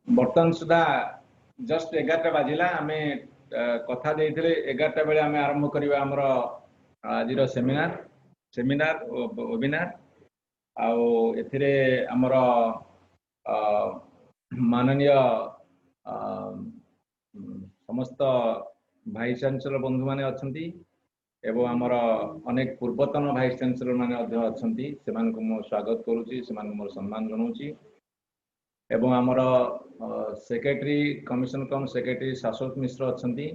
बर्तन सुधा जस्ट 11टा बाजिला आम कथा देइथिले 11टा बेले आम आरंभ करबा हमर आजिर सेमिनार वेबिनार आउ एथिरे हमर माननीय समस्त भाइस चांसलर बंधु माने अछंती एवं आमर अनेक पूर्वतन भाइस चांसलर माने अछंती सेमानकु मो स्वागत करूची सेमान मोर सम्मान जनाऊची एवं आमर सेक्रेटरी कमिशन कम सेक्रेटरी शाश्वत मिश्र अछंती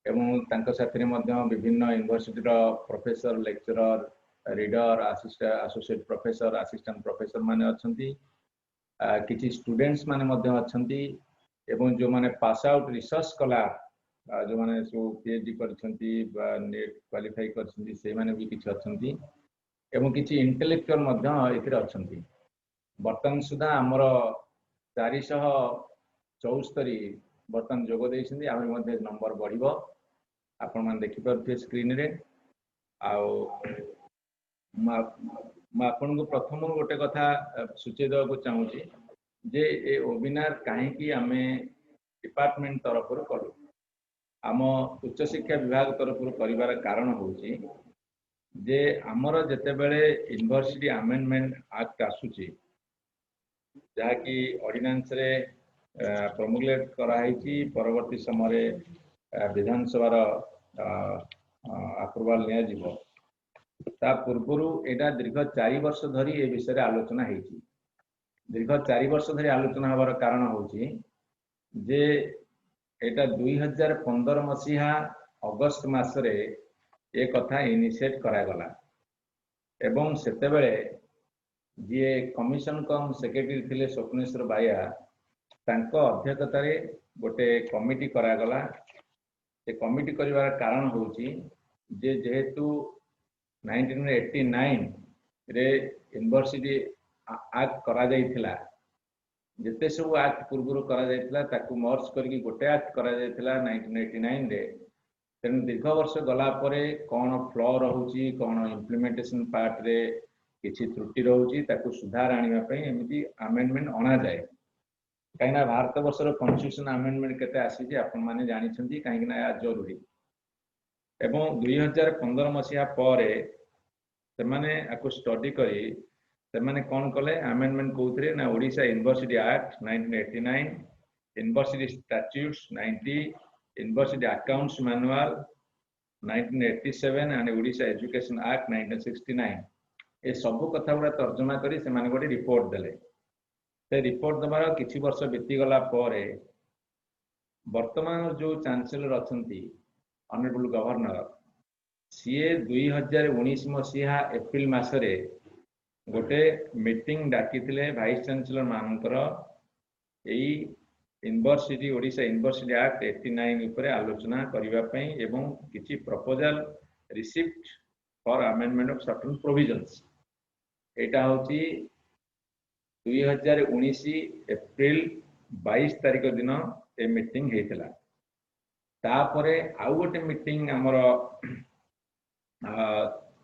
एवं तांको साथी मध्य विभिन्न university professor lecturer reader assistant associate professor assistant professor माने अछंती किछि स्टूडेंट्स माने मध्य अछंती एवं जो माने पास आउट रिसर्च स्कॉलर जो माने सो पीएचडी करछंती बा नेट क्वालिफाई करछंती से माने भी किछि अछंती एवं किछि इंटेलेक्चुअल मध्य एथिरे अछंती वर्तमान सुधा हमर 474 बर्तन जोग देइछंती आमे मध्ये नंबर बढ़िबो आपण मान देखि परथे स्क्रीन रे आउ आपण को प्रथम गोटे कथा सूचे देवा को चाहूची जे ए वेबिनार काहे की आमे डिपार्टमेंट तरफ करू आम उच्च शिक्षा विभाग तरफ करिवार कारण होची जे हमर जते बेले यूनिवर्सिटी अमेंडमेंट एक्ट आसुची जहाँकि ऑर्डिनेंस रे प्रमोलेट कराई परवर्ती समय विधानसभा अप्रूवल निया जीवो ता पूर्वरु एटा दीर्घ 4 वर्ष धरी ए विषय आलोचना हेची दीर्घ 4 वर्ष धरी आलोचना हबार कारण होची जे एटा 2015 मसीहा अगस्त मास रे ए कथा इनिशिएट करा गला एवं सेते बेले जे कमिशन कम सेक्रेटरी थिले स्वप्नेश्वर बाया तांको अध्यक्षता रे गोटे कमिटी करा गला से कमिटी करिवार कारण होची जे जेहेतु 1989 रे यूनिवर्सिटी एक्ट करा जाइथिला जेते सब एक्ट पूर्व करा जाइथिला ताकू मर्ज करके गोटे एक्ट करा जाइथिला 1989 रे तेन दीर्घ वर्ष गला परे कोन फ्लॉ रहउची कोन इंप्लीमेंटेशन पार्ट रे किछि त्रुटि रहउची ताकू सुधार आनिबा पई एमिति अमेंडमेंट अना जाय काइना भारत वर्षर कॉन्स्टिट्यूशन अमेंडमेंट केते आसी जे आपण माने जानि छथि काइना या जरूरी एवं 2015 मसीहा परे से माने आकु स्टडी करी से माने कोन कले अमेंडमेंट कोथरे ना Odisha university act 1989 university statutes 90 university accounts manual 1987 and Odisha education act 1969 ए सब कथा गुड़ा तर्जमा करी से माने गोटे रिपोर्ट देले से रिपोर्ट दबार किछि वर्ष बीती गला परे वर्तमान जो चांसलर अछंती ऑनरेबल गवर्नर सीए 2019 मसीहा एप्रिल मासरे गोटे मीटिंग डाकिथिले वाइस चांसलर मानकर एई यूनिवर्सिटी ओडिशा यूनिवर्सिटी एक्ट 89 ऊपर आलोचना करिवा पई एवं किछि proposal receipt for amendment of certain provisions एटा होची 2019 एप्रिल 22 तारिख दिन ए मीटिंग हेतिला तापरे आउ गोटे मीटिंग हमर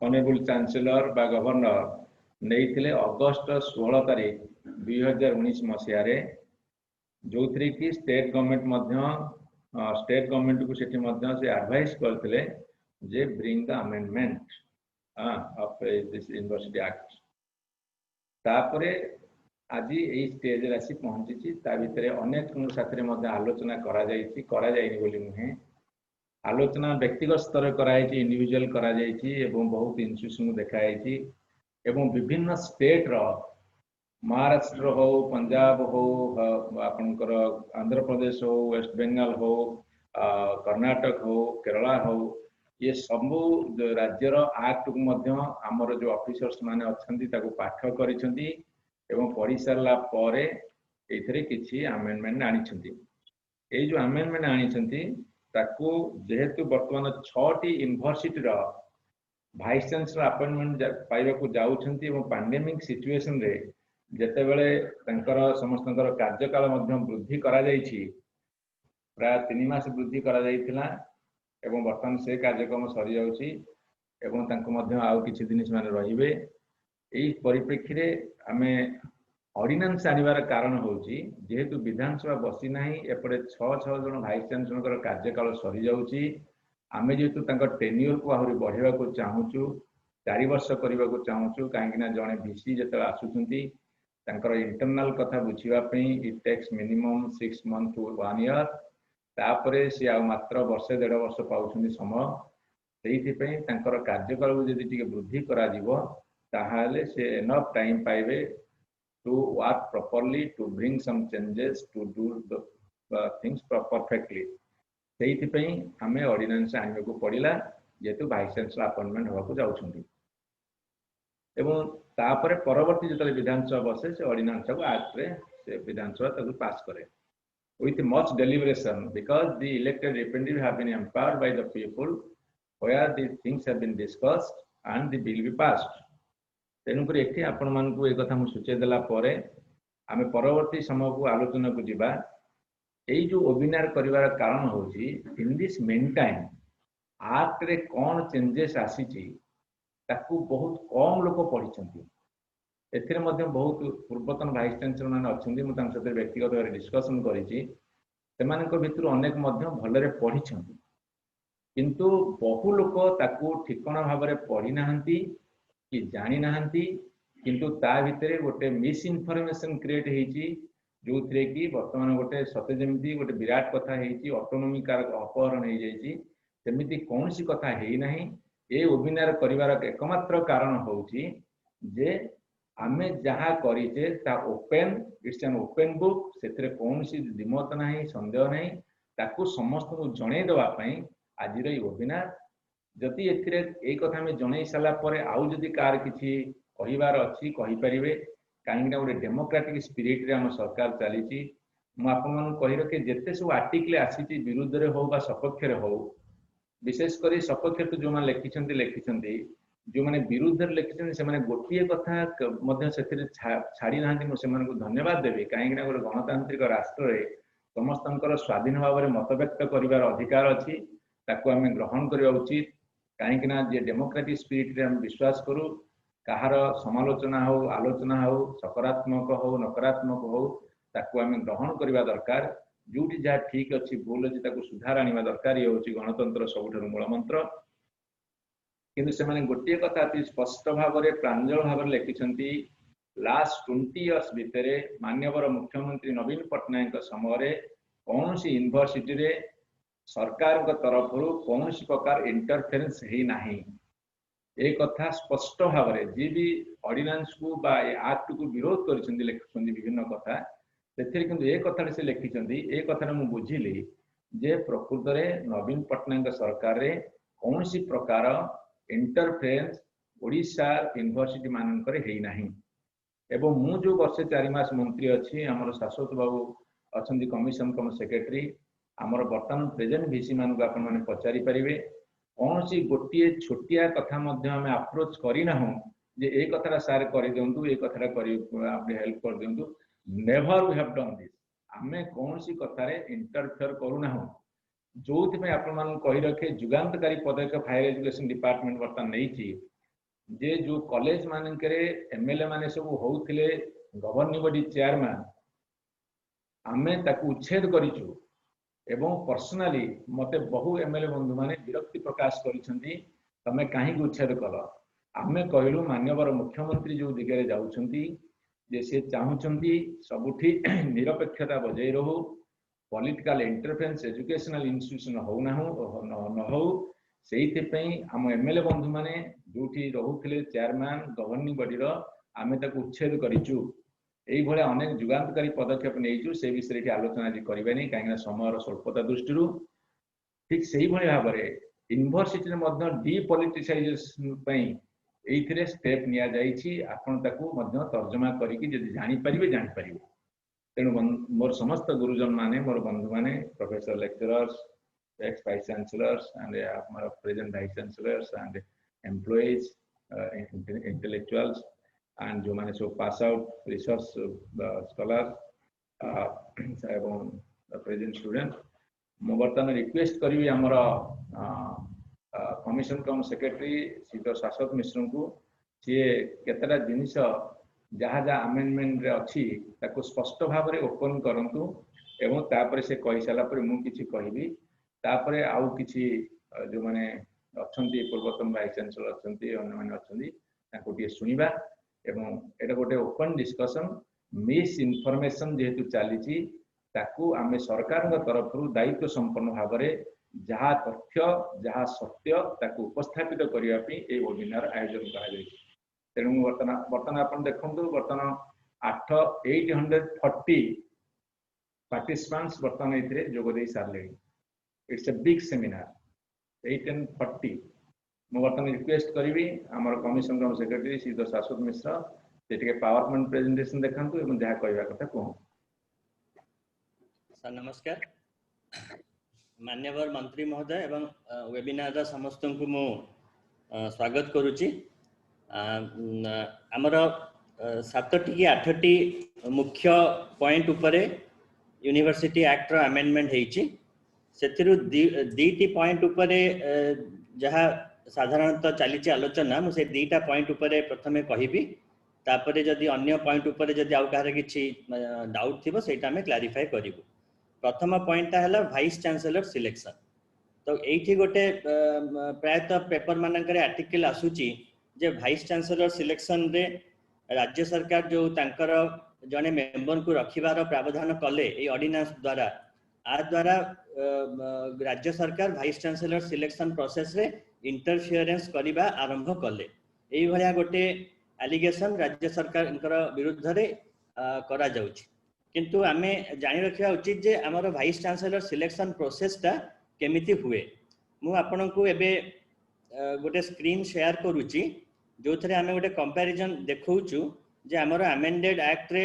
ऑनरेबल चांसलर बा गवर्नर नेइथिले अगस्त 16 तारिख 2019 मसिया रे जो थ्री की स्टेट गवर्नमेंट मध्य स्टेट गवर्नमेंट को सेठी मध्य से एडवाइस करथिले जे bring the amendment of this university act तापरे आज यही स्टेज रे आसी पहुंची ता भितरे अनेक साथी मध्य आलोचना करा जाइनी बोली नुहे आलोचना व्यक्तिगत स्तर कराई इंडिविजुअल करा जाइछि एवं बहुत इंस्टीट्यूशन देखाई एवं विभिन्न स्टेट रो महाराष्ट्र हो पंजाब हो आपनकर आंध्र प्रदेश हो वेस्ट बेंगल हो कर्नाटक हो केरला हो ये सब राज्यर एक्ट को मध्य आमर जो ऑफिसर्स माने अछंती ताको पाठ करिसंती एवं पढ़ी सारला परे एथिरे किछि अमेंडमेंट आनिसंती ए जो अमेंडमेंट आनिसंती ताको जेहेतु वर्तमान 6 टी यूनिवर्सिटी रो वाइस चांसलर अपॉइंटमेंट पाइबा को जाउछंती एवं पैंडेमिक सिचुएशन रे जेते बेले तंकर समस्तंकर कार्यकाल मध्य वृद्धि करा जाइछि प्राय 3 मास वृद्धि करा जाइथिला एवं वर्तमान से कार्यक्रम सरी जाउछि एवं तांको मध्य आउ किछि दिन से माने रहिबे एई परिप्रेक्षी रे आमे ऑर्डिनेंस आनिबार कारण होउची जेहेतु विधानसभा बसी नाही एपटे 6 जन भाइस चांसलर कार्यकाल सरी जाउची आमे जेहेतु तांकर टेन्यूर को आहुरी बढ़ेवा को चाहूचु 4 वर्ष करबा को चाहूचु काहेकि ना जने भिसी जते आसुचंती तांकर इंटरनल कथा बुझिबा पई it takes minimum 6 month to 1 year तापरे से आ मात्र वर्ष 1.5 वर्ष पाउछंती समय सेहिथि पई तांकर कार्यकाल को जदि टिके वृद्धि करा दिबो ताहाले से एनफ टाइम पाइबे to work properly, to bring some changes, to do the things perfectly. सेहिथि पई हमें ऑर्डिनेंस आनिबा को पड़िला जेतु वाइस चांसलर अपॉइंटमेंट होबा को जाउछंती एवं तापरे परवर्ती जतले विधानसभा बसे से ऑर्डिनेंस को एक्ट रे से विधानसभा ताकु पास करे with much deliberation because the elected representatives have been empowered by the people where these things have been discussed and the bill be passed. तेणुक ये आपण मान को एक कथा मु सूचे देला परे आमे परवर्ती समय को आलोचना को जिबा एई जो वेबिनार करिवार कारण होची in this main time act रे कोन चेंजेस आसीची ताकू बहुत कम लोक पढिचंती एथिरे मध्ये बहुत पूर्वतन वाइस चांसलर माने अछंती मु तांक साथे व्यक्तिगत भाव डिस्कशन करिची सेमानक भितर अनेक मध्ये भलरे पढिचंती किंतु बहु लोक ताकू ठिकणा भाव रे पढि नाहंती कि जानी नाहंती किंतु ता भितरे गोटे मिस इनफॉरमेशन क्रिएट हेची जो थरे कि वर्तमान गोटे सते जेमिति गोटे विराट कथा हेची ऑटोनॉमी कार अपहरण हे जाईची सेमिति कोनसी कथा हेई नाही ए वेबिनार करिवार एकमात्र कारण होची जे आमे जहा करिचे ता open it's an open book सेतरे कोनसी दिमत नाही संदेह नाही ताकू समस्त को जणे देवा पई आज रे वेबिनार जति एथिरे ए कथा में जणै साला परे आउ जदि कार किछि कहिबार अछि कहि परिबे काहेकि गोटे डेमोक्रेटिक स्पिरिट रे हम सरकार चलीची मु आपन मन कहि रखे जेते सब आर्टिकल आसीची विरुद्ध रे हो बा सपक्ष रे हो विशेष करी सपक्ष तो जो माने लेखिछंती जो माने विरुद्ध रे लेखिछंती से माने गोटिए कथा मध्ये सेथिरे छाडी नाहंती मु से मानको धन्यवाद देबी काहेकि गोटे गणतांत्रिक राष्ट्र रे समस्तंकर स्वाधीन भाव रे मत व्यक्त करिवार अधिकार अछि ताको हमें ग्रहण करबा उचित काहेकि ना जे डेमोक्रेटिक स्पिरिट रे हम विश्वास करू कहार समालोचना हो आलोचना हो सकारात्मक हो नकारात्मक हो ताको हमें ग्रहण करबा दरकार जोटी जा ठीक अछि भूल अछि ताको सुधार आनिबा दरकार ये होची गणतंत्र सबुठर मूल मंत्र किंतु से माने गोटिए कथा अति स्पष्ट भाव रे प्रांजल भाव रे लिखिछंती लास्ट 20 इयर्स भितरे माननीय मुख्यमंत्री नवीन पटनायक समय रे कोनसी यूनिवर्सिटी रे सरकार को तरफ कौन प्रकार इंटरफेरेंस है नहीं एक कथा स्पष्ट भाव में जी भी ऑर्डिनेंस को बा एक्ट को विरोध कर विभिन्न कथा से एक कथा से लिखिं ए कथा मुझे बुझिली जे प्रकृत में नवीन पटनायक सरकार रे कौन प्रकार इंटरफेरेंस ओडिशा यूनिवर्सिटी मानक है नहीं एवं मु जो वर्षे 4 मास मंत्री अच्छी आमर शाश्वत बाबू अच्छा कमिशन कम सेक्रेटरी आमर बर्तमान प्रेजेंट भिसी मान को आपण माने पचारि परिबे कौन सी गोटे छोटिया कथा मध्य हमें अप्रोच करिना हो जे ए कथारा सार करि देंतु ए कथारा करि आपने हेल्प कर देंतु never we have done this आमे कौन सी कथारे इंटरफेयर करूना हो जोथि में आपण मान कहि रखे जुगांतकारी पदक्षेप हायर एजुकेशन डिपार्टमेंट वर्तमान नहीं छी जे जो कॉलेज मान करे एमएलए माने सब होउथिले गवर्निंग बॉडी चेयरमैन आमे ताकू उच्छेद करिचु एवं पर्सनाली मते बहु एमएलए बंधु माने विरक्ति प्रकाश करिसंती तमे काहे उच्छेद कल आमे कहलु माननीय मुख्यमंत्री जो दिगरे जाउछंती जे से चाहुचंती सबुठी निरपेक्षता बजाय रहू पॉलिटिकल इंटरफेरेंस एजुकेशनल इंस्टीट्यूशन हो ना हो न हो सेहिते पई हम एमएलए बंधु माने जोठी रहउथिले चेयरमैन गवर्निंग बॉडी रो आमे ताकू उच्छेद करिचु एई भले अनेक जुगांतकारी पदक्षेप नेइचु से विषय रे आलोचना जी करबेनी काहेकि समय स्वल्पता दृष्टि ठीक से ही भाव में यूनिवर्सिटी मध्ये डीपॉलिटिसाइजेशन पई एइथिरे स्टेप निया जाइछि आपण ताकू मध्ये तर्जमा करिकि जदि जानि परिबे तेणु मोर समस्त गुरुजन माने मोर बंधु माने professor lecturers ex vice chancellors and our present vice chancellors and employees intellectuals and जो माने so pass out research scholar एवं प्रेजेंट स्टूडेंट मो बर्तमान रिक्वेस्ट करी आमर कमिशन कम सेक्रेटरी श्रीयुत शाश्वत मिश्र को सी केतटा जिनिस जहाँ जहाँ अमेंडमेंट रे अच्छी ताको स्पष्ट भाव में ओपन करंतु एवं तापर से कहि साला पर मु किछि कहिबी तापर आउ किछि जो माने अछंती पूर्वतन वाइस चांसलर अछंती अन्य माने अछंती ताको टिए सुनिबा एवं एटा गोटे ओपन डिस्कशन मिस इनफॉरमेशन जेहेतु चली ताकू आमे सरकार तरफ दायित्व संपन्न भाव में जहाँ तथ्य जहाँ सत्य ताकू उपस्थापित करने वेबिनार आयोजन करा तेणु बर्तमान आप देखु बर्तमान 840 पार्टिसिपेंट्स बर्तमान ये जोगदे सारे इट्स ए बिग सेमिनार 840 मु बर्तमान रिक्वेस्ट करी आमर कमिशन सेक्रेटरी श्री शाश्वत मिश्र से पावर पॉइंट प्रेजेंटेशन देखा जहाँ कहवा कथा कहूँ। सर नमस्कार मान्यवर मंत्री महोदय एवं वेबिनार समस्त को मु स्वागत करुच्ची। आमर 7टी कि 8टी मुख्य पॉइंट उपरे यूनिवर्सिटी एक्ट रो अमेंडमेंट हेची सेथिरु दीटी पॉइंट उपरे जहाँ साधारणतः चली आलोचना मुझे दीटा पॉइंट उपरे प्रथमे कहिबी तापरे जदि अन्य पॉइंट उपरे जदि आउ कहार किछि डाउट थिबो सेटा हमें क्लैरिफाई करिवु। प्रथम पॉइंट है वाइस चांसलर सिलेक्शन। तो ये गोटे प्रायतः पेपर मानक आर्टिकल आसूची जे वाइस चांसलर सिलेक्शन रे राज्य सरकार जो तांकर जने मेंबर को रखिबार प्रावधान कले ये ऑर्डिनेंस द्वारा द्वारा राज्य सरकार वाइस चांसलर सिलेक्शन प्रोसेस रे इंटरफियरेंस करिबा आरंभ कले। एई भलिया गोटे एलिगेशन राज्य सरकार विरुद्ध रे करा जाउची किंतु आमे जानि रखिया उचित जे हमर वाइस चांसलर सिलेक्शन प्रोसेस ता केमिति हुए। मु आपन को एबे गोटे स्क्रीन शेयर करूची जो थरे आमे गोटे कंपैरिजन देखौचु जे हमर अमेंडेड एक्ट रे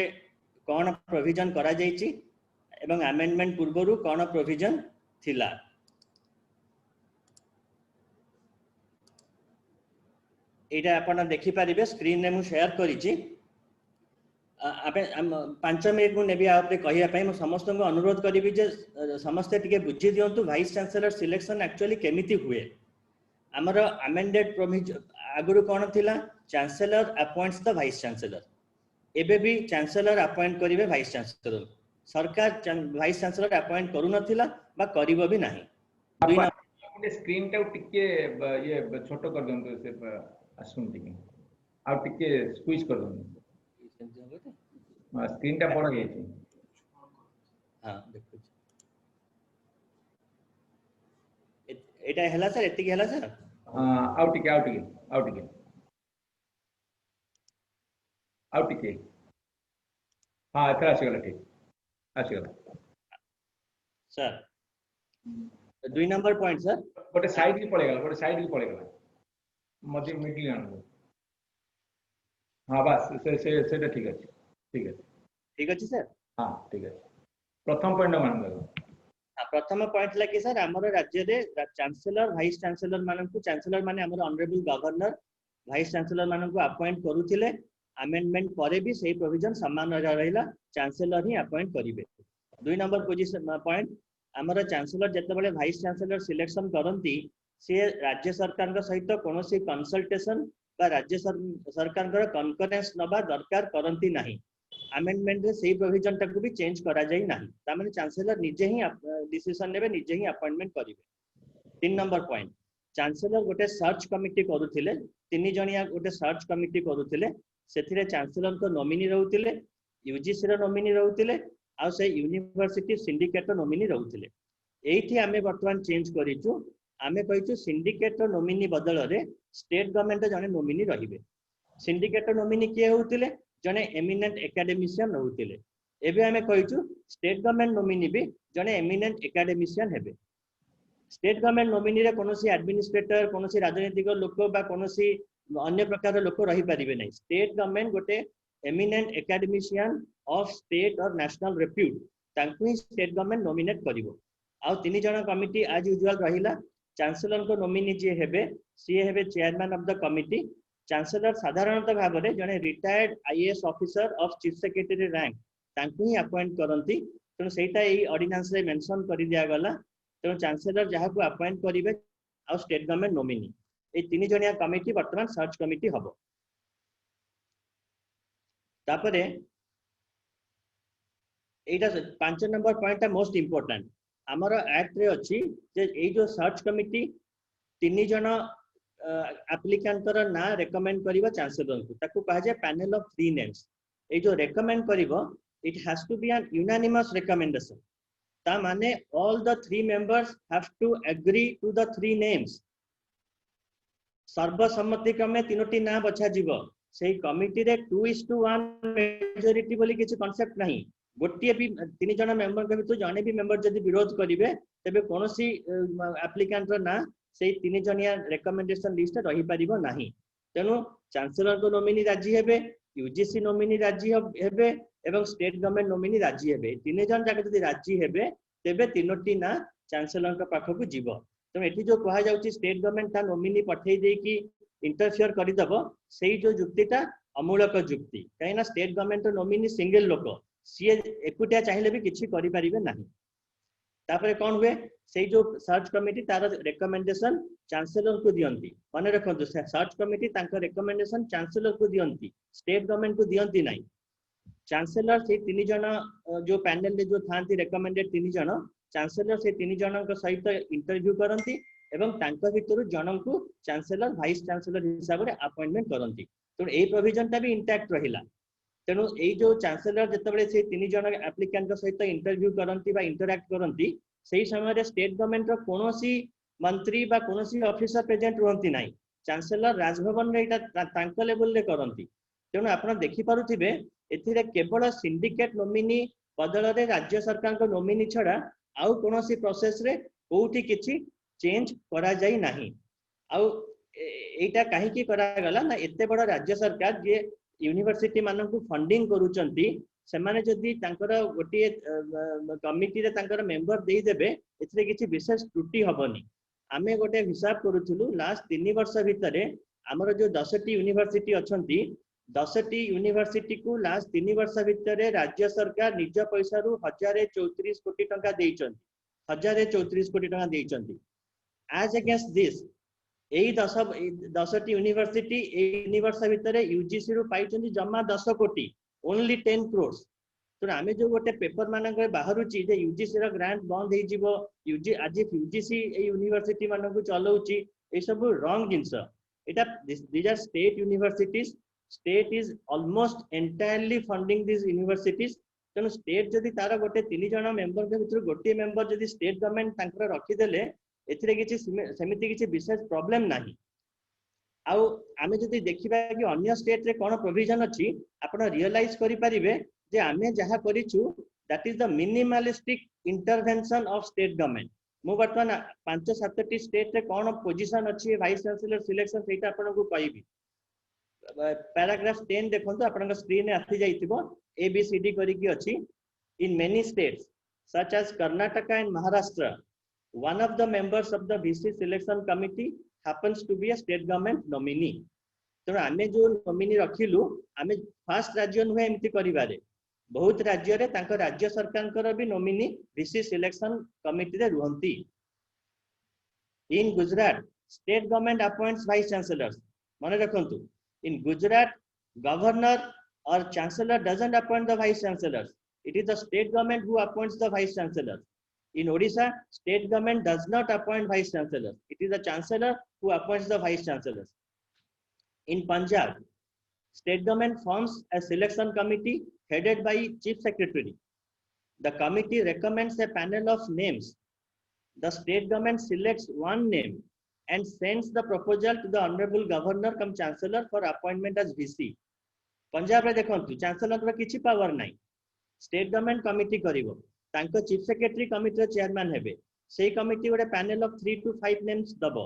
कोन प्रोविजन करा जाईची एवं अमेंडमेंट पूर्वरु कोन प्रोविजन थिला। एटा आपन देखि पारिबे स्क्रीन रे मु शेयर करिची। आप 5 मिनिट मु नेबी आपरे कहिया पई मु समस्त को अनुरोध करिबी जे समस्त टिके बुझी दियंतु वाइस चांसलर सिलेक्शन एक्चुअली केमिति हुए। हमर अमेंडेड प्रोविजन आगुरु कोन थिला chancellor appoints the vice chancellor एबे भी चांसलर अपॉइंट करिवे वाइस चांसलर सरकार वाइस चांसलर अपॉइंट करू नथिला बा करिवो भी नाही। अपने स्क्रीन टा टिके ये छोटो कर दंतु से आसुन टिके आ टिके स्क्वीज कर दंतु स्क्रीन टा बड़ गई थी। हां देखो एटा हला सर एति हला सर आउ टिके हां एथरा आसीगला ठीक आसीगला सर 2 नंबर पॉइंट सर गोटे साइड की पड़ेगा मध्य मिडिल आन हां बस से ठीक अछि सर हां ठीक है प्रथम पॉइंट मान दो। प्रथम पॉइंट ला कि सर हमर राज्य रे चांसलर वाइस चांसलर मानन को चांसलर माने हमर ऑनरेबल गवर्नर वाइस चांसलर मानन को अपॉइंट करूथिले अमेंडमेंट परे भी सही प्रोविजन समान रहिला चांसलर ही अपॉइंट करिवे। 2 नंबर पोजीशन पॉइंट हमर चांसलर जते बेले वाइस चांसलर सिलेक्शन करंती से राज्य सरकार सहित कोनोसी कंसल्टेशन बा राज्य सरकार कॉन्फ्रेंस नबा दरकार करंती नाही। अमेंडमेंट रे सही प्रोविजन टाको भी चेंज करा जाई नाही ता माने चांसलर निजे ही डिसीजन नेबे निजे ही अपॉइंटमेंट करिवे। 3 नंबर पॉइंट चांसलर गोटे सर्च कमिटी करूथिले 3 जणिया गोटे सर्च कमिटी करूथिले सेथिरे चांसलर को नॉमिनी रहउथिले यूजीसी रो नॉमिनी रहउथिले आ से यूनिवर्सिटी सिंडिकेट नॉमिनी रहउथिले। एठी आमे वर्तमान चेंज करिचु आमे कहिचु सिंडिकेट नॉमिनी बदल रे स्टेट गवर्नमेंट जने नॉमिनी रहिबे। सिंडिकेट नॉमिनी के होउथिले जने एमिनेंट एकेडमिशियन रहउथिले एबे आमे कहिचु स्टेट गवर्नमेंट नॉमिनी भी जने एमिनेंट एकेडमिशियन हेबे। स्टेट गवर्नमेंट नॉमिनी रे कोनोसी एडमिनिस्ट्रेटर कोनोसी राजनीतिक लोक बा कोनोसी अन्य प्रकार लोक रही परिबे नै। स्टेट गवर्नमेंट गोटे एमिनेंट एकेडमिशियन ऑफ स्टेट और नेशनल रेप्यूट तांकु ही स्टेट गवर्नमेंट नॉमिनेट करिवो। आ 3 जण कमिटी आज यूजुअल रहिला चांसलर को नॉमिनी जे हेबे सी हेबे chairman of the committee. Chancellor साधारणतः भाव में जने retired IAS officer of chief secretary rank तांकु ही अपॉइंट करंती तेणु सेटा एई ऑर्डिनेंस रे मेंशन करि दिया गला। तेणु चांसलर जहाँ को अपॉइंट करिवे आ स्टेट गवर्नमेंट नॉमिनी ए 3 जणिया कमिटी वर्तमान सर्च कमिटी हबो। तापरे एटा 5 नंबर पॉइंट मोस्ट इंपोर्टेंट आमर एक्ट रे अछि जे ए जो सर्च कमिटी 3 जन एप्लिकेंट ना रेकमेंड करिवो चांसलर को ताकू कहा जाय पैनल ऑफ 3 नेम्स ए जो रेकमेंड करिवो it has to be an unanimous recommendation ता माने all the 3 members have to agree to the 3 names सर्वसम्मति क्रमे 3टी ना बछा जीवो सेही कमिटी रे 2:1 मेजॉरिटी बोली किछि कांसेप्ट नहीं गोटे भी 3 जन मेंबर के भितर जने भी मेंबर जदि विरोध करिवे तबे कोनोसी एप्लिकेंट रो ना से 3 जनिया रिकमेंडेशन लिस्ट रही परिबो नाही तेनु चांसलर को नोमिनी राजी हेबे यूजीसी नोमिनी राजी हेबे एवं स्टेट गवर्नमेंट नोमिनी राजी हेबे 3 जन जाके जदि राजी हेबे तबे 3टी ना चांसलर का पाखकु जीवो तो एठी जो कहा जाउची स्टेट गवर्नमेंट ता नोमिनी पठेई दे कि इंटरफियर करि दबो सेही जो जुक्तिटा अमूलक जुक्ति काइना स्टेट गवर्नमेंट नोमिनी सिंगल लोक सी एकुटिया चाहिए भी किसी करि परिबे नाही तापरे कोन हुए से जो सर्च कमिटी तार रिकमेंडेशन चांसलर को दियंती माने रखंतु सर्च कमिटी तांकर रिकमेंडेशन चांसलर को दियंती स्टेट गवर्नमेंट को दियंती नाही चांसलर से 3 जन जो पैनल रे जो थांती रिकमेंडेड 3 जन चांसलर से 3 जन को सहित इंटरव्यू करंती एवं तांकर भितरु जन को चांसलर वाइस चांसलर हिसाब रे अपॉइंटमेंट करंती तो ए प्रोविजन ता भी इंटैक्ट रहिला तेणु ये जो चांसलर जिते से 3 जन एप्लिकेंट सहित इंटरव्यू करती इंटरैक्ट करती से समय स्टेट गवर्नमेंट कोनोसी मंत्री बा कोनोसी ऑफिसर प्रेजेंट रहंती नाही चांसलर राजभवन रे एटा लेवल रे करंती तेणु आपण देखि पारुथिबे एथिरे केवल सिंडिकेट नोमिनी बदल रे राज्य सरकार को नोमिनी छडा आउ कोनोसी प्रोसेस रे कोठी किछि चेंज करा जाई नाही आउ एटा काहे की करा गला ना एते बड़ राज्य सरकार जे यूनिवर्सिटी मानन को फंडिंग करूचंती से माने जदी तांकर गोटी कमिटी रे तांकर मेंबर देई देबे एथिरे किछि विशेष त्रुटि हबनी आमे गोटे हिसाब करूथुलु लास्ट 3 वर्ष भितरे हमर जो 10टी यूनिवर्सिटी अछंती 10टी यूनिवर्सिटी को लास्ट 3 वर्ष भितरे राज्य सरकार निज पैसा रु 1034 कोटी टंका देइचंती 1034 कोटी टंका देइचंती एज अगेंस्ट दिस एई 10टी यूनिवर्सिटी यूनिवर्स भितर यूजीसी रु पाइचंती जमा 10 कोटी ओनली 10 क्रोर्स तो आमे जो गोटे पेपर मानक बाहरुची जे यूजीसी रो ग्रांट बंद हे जिवो आज यूजीसी ए यूनिवर्सिटी मानक को चलाउची ए सब रॉन्ग जिंस एटा these are state universities state is almost entirely funding this universities तेनु स्टेट जदी तारा गोटे 3 जण मेंबर के भितर गोटे मेंबर जदी स्टेट गवर्नमेंट तांकर रखि देले एथिरे किछि सेमिति किछि विशेष प्रॉब्लम नाही आउ आमे जदी देखिबा कि अन्य स्टेट रे कोन प्रोविजन अछि आपण रियलाइज करि परिबे जे आमे जहा करिछु that is the minimalistic intervention of state government मु वर्तमान 5-7 टी स्टेट रे कोन पोजीशन अछि वाइस चांसलर सिलेक्शन सेटा आपण को कहबी पैराग्राफ 10 देखंतु आपण स्क्रीन रे आथि जाइतिबो ABCD करि कि अछि in many states such as Karnataka and Maharashtra one of the members of the VC selection committee happens to be a state government nominee तो आमे जो नोमिनी रखिलु आमे फर्स्ट राज्य नुहे एमती करिवारे बहुत राज्य रे तांको राज्य सरकार भी नोमिनी VC सिलेक्शन कमिटी रे रुहंती in Gujarat state government appoints vice chancellors माने रखंतु इन गुजरात गवर्नर और chancellor doesn't appoint the vice chancellors it is the state government who appoints the vice chancellors in Odisha state government does not appoint vice chancellors it is the chancellor who appoints the vice chancellors in Punjab state government forms a selection committee headed by chief secretary the committee recommends a panel of names the state government selects one name and sends the proposal to the honorable governor cum chancellor for appointment as VC Punjab रे देखंतु chancellor रो किछि power नाही state government committee करिवो तांको chief secretary committee रो chairman हेबे सेही committee गोटे panel of 3 to 5 names दबो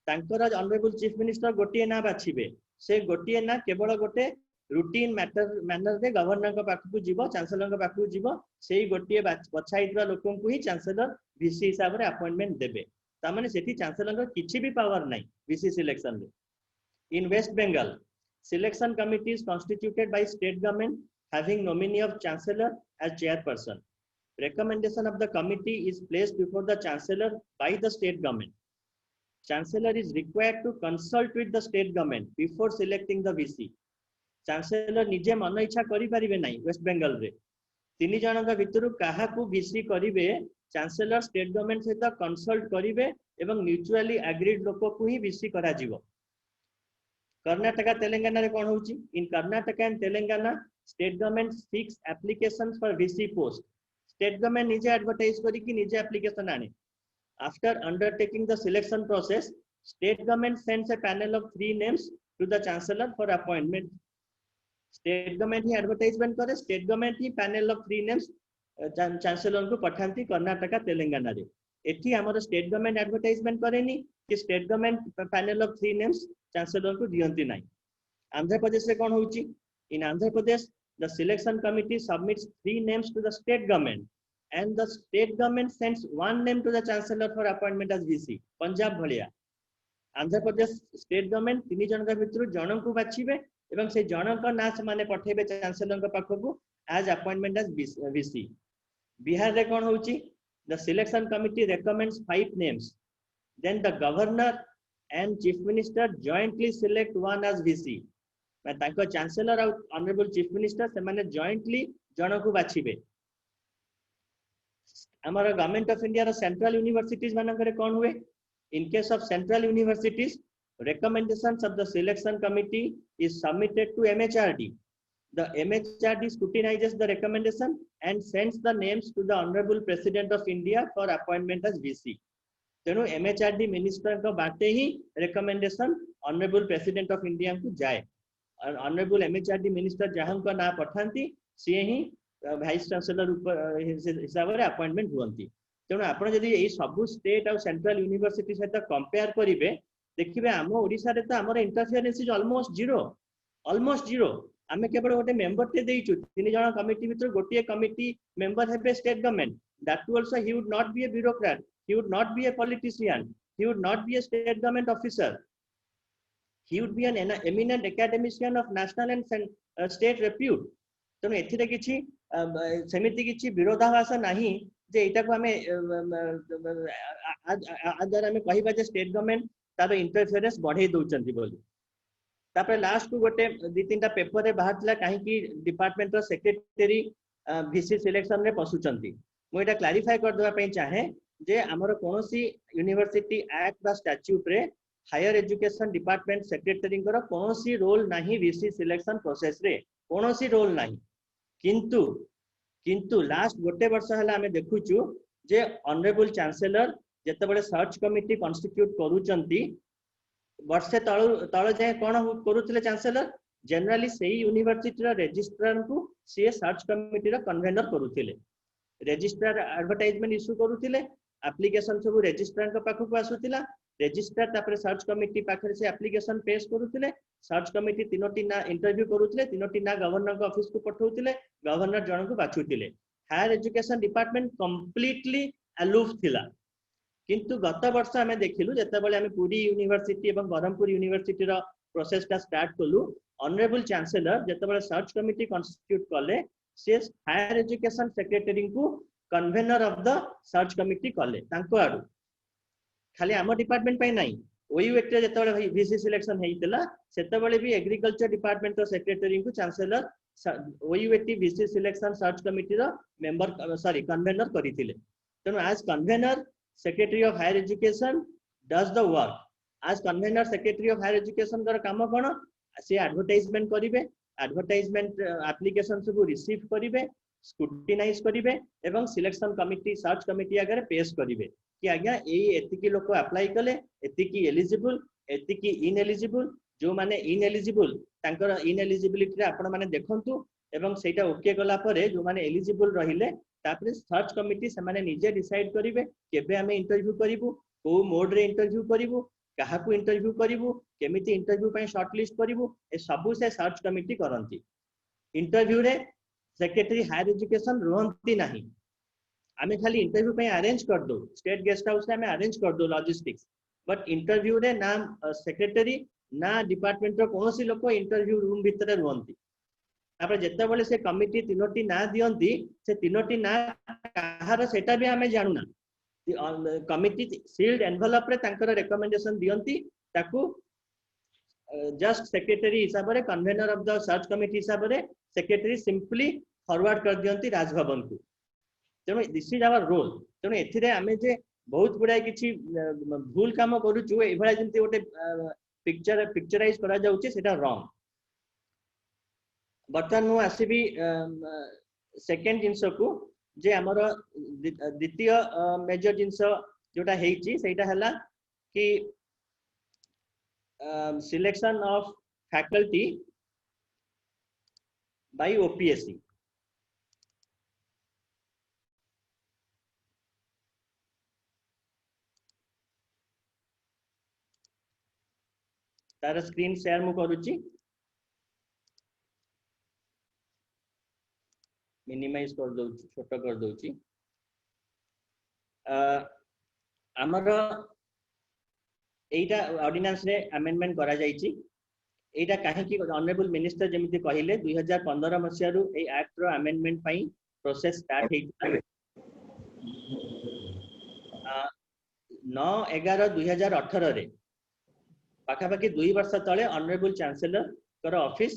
तांकर ऑनरेबल चीफ मिनिस्टर गोटिए ना बाछिबे से गोटिए ना केवल गोटे रूटीन मैनर रे गवर्नर को पाखु जीवो चांसलर को पाखु जीवो सेही गोटिए बछाइतरा लोकन को ही चांसलर VC हिसाब रे अपॉइंटमेंट देबे ता माने सेठी चांसलर को किछि भी पावर नाही VC सिलेक्शन रे in West Bengal selection committee is constituted by state government having nominee of chancellor as chairperson recommendation of the committee is placed before the chancellor by the state government chancellor is required to consult with the state government before selecting the VC chancellor निजे मन इच्छा करि परिबे नाही waste Bengal रे 3 जनक भितरु काहाकू VC करिवे chancellor state government सहित कंसल्ट करिवे एवं म्यूचुअली एग्रीड लोक को ही वीसी करा जीवो कर्नाटका तेलंगाना रे कोन होउची in Karnataka and Telangana state government seeks applications for VC post state government निजे एडवर्टाइज करी कि निजे एप्लीकेशन आने after undertaking the selection process state government sends a panel of 3 names to the chancellor for appointment state government ही advertisement करे state government ही panel of 3 names chancellor को पठांती कर्नाटका तेलंगाना रे एठी हमर स्टेट गवर्नमेंट एडवर्टाइजमेंट करेनी कि state government panel of 3 names chancellor को दियंती नाही आंध्र प्रदेश रे कोन होउची in Andhra Pradesh the selection committee submits 3 names to the state government and the state government sends 1 name to the chancellor for appointment as VC Punjab भलिया Andhra Pradesh state government 3 जनक भितरु जणन को बाछिबे एवं से जनक ना से माने पठेबे चांसेलर के पाखकू as appointment as VC Bihar रे कोन होउची the selection committee recommends 5 names then the governor and chief minister jointly select one as VC मैं ताको चांसेलर और ऑनरेबल चीफ मिनिस्टर से माने जॉइंटली जनक बाछिबे हमारा गवर्नमेंट ऑफ इंडिया रो सेंट्रल यूनिवर्सिटीज मानन करे कोन हुए in case of central universities recommendations of the selection committee is submitted to MHRD. The MHRD scrutinizes the recommendation and sends the names to the Honorable President of India for appointment as VC. तेणु MHRD minister को बाटे ही recommendation Honorable President of India को जाए और Honorable MHRD minister जहां को ना पठांती से ही वाइस चांसलर हिसाब रे अपॉइंटमेंट हुंती तेणु आपण जदी एई सब स्टेट और सेंट्रल यूनिवर्सिटी सहित कंपेयर करिवे देखिबे हम ओडिसा रे त हमर इंटरफेरेंस इज ऑलमोस्ट जीरो आमे केवल गोटे मेंबर ते देइछु 3 जण कमिटी भीतर गोटे कमिटी मेंबर हेबे state government that also he would not be A bureaucrat he would not be a politician he would not be A state government officer he would be an eminent academician of national and state repute तेणु एथिरे किछि समिति किछि विरोधाभास नाही जे एटा को हमें आज हमें कहिबा जे स्टेट गवर्नमेंट तार इंटरफेरेंस बढ़े दउचंती बोली तापर लास्ट को गोटे 2-3टा पेपर रे बाहरला काहे कि डिपार्टमेंट रो सेक्रेटरी वीसी सिलेक्शन रे पसुचंती मो एटा क्लैरिफाई कर देबा पई चाहे जे हमर कोनोसी यूनिवर्सिटी एक्ट बा स्टैट्यूट रे हायर एजुकेशन डिपार्टमेंट सेक्रेटरी को कोनोसी रोल नाही वीसी सिलेक्शन प्रोसेस रे कोनोसी रोल नाही किंतु लास्ट गोटे वर्ष हला हमें देखुचु जे ऑनरेबल चांसेलर जेते बडे सर्च कमिटी कॉन्स्टिट्यूट करूचंती वर्षे तळ जाय कोन करूतले चांसेलर जनरली सेही यूनिवर्सिटी रो रजिस्ट्रार को से सर्च कमिटी रो कन्वेनर करूथिले रजिस्ट्रार एडवर्टाइजमेंट इशू करूथिले एप्लीकेशन सब रजिस्ट्रार के पाखु को आसुतिला रजिस्ट्रार तापर सर्च कमिटी पाखरे से एप्लीकेशन पेश करूथिले सर्च कमिटी 3टी ना इंटरव्यू करूथिले 3टी ना गवर्नर के ऑफिस को पठाउथिले गवर्नर जण को बाछुथिले higher education department completely aloof थिला किंतु गत वर्ष आमे देखिलु जते बेले आमे पुरी यूनिवर्सिटी एवं बरहमपुर यूनिवर्सिटी रो प्रोसेस का स्टार्ट कलु ऑनरेबल चांसेलर जते बेले सर्च कमिटी कॉन्स्टिट्यूट कले से हायर एजुकेशन सेक्रेटरी को convener of the search committee कले तांको आडू खाली आम डिपार्टमेंट पई नाही ओयू एक्ट जते बेले वीसी सिलेक्शन हेइतला सेते बेले भी एग्रीकल्चर डिपार्टमेंट रो सेक्रेटरी को chancellor OU act VC selection search committee रो मेंबर सॉरी कन्वेनर करिथिले तेनु आज convenor Secretary of Higher Education does the work. As convener Secretary of Higher Education कर काम कोन से एडवर्टाइजमेंट करिवे एडवर्टाइजमेंट एप्लीकेशन सब रिसीव करिवे स्क्रूटिनाइज करिवे एवं सिलेक्शन कमिटी सर्च कमिटी आगे पेश करिवे कि आज्ञा एई एतिकी लोक अप्लाई कले एतिकी एलिजिबल एतिकी इनएलिजिबल जो माने इनएलिजिबल तांकर इनएलिजिबिलिटी रे आपण माने देखंतु एवं सेटा ओके गला परे जो माने एलिजिबल रहिले तापरे सर्च कमिटी से माने निजे डिसाइड करिवे केबे हमें इंटरव्यू करिवु को मोड रे इंटरव्यू करिवु काहा को इंटरव्यू करिवु केमिति इंटरव्यू पय शॉर्ट लिस्ट करिवु ए सबु से सर्च कमिटी करंती इंटरव्यू रे सेक्रेटरी हायर एजुकेशन रहंती नाही आमे खाली इंटरव्यू पय अरेंज कर दो स्टेट गेस्ट हाउस रे हमें अरेंज कर दो लॉजिस्टिक्स बट इंटरव्यू रे ना सेक्रेटरी ना डिपार्टमेंट रो कोनोसी लोक इंटरव्यू रूम भीतर रहंती तापर जेते बेले से कमिटी 3टी ना दियंती से 3टी ना कहार सेटा भी हमें जानूना कमिटी सील्ड एनवेलप रे तांकर रिकमेंडेशन दियंती ताकू जस्ट सेक्रेटरी हिसाब से convener of the search committee हिसाब से सेक्रेटरी सिंपली फॉरवर्ड कर दियंती राजभवन को तेणु दिस इज आवर रोल तेणु एथिरे आमे जे बहुत गुड़ाई किसी भूल काम करूचु एभला जेंति गोटे पिक्चराइज करा जाउची सेटा रॉन्ग बर्तमान मु आसीबी सेकेंड जिंस को जे हमर द्वितीय मेजर जिंस जोटा हेची सेटा हला कि selection of faculty by OPSC तार स्क्रीन शेयर मु करूची मिनिमाइज कर दउची छोट कर दउची हमर एटा ऑर्डिनेंस रे अमेंडमेंट करा जाईची एटा काहे कि ऑनरेबल मिनिस्टर जेमिति कहिले 2015 मसिया रु ए एक्ट रो अमेंडमेंट पई प्रोसेस स्टार्ट हेइता 9/11/2018 रे पाखापाखि 2 वर्ष तले ऑनरेबल चांसलर कर ऑफिस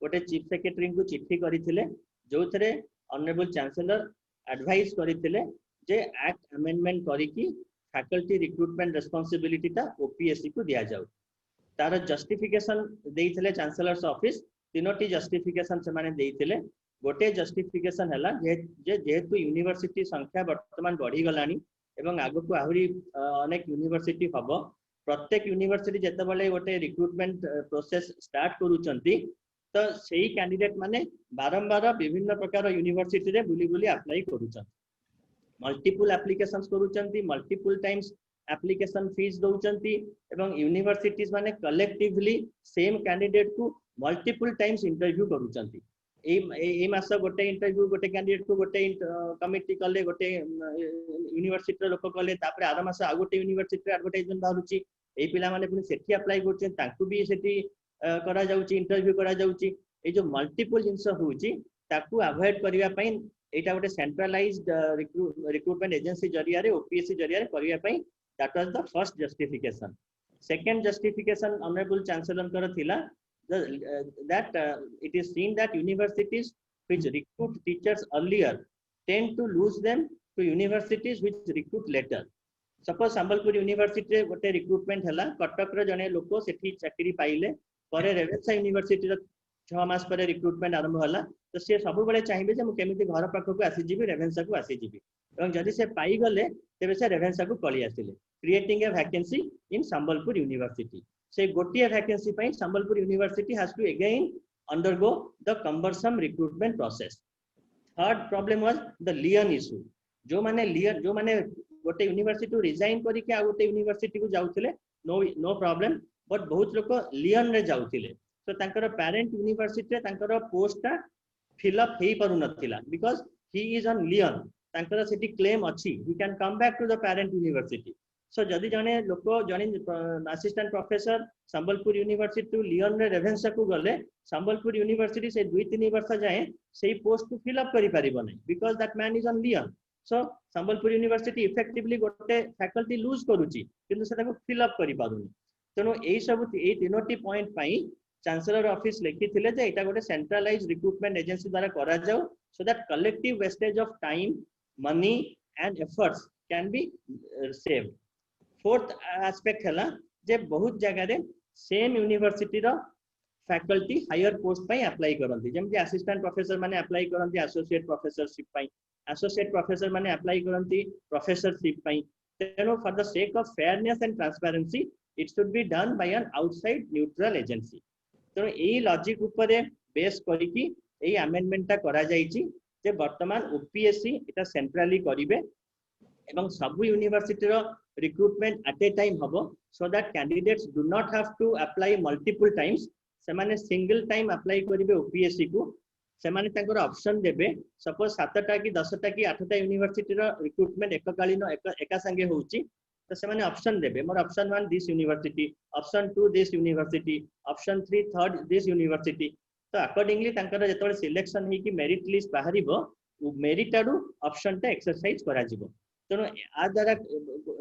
गोटे चीफ सेक्रेटरी को चिट्ठी करिथिले जो थरे ऑनरेबल चांसलर एडवाइस करिथिले जे एक्ट अमेंडमेंट करिकि फैकल्टी रिक्रूटमेंट रिस्पांसिबिलिटी ता ओपीएससी को दिया जाउ तार जस्टिफिकेशन देइथिले चांसलर्स ऑफिस तीनोटी जस्टिफिकेशन से माने देइथिले गोटे जस्टिफिकेशन हला जेहेतु यूनिवर्सिटी संख्या वर्तमान बढ़ी गलानी एवं आगो को आहुरी अनेक यूनिवर्सिटी हबो प्रत्येक यूनिवर्सिटी जेते बेले गोटे रिक्रूटमेंट प्रोसेस स्टार्ट करूचंती तो सेही कैंडिडेट माने बारंबार विभिन्न प्रकार यूनिवर्सिटी रे बुली बुली अप्लाई करूचंती मल्टीपल एप्लिकेशंस करूचंती मल्टीपल टाइम्स एप्लिकेशन फीस दउचंती एवं यूनिवर्सिटीज माने कलेक्टिवली सेम कैंडिडेट को मल्टीपल टाइम्स इंटरव्यू करूचंती ए मास गोटे इंटरव्यू गोटे कैंडिडेट को गोटे कमिटी कले गोटे यूनिवर्सिटी लोक कले तापर आर मास आ गोटे यूनिवर्सिटी एडवर्टाइजमेंट बाहरुची ए पिला माने पुनी सेठी अप्लाई करछन ताकू भी सेठी करा जाउची इंटरव्यू करा जाउची ए जो मल्टीपल जिंस होउची ताकू अवॉइड करिया पई एटा गोटे सेंट्रलाइज्ड रिक्रूटमेंट एजेंसी जरिया रे ओपीएससी जरिया रे करिया पई that was the first justification second justification honourable chancellor कर थिला that it is seen that universities which recruit teachers earlier tend to lose them to universities which recruit later suppose Sambalpur university रे गोटे recruitment हला कटक रे जने लोक सेठी चाकरी पाइले परे रेवेन्सा यूनिवर्सिटी रे 6 मास परे रिक्रूटमेंट आरंभ हला तो से सब बेले चाहिबे जे म केमिति घर पाख को आसी जिबी रेवेन्सा को आसी जिबी एवं जदि से पाई गले तेबे से रेवेन्सा को पळी आसिले creating a vacancy in Sambalpur university से गोटिया वैकेंसी पई Sambalpur university has to again undergo the cumbersome recruitment process third problem was the lien issue जो माने गोटे यूनिवर्सिटी रिजाइन करी के आ गोटे यूनिवर्सिटी को जाउथिले नो प्रॉब्लम बट बहुत लोक लियन रे जाउथिले तो तांकर पेरेंट यूनिवर्सिटी रे तांकर पोस्ट ता फिल अप हेई परु नथिला because he is on lien तांकर सेठी क्लेम अछि he can come back to the parent university so जदि जने लोक जने assistant professor Sambalpur university to lien रे रेवेन्सा को गले संबलपुर यूनिवर्सिटी से 2-3 वर्ष जाए सेही पोस्ट को फिल अप करि परिबो नै because that man is on lien so Sambalpur university effectively गोटे फैकल्टी लूज करूची किंतु सेटा को फिल अप करि पारुनी तनो एई सब ए तीनोटी पॉइंट पई चांसलर ऑफिस लिखिथिले जे एटा गोटे सेंट्रलाइज्ड रिक्रूटमेंट एजेंसी द्वारा करा जाउ so that collective wastage of time money and efforts can be saved fourth aspect हला जे बहुत जगह रे सेम यूनिवर्सिटी रो फैकल्टी हायर पोस्ट पई अप्लाई करंती जेम कि असिस्टेंट प्रोफेसर माने अप्लाई करंती एसोसिएट प्रोफेसरशिप पई एसोसिएट प्रोफेसर माने अप्लाई करंती प्रोफेसरशिप पई तेनो for the sake of fairness and transparency it should be done by an outside neutral agency तेनो एई logic ऊपर base करी कि एई अमेंडमेंट ता करा जाईची जे वर्तमान ओपीएससी एटा सेंट्रली करिवे एवं सब यूनिवर्सिटी रो रिक्रूटमेंट एट ए टाइम हबो so that candidates do not have to apply multiple times से माने सिंगल टाइम अप्लाई करिवे ओपीएससी को से माने तांकर ऑप्शन देबे सपोज 7टा कि 10टा कि 8टा यूनिवर्सिटी रो रिक्रूटमेंट एककालीन एका संगे होउची तो से माने ऑप्शन देबे मोर option 1 this university option 2 this university option 3 third this university तो अकॉर्डिंगली तांकर जेतोले सिलेक्शन ही कि मेरिट लिस्ट बाहरिबो मेरिट आडू ऑप्शन टा एक्सरसाइज करा जिवो तेणु आ द्वारा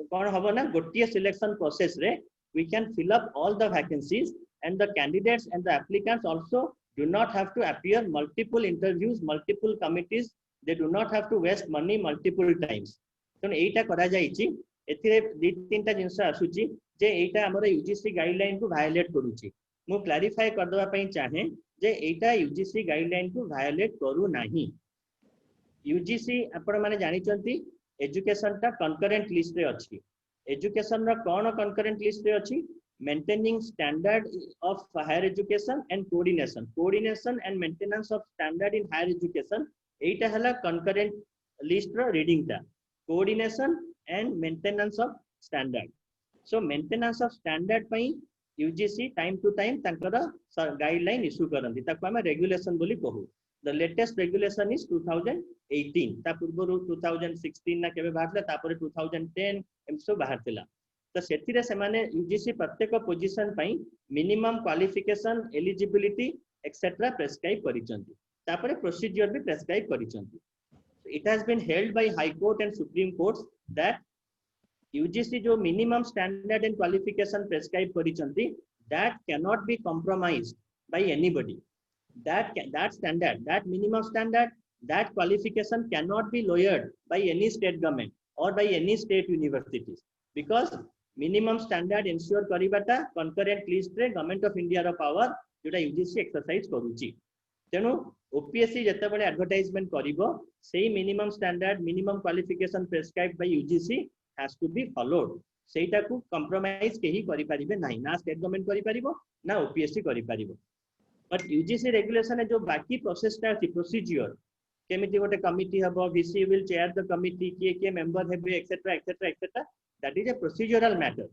कौन हम ना गोटे सिलेक्शन प्रोसेस रे we can fill up all the vacancies and the candidates and the applicants also do not have to appear multiple interviews, multiple committees. They do not have to waste money multiple times. So एटा करा जाइछि एथिरे दि तीनटा जिंस आसुछि जे एटा हमर UGC guideline को violet करूछि मु clarify कर दवा पई चाहे जे एटा यूजीसी गाइडलाइन को वायलेट करू नाही यूजीसी आपण माने जानि चंती एजुकेशन ता कंकरेंट लिस्ट रे अछि एजुकेशन रा कोन कंकरेंट लिस्ट रे अछि maintaining standard of higher education and coordination and maintenance of standard in higher education एटा हला concurrent list रा reading ता coordination and maintenance of standard so maintenance of standard पई UGC time to time तांकर guideline issue करंती ताको हम regulation बोली कहू the latest regulation is 2018 ता पूर्व 2016 ना केबे बाहरला तापर 2010 एमसो बाहरतिला तो सेथिरे से माने यूजीसी प्रत्येक पोजीशन पई minimum qualification eligibility etcetera prescribe करिसंती तापरे प्रोसीजर भी प्रेस्क्राइब करिसंती it has been held by high court and supreme courts that UGC जो minimum standard and qualification prescribe करिसंती that can not be compromised by anybody that standard that minimum standard that qualification cannot be lowered by any state government or by any state universities because minimum standard ensure करबाटा concurrent list रे government of India रो power जोटा UGC exercise करूची तेनु OPSC जते बळे advertisement करिवो सेही minimum standard minimum qualification prescribed by UGC has to be followed सेटा को कंप्रोमाइज केही करि परिबे नाही ना स्टेट गवर्नमेंट करि परिबो ना ओपीएससी करि परिबो बट यूजीसी रेगुलेशन है जो बाकी प्रोसेस ता प्रोसीजर केमिति गोटे कमिटी हबो VC will chair the committee के मेंबर हेबे etcetera etcetera etcetera that is a procedural matter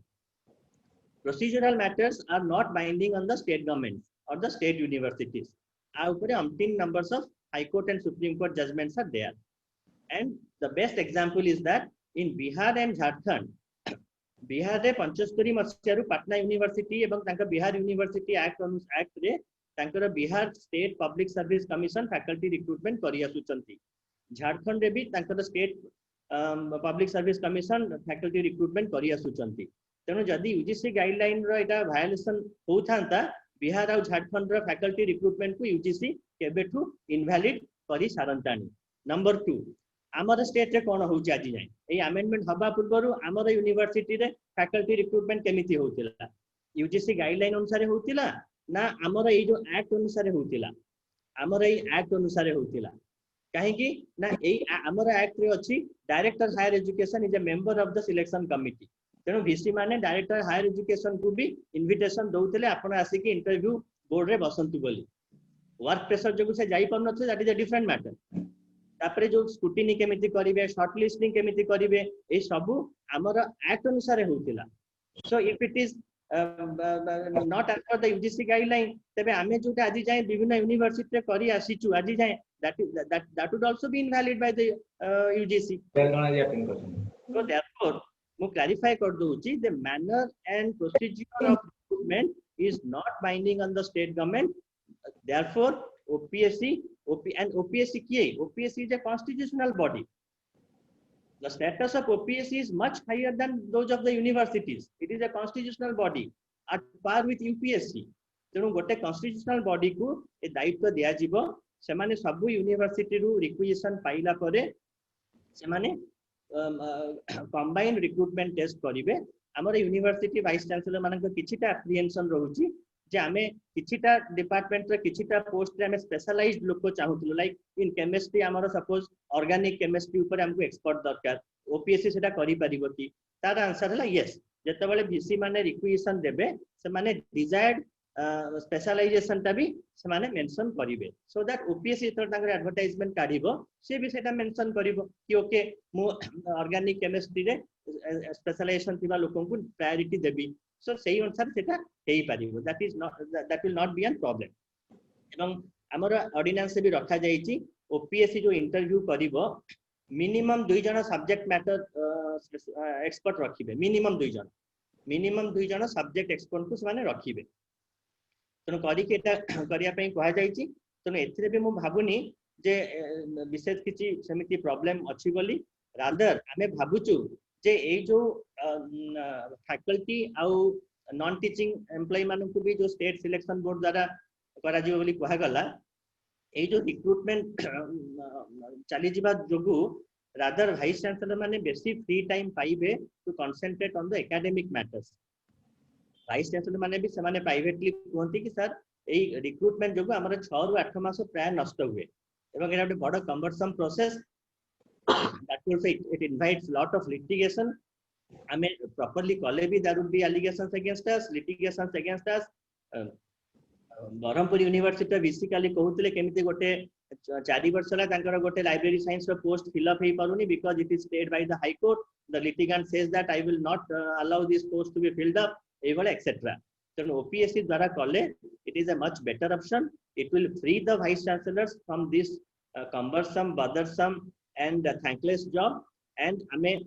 procedural matters are not binding on the state government or the state universities a upare umpteen numbers of high court and supreme court judgments are there and the best example is that in Bihar and Jharkhand Bihar रे 75 मसिया रु Patna university एवं तांका Bihar university act रे तांकर Bihar state public service commission faculty recruitment करि आसुचंती झारखंड रे भी तांकर state public service commission faculty recruitment करि आसुचंती तेणु जदि यूजीसी गाइडलाइन रो एटा वायलेशन होथांता बिहार और झारखंड रो फैकल्टी रिक्रूटमेंट को यूजीसी केबेठू इनवैलिड करि सारंतानी नंबर 2 आमर स्टेट रे कोन होउची आजि जाय ए अमेंडमेंट हबा पूर्व आमर यूनिवर्सिटी रे फैकल्टी रिक्रूटमेंट केमिति होउतिला यूजीसी गाइडलाइन अनुसार होउतिला ना आमर ए जो एक्ट अनुसार होउतिला आमर ए एक्ट अनुसार होउतिला काहे कि ना ए आमर एक्ट रे अछि director higher education is a member of the selection committee तेणु वीसी माने डायरेक्टर हायर एजुकेशन को भी इनविटेशन दउतले आपण आसी कि इंटरव्यू बोर्ड रे बसंतु बोली वर्क प्रेशर जो से जाई परन that is a different matter तापरे जो स्क्रूटिनी केमिति करिवे शॉर्ट लिस्टिंग केमिति करिवे ए सब हमर एक्ट अनुसार होतिला so if it is not as per the UGC guideline तबे आमे जोटा आजि जाय विभिन्न यूनिवर्सिटी रे करि आसीचु आजि जाय that would also be invalid by the UGC so therefore मु क्लैरिफाई कर दूची the manner and procedure of recruitment is not binding on the state government therefore OPSC किए OPSC is a constitutional body the status of OPSC is much higher than those of the universities it is a constitutional body at par with UPSC तेणु गोटे constitutional body को ए दायित्व दिया जिवो से माने सब यूनिवर्सिटी रु रिक्विजिशन पाइला परे से माने कंबाइंड रिक्रूटमेंट टेस्ट करिवे हमर यूनिवर्सिटी वाइस चांसलर मानक किछिटा एप्रिहेंशन रहउची जे हमें किछिटा डिपार्टमेंट रे किछिटा पोस्ट रे हमें स्पेशलाइज्ड लोक चाहूतलो लाइक इन केमिस्ट्री हमर सपोज ऑर्गेनिक केमिस्ट्री ऊपर हमको एक्सपर्ट दरकार ओपीएससी सेटा करि परिबो कि तार आंसर हला यस जते बेले बीसी माने रिक्विजिशन देबे से माने डिजायर्ड स्पेशलाइजेशन ता भी से माने मेंशन करिवे सो दैट ओपीएससी तो तांगर एडवर्टाइजमेंट काढिबो से भी सेटा मेंशन करिवो कि ओके मु ऑर्गेनिक केमिस्ट्री रे स्पेशलाइजेशन थिबा लोकन को प्रायोरिटी देबी सो सेही अनुसार सेटा हेई परिबो that will not be an problem एवं हमर ऑर्डिनेंस भी रखा जाईची ओपीएससी जो इंटरव्यू करिवो मिनिमम 2 जण सब्जेक्ट मैटर एक्सपर्ट रखिबे मिनिमम 2 जण सब्जेक्ट एक्सपर्ट को माने रखिबे तनो करी के एटा करिया पई कहया जाईची तनो एथिरे भी मु भाबुनी जे विशेष किछि समिति प्रॉब्लम अछि बोली रादर हमें भाबुचु जे ए जो फैकल्टी आउ नॉन टीचिंग एम्प्लॉय मानक भी जो स्टेट सिलेक्शन बोर्ड द्वारा करा जीव बोली कहा गला ए जो रिक्रुटमेंट चली जिबा जोगु रादर वाइस चांसलर माने बेसी फ्री टाइम पाइबे to concentrate on the academic matters vice chancellor माने भी से माने प्राइवेटली कहते कि सर ए रिक्रुटमेंट जोगु हमर 6 रु 8 मास प्राय नष्ट हुए एवं एटा बड़ cumbersome process that also it invites lot of litigation. I mean properly कले भी there would be allegations against us, litigations against us. Berhampur university VC काली कहउतले केमिति गोटे 4 वर्ष ला तांकर गोटे लाइब्रेरी साइंस रो पोस्ट फिल अप हे पारुनी because it is stayed by the high court the litigant says that I will not allow this post to be filled up एवल एक्सेट्रा तेणु ओपीएससी द्वारा कले it is a much better option it will free the vice chancellors from this cumbersome bothersome and thankless job and हमें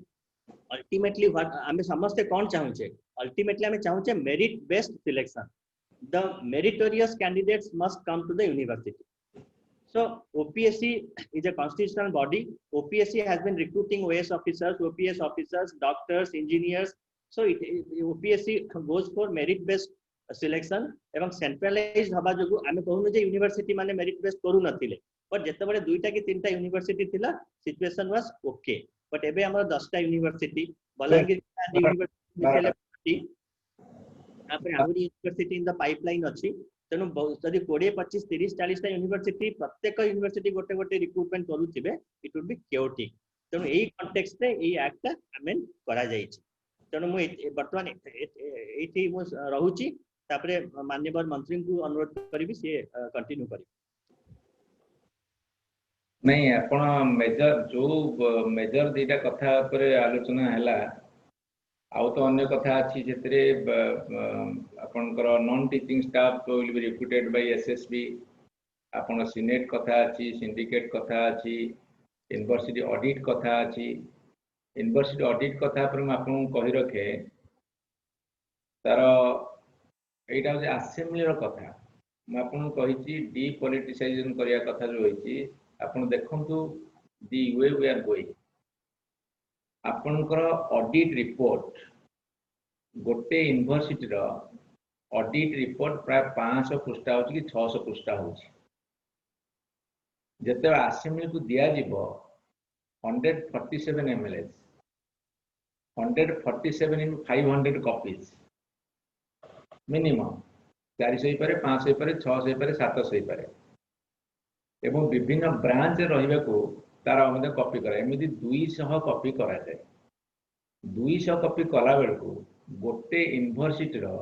ultimately what हमें समझते कौन चाहूँचे ultimately हमें चाहूँचे merit based selection the meritorious candidates must come to the university. So OPSC is a constitutional body. OPSC has been recruiting OS officers, OPS officers, doctors, engineers. So OPSC goes for merit based selection एवं centralized हवा जोगु आमे कहूनु जे university माने merit based करू नथिले but जेते बडे दुईटा कि तीनटा यूनिवर्सिटी थिला सिचुएशन वाज ओके बट एबे हमर 10टा यूनिवर्सिटी बलांगीर यूनिवर्सिटी आपरे आउरी यूनिवर्सिटी इन द पाइपलाइन अछि तेनु जदि 20 25 30 40 टा यूनिवर्सिटी प्रत्येक यूनिवर्सिटी गोटे गोटे रिक्रूटमेंट करूथिबे इट वुड बी chaotic तेनु एई कॉन्टेक्स्ट रे एई एक्ट अमेंड करा जाई छी तेनु मु वर्तमान एठी मु रहूची तापरे माननीय मंत्री को अनुरोध करिवि से कंटिन्यू करी नहीं आपण मेजर जो मेजर दीटा कथा पर आलोचना हैला आउ तो अन्य कथा अच्छी जेतरे आपनकर non teaching staff will be recruited bye SSB आपण सीनेट कथा अच्छी सिंडिकेट कथा अच्छी यूनिवर्सिटी ऑडिट कथा अच्छी यूनिवर्सिटी ऑडिट कथा पर आपन कहि रखे तार एटा जे असेंबली रो कथा म आपन कहिची डीपॉलिटिसाइजेशन करिया कथा जो होईची आपन देखंतु दी वे वी आर गोइंग आपनकर ऑडिट रिपोर्ट गोटे यूनिवर्सिटी रो ऑडिट रिपोर्ट प्राय 500 पृष्ठ हो कि 600 पृष्ठ हो जते असेंबली को दिया जीवो 147 एमएलएस 147 इन 500 कॉपीज मिनिमम 400 पारे 500 पारे 600 पारे 700 पारे एवं विभिन्न ब्रांच रहिबा को तार मध्य कॉपी करा एमिति 200 कॉपी करा जाए 200 कॉपी कला बेल को गोटे यूनिवर्सिटी रो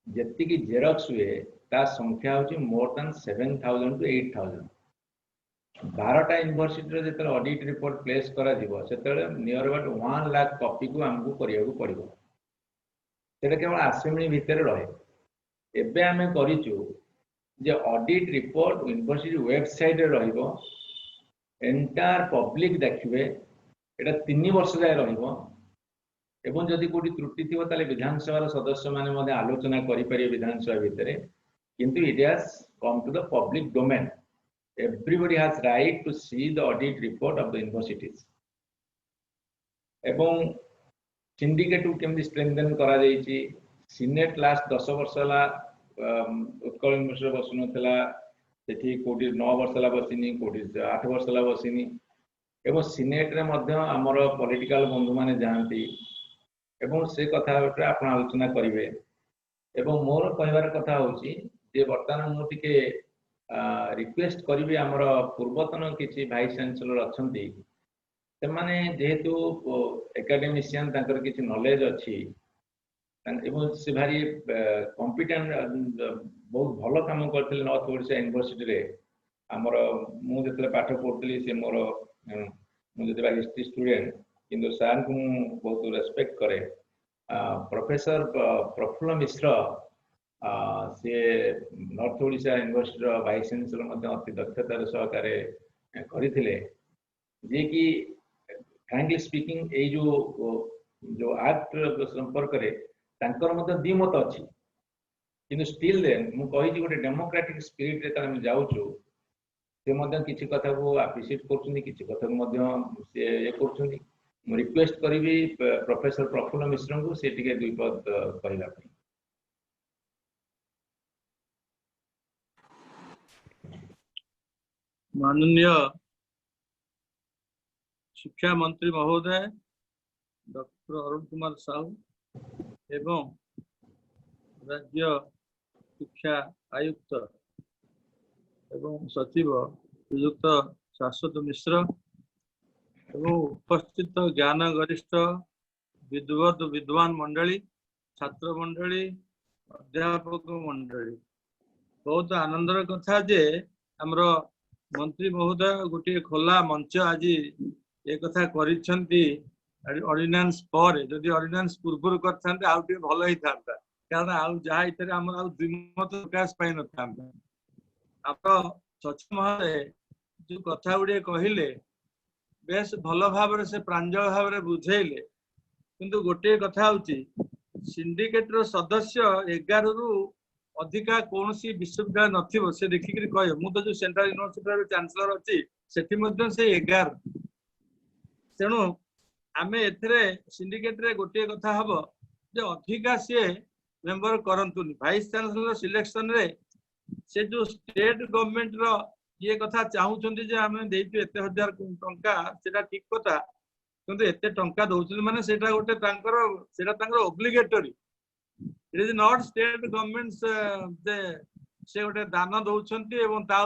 जति की जेरॉक्स हुए ता संख्या होची मोर देन 7000 टू 8000 12टा यूनिवर्सिटी रो जेतर ऑडिट रिपोर्ट प्लेस करा जीवो सेतले नियर अबाउट 1 लाख कॉपी को हमकु करिया को पड़िबो सेटा केवल असेंबली भीतर रहे एबे हमें करिचु जे ऑडिट रिपोर्ट यूनिवर्सिटी वेबसाइट रे रहिबो एंटायर पब्लिक देखिबे एटा 3 वर्ष जाय रहिबो एवं जदि कोटी त्रुटि थिबो ताले विधानसभा सदस्य माने मध्ये आलोचना करि परिबे विधानसभा भितरे किंतु it has come to the public domain everybody has right to see the audit report of the universities एवं सिंडिकेट को केमि स्ट्रेंथन करा जाईची सीनेट लास्ट 10 वर्ष ला उत्कल यूनिवर्सिटी बसुन थला सेठी कोटी 9 वर्ष ला बसिनी कोटी 8 वर्ष ला बसिनी एवं सीनेट रे मध्ये हमर पॉलिटिकल बंधु माने जानती एवं से कथा ऊपर आपण आलोचना करिवे एवं मोर कहबार कथा होची जे वर्तमान मु टिके रिक्वेस्ट करिवे हमर पूर्वतन किछि वाइस चांसलर अछंती से माने जेहेतु एकेडमिशियन तांकर किछि नॉलेज अछि एवं से भारी कॉम्पिटेंट बहुत भलो काम करथिले नॉर्थ ओडिशा यूनिवर्सिटी रे हमर मु जेतले पाठ पढतली से मोर मु जेतबा हिस्ट्री स्टूडेंट किंतु सर को बहुत रेस्पेक्ट करे प्रोफेसर प्रफुल्ल मिश्र से नॉर्थ ओडिशा यूनिवर्सिटी रो वाइस चांसलर मध्ये अति दक्षतार सहकारे करिथिले जे कि फ्रैंकली स्पीकिंग ए जो एक्ट संपर्क रे तांकर मध्ये दिमत अछि किंतु स्टिल देन मु कहि जे गोटे डेमोक्रेटिक स्पिरिट रे तामे जाउछु से मध्ये किछि कथा को अप्रिशिएट करछुनी किछि कथा को मध्ये से ए करछुनी मु रिक्वेस्ट करिवि प्रोफेसर प्रफुल्ल मिश्र को से टिके दुई पद कहिला माननीय शिक्षा मंत्री महोदय डॉक्टर अरुण कुमार साहू एवं राज्य शिक्षा आयुक्त एवं सचिव श्रीयुक्त शाश्वत मिश्र एवं उपस्थित ज्ञान गरिष्ठ विद्वान मंडली छात्र मंडली अध्यापक मंडली बहुत आनंदर कथा जे हमरो मंत्री महोदय गोटे खोला मंच आज ये कथा करिसेंती ऑर्डिनेंस पर जदि ऑर्डिनेंस पूर्व करथांते आउ टे भलो ही थांता कारण आउ जहा इतरे हमर आउ द्विमत प्रकाश पाइ न थांता आप सचिव महोदय जो कथा गुड़े कहले बेस भल भाव से प्रांजल भाव में बुझेले किंतु गोटे कथा होची सिंडिकेट रो सदस्य 11 रु अधिका कौन सी विश्वविद्यालय नथिबो से देखिक कहे मु तो जो सेंट्रल यूनिवर्सिटी चांसलर अच्छी सेठी मध्य से 11 तेणु आमे एथरे सिंडिकेट रे गोटे कथा हबो जे अधिका से मेंबर करंतुनी वाइस चांसलर सिलेक्शन रे से जो स्टेट गवर्नमेंट रो ये कथा चाहूचंदी जे आमे देइतु एते हजार टंका सेटा ठीक कथा किंतु एते टंका दउछन माने सेटा गोटे तांकर सेटा तांकर obligatory it is not state governments जे से गोटे दान दउछंती एवं ता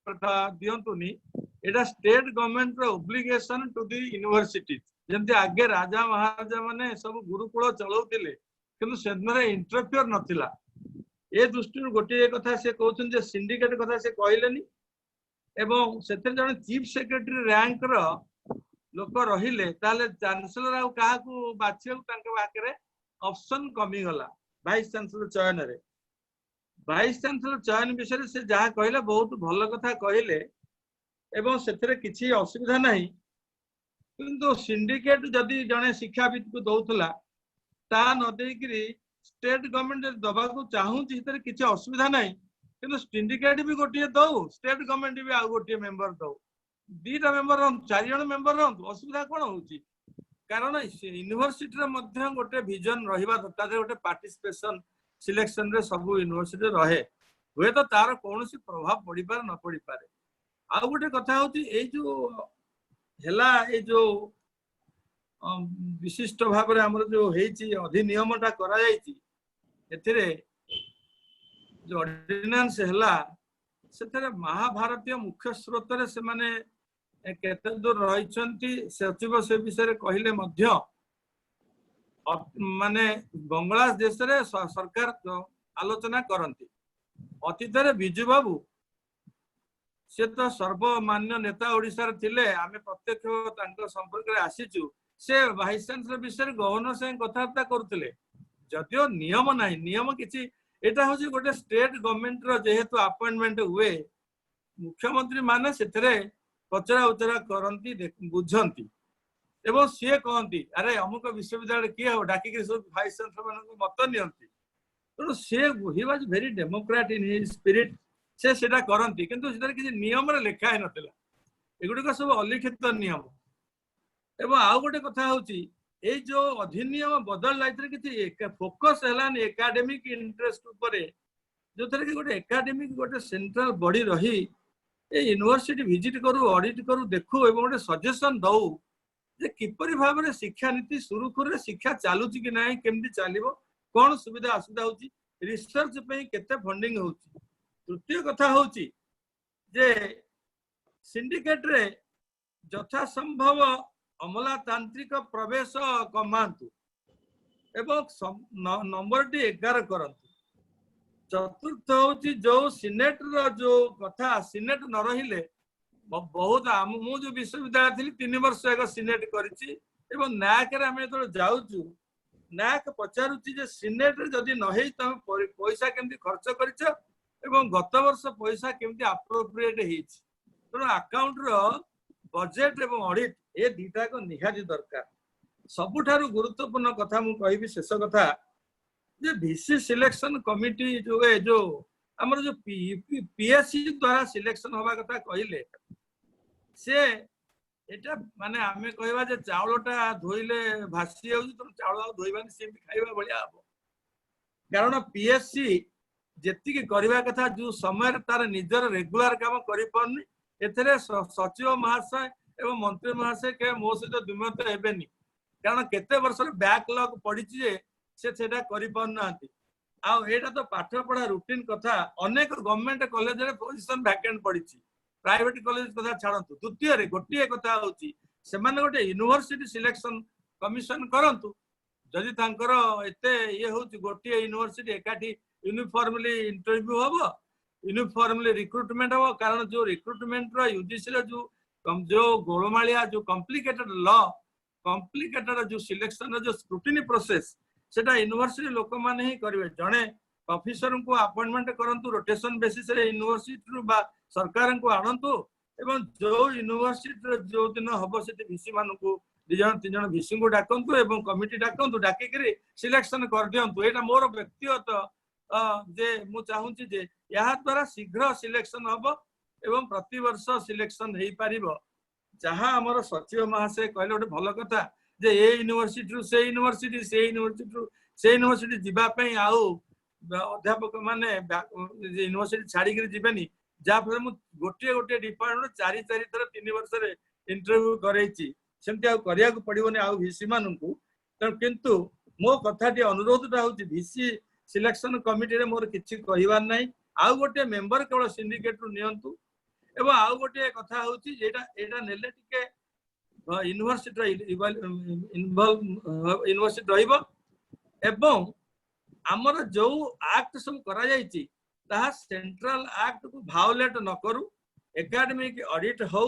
कथा दियंतुनी एटा स्टेट गवर्नमेंट रो ऑब्लिगेशन टू द यूनिवर्सिटी जेंति आगे राजा महाराजा माने सब गुरुकुल चलाउतिले किंतु सेदमरे इंटरफियर नथिला ए दृष्टि गोटे कथा से कहउछन जे सिंडिकेट कथा से कहलेनी एवं सेते जने चीफ सेक्रेटरी रैंक रो लोक रहिले ताले चांसलर आ काहा को बाछियो तांके बाकरे ऑप्शन कमी गला वाइस चांसलर चयन रे वाइस चांसलर चयन विषय से जहा कहले बहुत भल कथा कहले एवं सेथरे किछि असुविधा नाही किंतु सिंडिकेट जदि जने शिक्षाविद को दउथला ता न देकरी स्टेट गवर्नमेंट दबा को चाहू जितरे किछि असुविधा नाही किंतु सिंडिकेट भी गोटे दउ स्टेट गवर्नमेंट भी आ गोटे मेंबर दउ दीटा मेंबर रह 4 जण मेंबर रह असुविधा कोन होउची कारण यूनिवर्सिटी रे मध्य गोटे विजन रहिबा दरकार गोटे पार्टिसिपेशन सिलेक्शन रे सब यूनिवर्सिटी रहे हुए तो तार कोनोसी प्रभाव पड़ी पार न पड़ी पारे आ गोटे कथा होची ए जो हेला ए जो विशिष्ट भाव रे हमर जो हेची अधिनियमटा करा जायची एथिरे जो ऑर्डिनेंस हेला सेथरे महाभारतीय मुख्य स्रोत रे से माने केते दूर रहिचंती सचिव से विषय कहले मध्य माने बांग्लादेश देश रे सरकार आलोचना करंती अतीत रे बिजू बाबू से तो सर्वमान्य नेता ओडिसा रे थिले आमे प्रत्यक्ष तांको संपर्क रे आसीचु से वाइस चांसलर विषय गवर्नर से कथाबार्ता करथिले जदियो नियम नाही नियम किछि एटा होची गोटे स्टेट गवर्नमेंट रो जेहेतु अपॉइंटमेंट हुए मुख्यमंत्री माने सेथरे पचरा उचरा करंती बुझंती एवं सी कहती अरे अमुक विश्वविद्यालय किए हो डाकिक सब वाइस चांसलर मान मत नियंती तेणु सी ही was very democrat in his spirit से सेटा करंती किंतु सेटा किसी नियम रे लेखा है नथिला एगुडी सब अलिखित नियम एवं आउ गोटे कथा होची ए जो अधिनियम बदल लाइतरे किछि फोकस हलान एकेडमिक इंटरेस्ट ऊपर जो थरे कि गोटे एकेडमिक गोटे सेंट्रल बॉडी रही ए यूनिवर्सिटी विजिट करू ऑडिट करू देखू एवं गोटे सजेशन दउ जे किपरि भाव में शिक्षा नीति सुरुखुर शिक्षा चालुची कि नाही केमती चलिबो कोन सुविधा असुविधा होची रिसर्च पे केते फंडिंग होची तृतीय कथा होची जे सिंडिकेट रे यथा संभव अमलातांत्रिक प्रवेश कमांतु एवं नंबर टी 11 करंतु चतुर्थ होची जो सिनेट रो जो कथा सिनेट न रहिले बहुत मु जो विश्वविद्यालय थी 3 वर्ष एक सिनेट करिछि एवं नाक रे हम तो जाउछु नाक पचारुछि जे सिनेट रे जदी न हेई त पैसा केमती खर्च करिछ एवं गत वर्ष पैसा केमती अप्रोप्रिएट हेछि तो अकाउंट रो बजेट एवं ऑडिट ए दीटा को निहाती दरकार सबुठारु गुरुत्वपूर्ण कथा मु कहिबी शेष कथा जे वीसी सिलेक्शन कमिटी जो हमर जो पीएससी द्वारा सिलेक्शन होबा कथा कहिले से एटा माने आमे कहबा जे चावलटा धोइले भासी जाउछ तो चावल धोइबानी से भी खाइबा बलिया हबो कारण पीएससी जेतिकी करबा कथा जो समय तार निजर रेगुलर काम करि पारनी एथरे सचिव महाशय एवं मंत्री महाशय के मो सहित द्विमत हेबेनी कारण केते वर्ष बैकलॉग पड़ी से सेटा करि पारनांती आ एटा तो पाठ पढ़ा रूटीन कथा अनेक गवर्नमेंट कॉलेज रे पोजीशन वैकेंट पड़ी प्राइवेट कॉलेज कथा छाड़तु द्वितीय रे गोटिए कथा होची से माने गोटे यूनिवर्सिटी सिलेक्शन कमिशन करंतु जदि तांकर एते ये होची गोटिए यूनिवर्सिटी एकाठी यूनिफॉर्मली इंटरव्यू हबो यूनिफॉर्मली रिक्रूटमेंट हबो कारण जो रिक्रूटमेंट रो यूजीसी रो जो गोलमालिया जो कॉम्प्लिकेटेड लॉ कॉम्प्लिकेटेड जो सिलेक्शन रो जो स्क्रूटिनी प्रोसेस सेटा यूनिवर्सिटी लोक माने ही करिवे जणे ऑफिसर को अपॉइंटमेंट करंतु रोटेशन बेसिस रे यूनिवर्सिटी रु बा सरकार को आनंतु एवं जो यूनिवर्सिटी रो जो दिन हबो सेति भिसी मानकु 2 जण 3 जण भिसी को डाकंतु एवं कमिटी डाकंतु डाकी करी सिलेक्शन कर दियंतु एटा मोर व्यक्तिगत जे मु चाहूची जे या द्वारा शीघ्र सिलेक्शन हबो एवं प्रति वर्ष सिलेक्शन हेई पारिबो जहां हमर सचिव महाशय कहले गोटे भल कथा जे ए यूनिवर्सिटी रु से यूनिवर्सिटी जीवा पई आउ अध्यापक माने यूनिवर्सिटी छाड़ी कर जीवेनी जा फल मु गोटे गोटे डिपार्टमेंट 4 थर 3 वर्ष रे इंटरव्यू करैची सेमति आउ करिया को पड़िबोनी आउ भिसी माननकु किंतु मो कथाटी अनुरोधटा होची भिसी सिलेक्शन कमिटी रे मोर किछि कहिबार नै आउ गोटे मेंबर केवल सिंडिकेट रु नियंतु एवं आउ गोटे कथा होची जेटा एटा नेले टिके यूनिवर्सिटी यूनिवर्सिटी रहिबो एवं आमर जो एक्ट सब करा जायछि ताहा सेंट्रल एक्ट को भायोलेट न करू एकेडमिक ऑडिट हो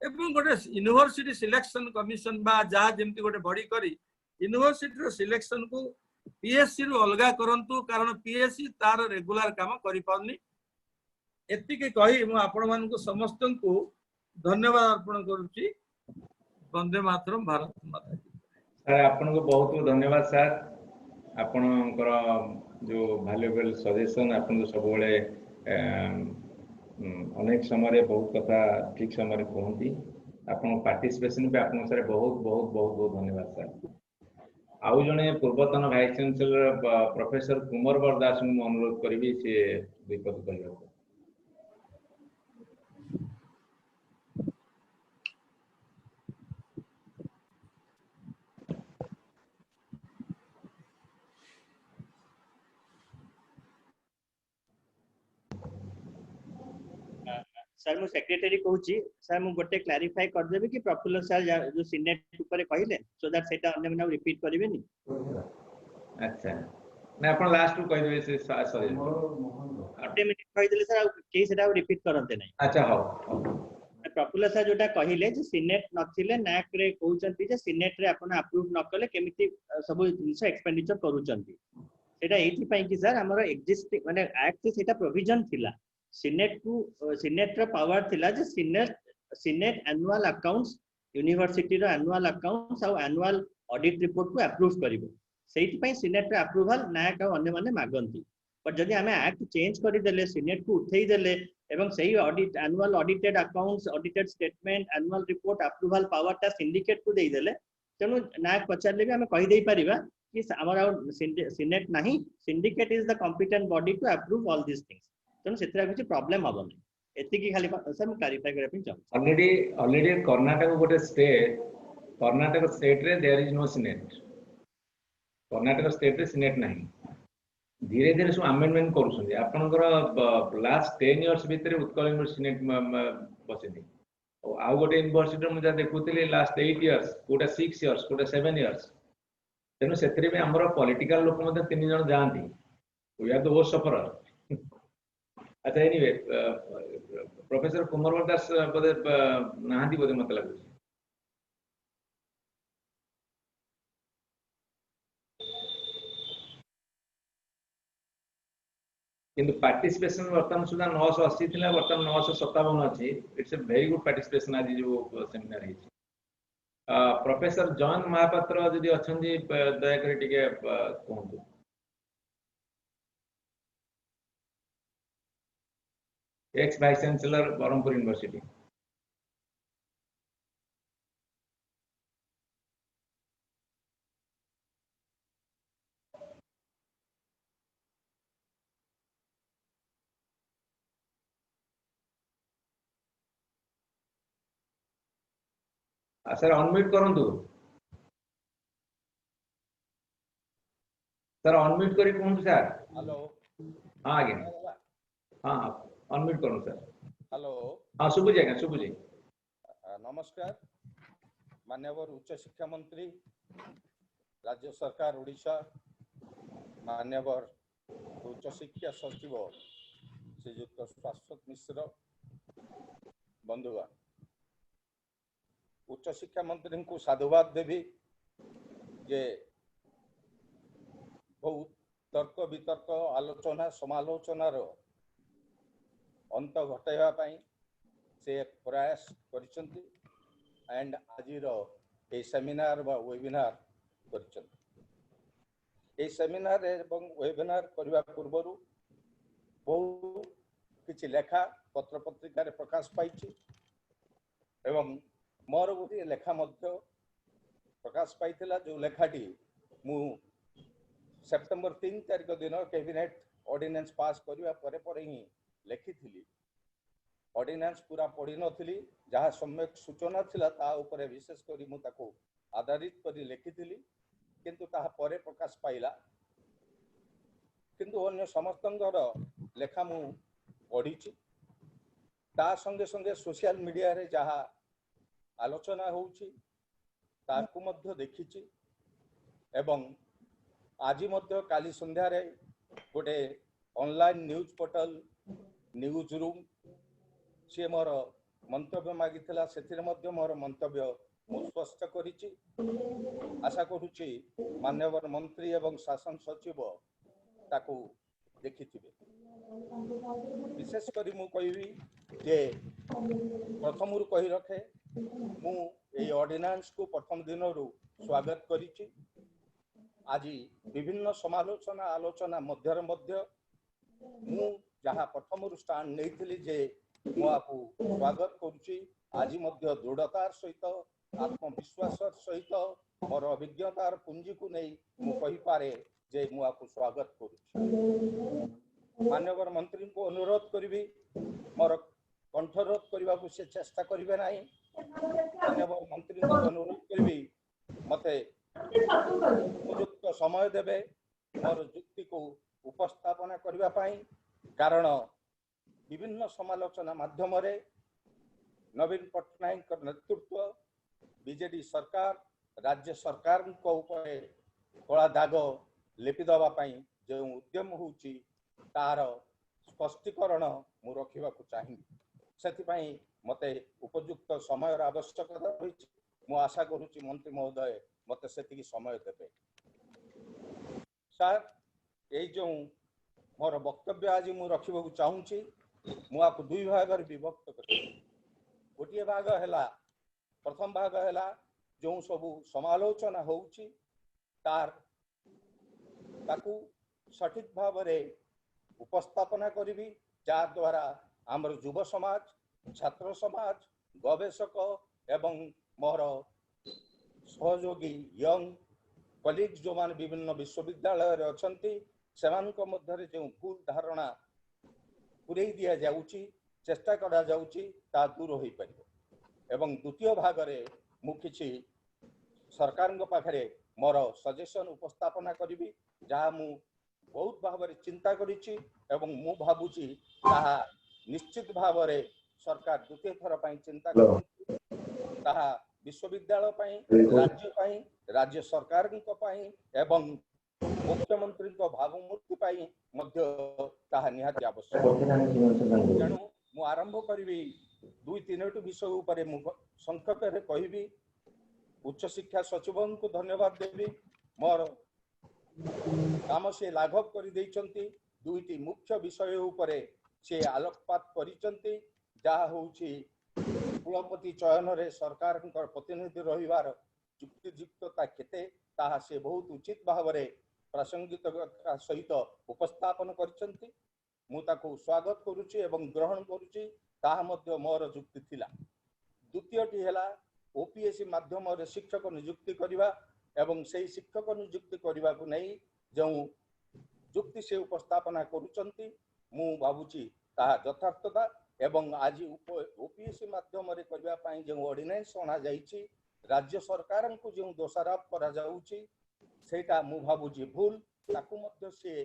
एवं गोटे यूनिवर्सिटी सिलेक्शन कमिशन बा जहाँ जेमती गोटे बॉडी करी यूनिवर्सिटी रो सिलेक्शन को पीएससी रु अलगा करंतु कारण पीएससी तार रेगुलर काम करि पाउनी एतिके कही मु आपण मानकु समस्त को धन्यवाद अर्पण करूची वंदे मातरम भारत माता सर आपन को बहुत बहुत धन्यवाद सर आपनकर जो वैल्यूएबल सजेशन आपन सब बेले अनेक समय बहुत कथा ठीक समय कहती आपन पार्टिसिपेशन पे आपन सर बहुत बहुत बहुत बहुत धन्यवाद सर आउ जने पूर्वतन वाइस चांसलर प्रोफेसर कुमार बरदास को अनुरोध करी से विपद कहवा सर मु सेक्रेटरी कहूची सर मु गोटे क्लैरिफाई कर देबे कि प्रफुल्ल सर जो सिनेट ऊपर कहले सो दैट सेटा अन्य माने रिपीट करिवेनी अच्छा मैं अपन लास्ट को कह देबे से सॉरी 8 मिनिट कहि देले सर के सेटा रिपीट करंते नै अच्छा हो प्रफुल्ल सर जोटा कहिले जे सिनेट नथिले नैक रे कहउचंती जे सिनेट रे अपन अप्रूव न कले केमिति सब जिंस एक्सपेंडिचर करूचंती सेटा एथि पई कि सर हमर एग्जिस्टिंग माने एक्ट सेटा प्रोविजन थिला सिनेट रो पावर थिला जे सिनेट एनुअल अकाउंट्स यूनिवर्सिटी रो एनुअल अकाउंट्स और एनुअल ऑडिट रिपोर्ट को अप्रूव करिवो सेति पई सिनेट रो अप्रूवल नायक और अन्य माने मागंती पर जदि हमें एक्ट चेंज करि देले सिनेट को उठेई देले एवं सही audit annual audited accounts audited statement annual report approval power ता सिंडिकेट को देई देले तेनु नायक पचारले भी हमें कहि देई परिबा कि हमर सिनेट नाही syndicate is the competent body to approve all this things तेनु सेतरा किछि प्रॉब्लम हबनी एतिकी खाली सर मैं क्लैरिफाई करे पे चाहू ऑलरेडी कर्नाटक गोटे स्टेट कर्नाटक स्टेट रे there is no senate Karnataka state रे सिनेट नाही धीरे धीरे सब अमेंडमेंट करूछन आपनकर लास्ट 10 इयर्स भीतर उत्कल यूनिवर्सिटी सिनेट बसिनी आउ गोटे यूनिवर्सिटी मु जा देखुतली लास्ट 8 इयर्स कोटा 6 इयर्स कोटा 7 इयर्स तेनु सेतरे भी हमर पॉलिटिकल लोक मते 3 जण जांती we are the host sufferer अच्छा एनीवे प्रोफेसर कुमार बरदास बोधे नाहांती बोधे मत लागु किंतु पार्टिसिपेशन वर्तमान सुधा 980 थिला वर्तमान 957 अछि it's a very good participation आज जो सेमिनार है प्रोफेसर जॉन महापात्र यदि अछंदी दया करी टिके कहंतु ex vice chancellor Berhampur university sir unmute करंतु सर अनम्यूट करी कहूँ सर हेलो हाँ आज्ञा हाँ अनम्यूट करूँ सर हेलो हाँ शुभुजी आज्ञा शुभुजी नमस्कार माननीय उच्च शिक्षा मंत्री राज्य सरकार ओडिशा माननीय उच्च शिक्षा सचिव श्रीयुक्त शाश्वत मिश्र बंधुगण उच्च शिक्षा मंत्री को साधुवाद देवी जे बहुत तर्क वितर्क आलोचना समालोचनार अंत घटाइवा पाई से प्रयास करिसंती एंड आजिर ए सेमिनार बा वेबिनार करिसंती ए सेमिनार एवं वेबिनार करबा पूर्वरु बहुत किछि लेखा पत्र पत्रिका रे प्रकाश पाइछि एवं मोर गोटे लेखा मध्य प्रकाश पाइथिला जो लेखाटी मु सेप्टेम्बर 3 तारिख दिन कैबिनेट ऑर्डिनेंस पास करबा परे ही लेखिथिली ऑर्डिनेंस पूरा पढ़ी नथिली जहाँ सम्यक सूचना थिला ता ऊपर विशेष करी मु ताको आधारित करी लेखिथिली किंतु ताहा परे प्रकाश पाइला किंतु अन्य समस्तंकर लेखा मु पढ़ीची ता संगे संगे सोशल मीडिया रे जहाँ आलोचना होउची ताकू मध्य देखिची एवं आज मध्य काली संध्या रे गोटे online news portal news room सी मोर मंतव्य मागिथिला सेथिरे मध्य मोर मंतव्य मु स्पष्ट करिछि आशा करूछि माननीय मंत्री एवं शासन सचिव ताकू देखिथिबे विशेष करी मु कहिबी जे प्रथमरु कहि रखे मु ए ऑर्डिनेंस को प्रथम दिनरु स्वागत करिछि आज विभिन्न समालोचना आलोचना मध्य मु जहाँ प्रथम स्टांड नहीं जे मुझे स्वागत करुच्ची आज दृढ़तार सहित आत्मविश्वास सहित मोर अभिज्ञतार पुंजी को नहीं मुझे जे मुझे स्वागत करुच्ची माननीय मंत्री को अनुरोध करी मोर कंठरोध करने को से चेष्टा करेंगे ना माननीय मंत्री को अनुरोध करी मते उपयुक्त समय देवे मोर जुक्ति को उपस्थापना करबा पाई कारण विभिन्न समालोचना माध्यम रे नवीन पट्टनायक नेतृत्व बीजेडी सरकार राज्य सरकार को ऊपर कला दाग लेपि दबा पाई जो उद्यम होउची तार स्पष्टीकरण मु रखिबा को चाहिए सेति पाई मते उपयुक्त समय आवश्यकता होइची मु आशा करूची मंत्री महोदय मते सेति समय देबे सर ये जो मोर वक्तव्य आज मु रखिबा को चाहूची मु आपको दुई भाग रे विभक्त कर गोटे भाग हैला प्रथम भाग हैला जो सब समालोचना होउची तार ताकू सठिक भाव रे उपस्थापना करिवि जा द्वारा हमर युवा समाज छात्र समाज गवेषक एवं मोर सहयोगी यंग कलिग्स जो मान विभिन्न विश्वविद्यालय रे अछंती सेमानक मध्यरे जो भूल धारणा पुरई दिया जाउची चेष्टा करा जाउची ता दूर होई परिबो एवं द्वितीय भाग रे मु किछि सरकार पाखरे मोर सजेशन उपस्थापना करिवि जहाँ मु बहुत भाव रे चिंता करिछि एवं मु भाबुची ताहा निश्चित भाव रे सरकार द्वितीय थर पई चिंता करछि ताहा विश्वविद्यालय पई राज्य पई राज्य सरकार को पई एवं मुख्यमंत्री को भावमूर्ति पई मध्य ताहा निहाती आवश्यक तेणु मु आरंभ करिवि दुई तीनोटी विषय ऊपर मु संक्षेप रे कहिबी उच्च शिक्षा सचिव को धन्यवाद देवी मोर काम से लाघव कर देइचंती दुईटी मुख्य विषय ऊपर से आलोकपात करिचंती जहा होउची कुलपति चयन रे सरकार प्रतिनिधि रहिवार युक्तियुक्तता केते ताहा से बहुत उचित भाव रे प्रासंगिकता सहित उपस्थापन करिचंती मु ताको स्वागत करूची एवं ग्रहण करूची ताहा मध्य मोर युक्ति थिला द्वितीयटी हैला ओपीएससी माध्यम रे शिक्षक नियुक्ति करिवा एवं से शिक्षक नियुक्ति करने को नहीं जो युक्ति से उपस्थापना करुचंती मु भाबुची ताहा यथार्थता एवं आज ओपीएससी माध्यम रे करबा पई जो ऑर्डिनेंस अना जाईची राज्य सरकार को जो दोषारोप करा जाउची सेटा मु भाबुची भूल ताकू मध्य से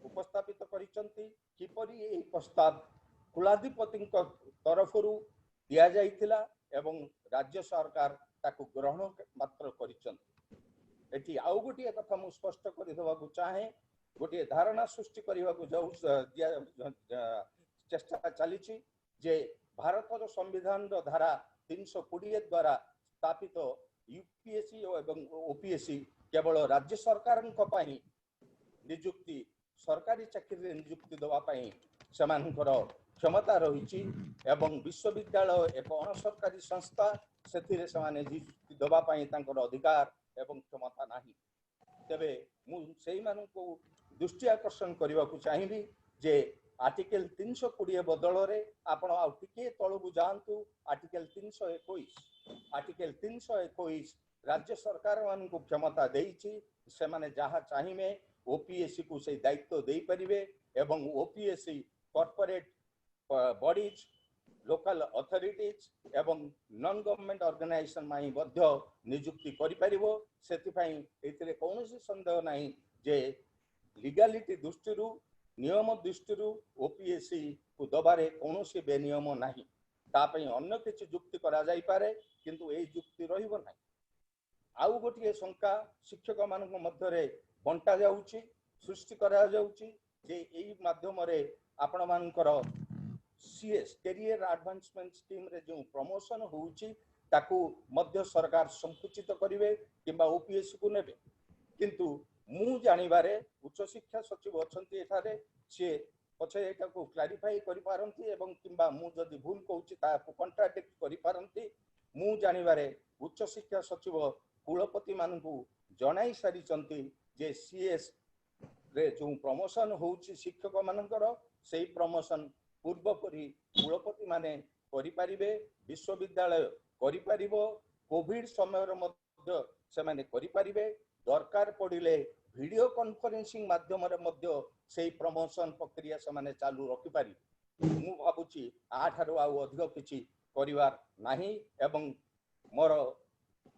उपस्थापित करिसंती किपरि एही प्रस्ताव कुलाधिपति तरफरु दिया जाइथिला एवं राज्य सरकार ताकू ग्रहण मात्र करिसंती। एठी आउ गोटे कथा मु स्पष्ट करि देबाकू चाहे गोटे धारणा सृष्टि करबाकू जाउ चेष्टा चली जे भारतर संविधान धारा 320 द्वारा स्थापित यूपीएससी एवं ओपीएससी केवल राज्य सरकार नियुक्ति सरकारी चाकरी नियुक्ति दवाई सेमानकर क्षमता रही एवं विश्वविद्यालय एक अणसरकारी संस्था से नियुक्ति दवाई अधिकार एवं क्षमता नहीं। तेबे मुझे मानू दृष्टि आकर्षण करने को चाहिए जे आर्टिकल 320 बदल रे आपण आउ टिके तळକୁ जांतु आर्टिकल 321 आर्टिकल 321 राज्य सरकार मान को क्षमता देइछि से माने जहा चाहिए ओपीएससी को से दायित्व दे परिबे एवं OPSC corporate bodies local authorities एवं नॉन गवर्नमेंट ऑर्गेनाइजेशन माई मध्य नियुक्ति करि परिबो। सेतिपई एतिरे कोनोसी संदेह नाही जे लीगलिटी दृष्टिरु नियम दृष्टिरु ओपीएससी को दबारे कौनसी बेनियम नहीं तापई अन्य किछि जुक्ति करा जाई पारे किंतु एई जुक्ति रहिबो नाही। आउ गोटिए शंका शिक्षक मानक मध्य रे बंटा जाउची सृष्टि करा जाउची जे एई माध्यम रे आपण मानकर सीएस कैरियर एडवांसमेंट स्कीम रे जो प्रमोशन होउची ताकू मध्य सरकार संकुचित करिवे किबा ओपीएससी को नेबे किंतु मु जानिबारे उच्च शिक्षा सचिव अछंती एठारे से पछे एटा को क्लैरिफाई करि पारंती एवं किबा मु जदी भूल कहूची ता को कॉन्ट्राडिक्ट करि पारंती। मु जानिबारे उच्च शिक्षा सचिव कुलपति मानकू जणाई सारिचंती जे सीएस रे जो प्रमोशन होउची शिक्षक मानकर सेही प्रमोशन पूर्व परि कुलपति माने करि पारिबे विश्वविद्यालय करि पारिबो कोविड समय रे मध्य से माने करि पारिबे दरकार पड़िले वीडियो कॉन्फ्रेंसिंग माध्यम रे मध्य सेही प्रमोशन प्रक्रिया से माने चालू रखि पारि। मु भाबुची आठारो आउ अधिक किछि करिवार नाही एवं मोर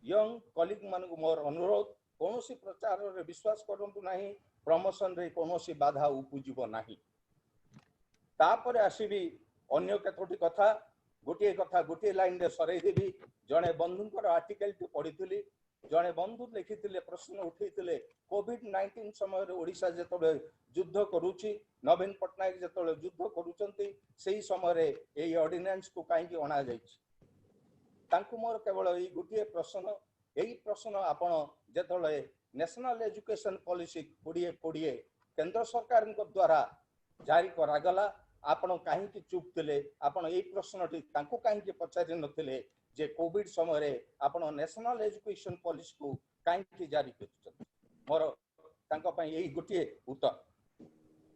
यंग कलीग मानकु मोर अनुरोध कोनोसी प्रचार रे विश्वास करंतु नाही प्रमोशन रे कोनोसी बाधा उपजिबो नाही। तापर आसीबी अन्य केतोटी कथा गोटे लाइन रे सरै देबी। जणे बंधुंकर आर्टिकल टी पढिथिली जणे बंधु लिखिथिले प्रश्न उठैथिले कोविड-19 समय रे ओडिसा जेतबे युद्ध करूची नवीन पटनायक जेतबे युद्ध करूचंती सेही समय रे एई ऑर्डिनेंस को काहे कि अणा जाईछि तांकु मोर केवल एई गोटे प्रश्न आपण जेतबे नेशनल एजुकेशन पॉलिसी 2020 केंद्र सरकार द्वारा जारी करा गला आपण काहे कि चुप थिले आपण एई प्रश्नटी तांकु काहे कि पचारि नथिले जे कोविड समय रे आपण नेशनल एजुकेशन पॉलिसी को काहे कि जारी करछन मोर तांका पई एई गोटे उत्तर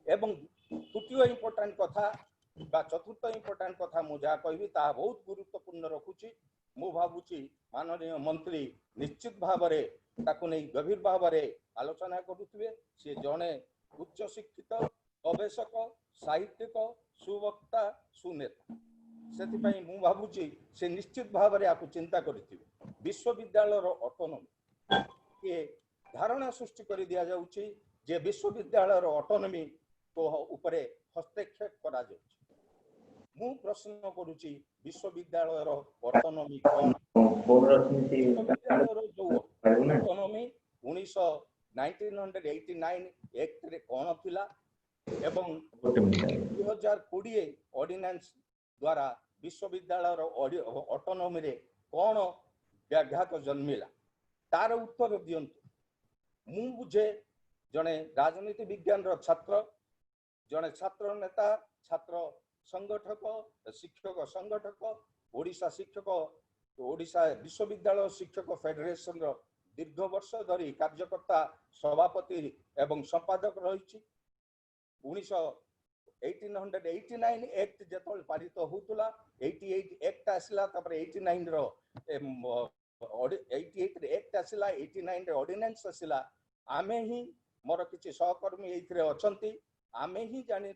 एवं तृतीय इंपोर्टेंट कथा बा चतुर्थ इंपोर्टेंट कथा मु जा कहबी ता बहुत गुरुत्वपूर्ण रखुची। मु भाबुची माननीय मंत्री निश्चित भाव रे ताकु नै गभीर भाव रे आलोचना करूथिबे। से जणे उच्च शिक्षित गवेषक साहित्यिक सुवक्ता सुनेता सेतिपई मु भाबुची से निश्चित भाव रे आपु चिंता करिथिबे। विश्वविद्यालय रो ऑटोनॉमी के धारणा सृष्टि करि दिया जाउची जे विश्वविद्यालय रो ऑटोनॉमी को ऊपरे हस्तक्षेप करा जाउची। मु प्रश्न करूची विश्वविद्यालय रो ऑटोनॉमी कोन विश्वविद्यालय रो जो ऑटोनॉमी 1989 एक्ट रे कोन थिला एवं 2020 ऑर्डिनेंस द्वारा विश्वविद्यालय रो ऑटोनॉमी रे कोन व्याघात जन्मिला तार उत्तर दियंतु। मु बुझे जने राजनीति विज्ञान रो छात्र जने छात्र नेता छात्र संगठक शिक्षक संगठक ओडिशा शिक्षक ओडिशा विश्वविद्यालय शिक्षक फेडरेशन रो दीर्घ वर्ष धरी कार्यकर्ता सभापति एवं संपादक रही 1889 एक्ट जेतल पारित होतुला 88 एक्ट आसिला तापर 89 रो 88 एक्ट आसिला 89 रे ऑर्डिनेंस आसिला। आमे ही मोर किछि सहकर्मी एथिरे अछंती आमे ही जानि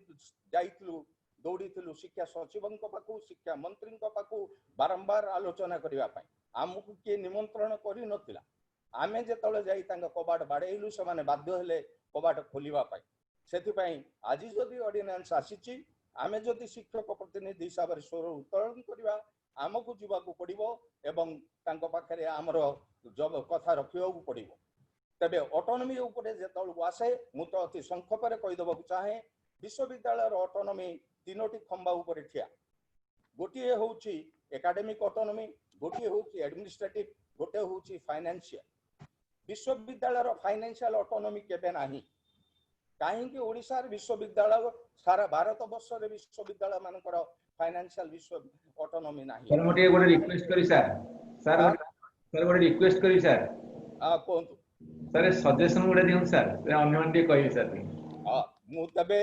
जाइतलु दौड़ीलु शिक्षा सचिव पाखु शिक्षा मंत्री पाखु बारंबार आलोचना करने आमको किए निमंत्रण कर नथिला आमे जेतले जाई तांग कबाट बाड़ेलु से माने बाध्य हेले कबाट खोलिबा पाई सेथिपाई आज जदि ऑर्डिनेंस आसीची आमे जदि शिक्षक प्रतिनिधि हिसाब से स्वर उत्तोलन करबा आमको जीवाकू पड़िबो एवं तांग पाखरे हमर जब कथा रखिबाकू पड़िबो तबे ऑटोनॉमी उपरे जेतल आसे मु तो अति संक्षेप कहि देबाकू चाहे विश्वविद्यालय ऑटोनॉमी तीनोटी खंबा उपरे ठिया गोटे होउची एकेडमिक ऑटोनॉमी गोटे होउची एडमिनिस्ट्रेटिव गोटे होउची फाइनेंशियल विश्वविद्यालय फाइनेंशियल ऑटोनॉमी केबे नाही कहीं ओडिशा विश्वविद्यालय सारा भारत वर्ष रे विश्वविद्यालय मानकर फाइनेंशियल विश्व ऑटोनॉमी नाही सर मोटे गोटे रिक्वेस्ट करी सर सर सर गोटे रिक्वेस्ट करी सर हां कोंतु सर सजेशन गोटे दिउन सर अन्य मानटे कहि सर हां मु तबे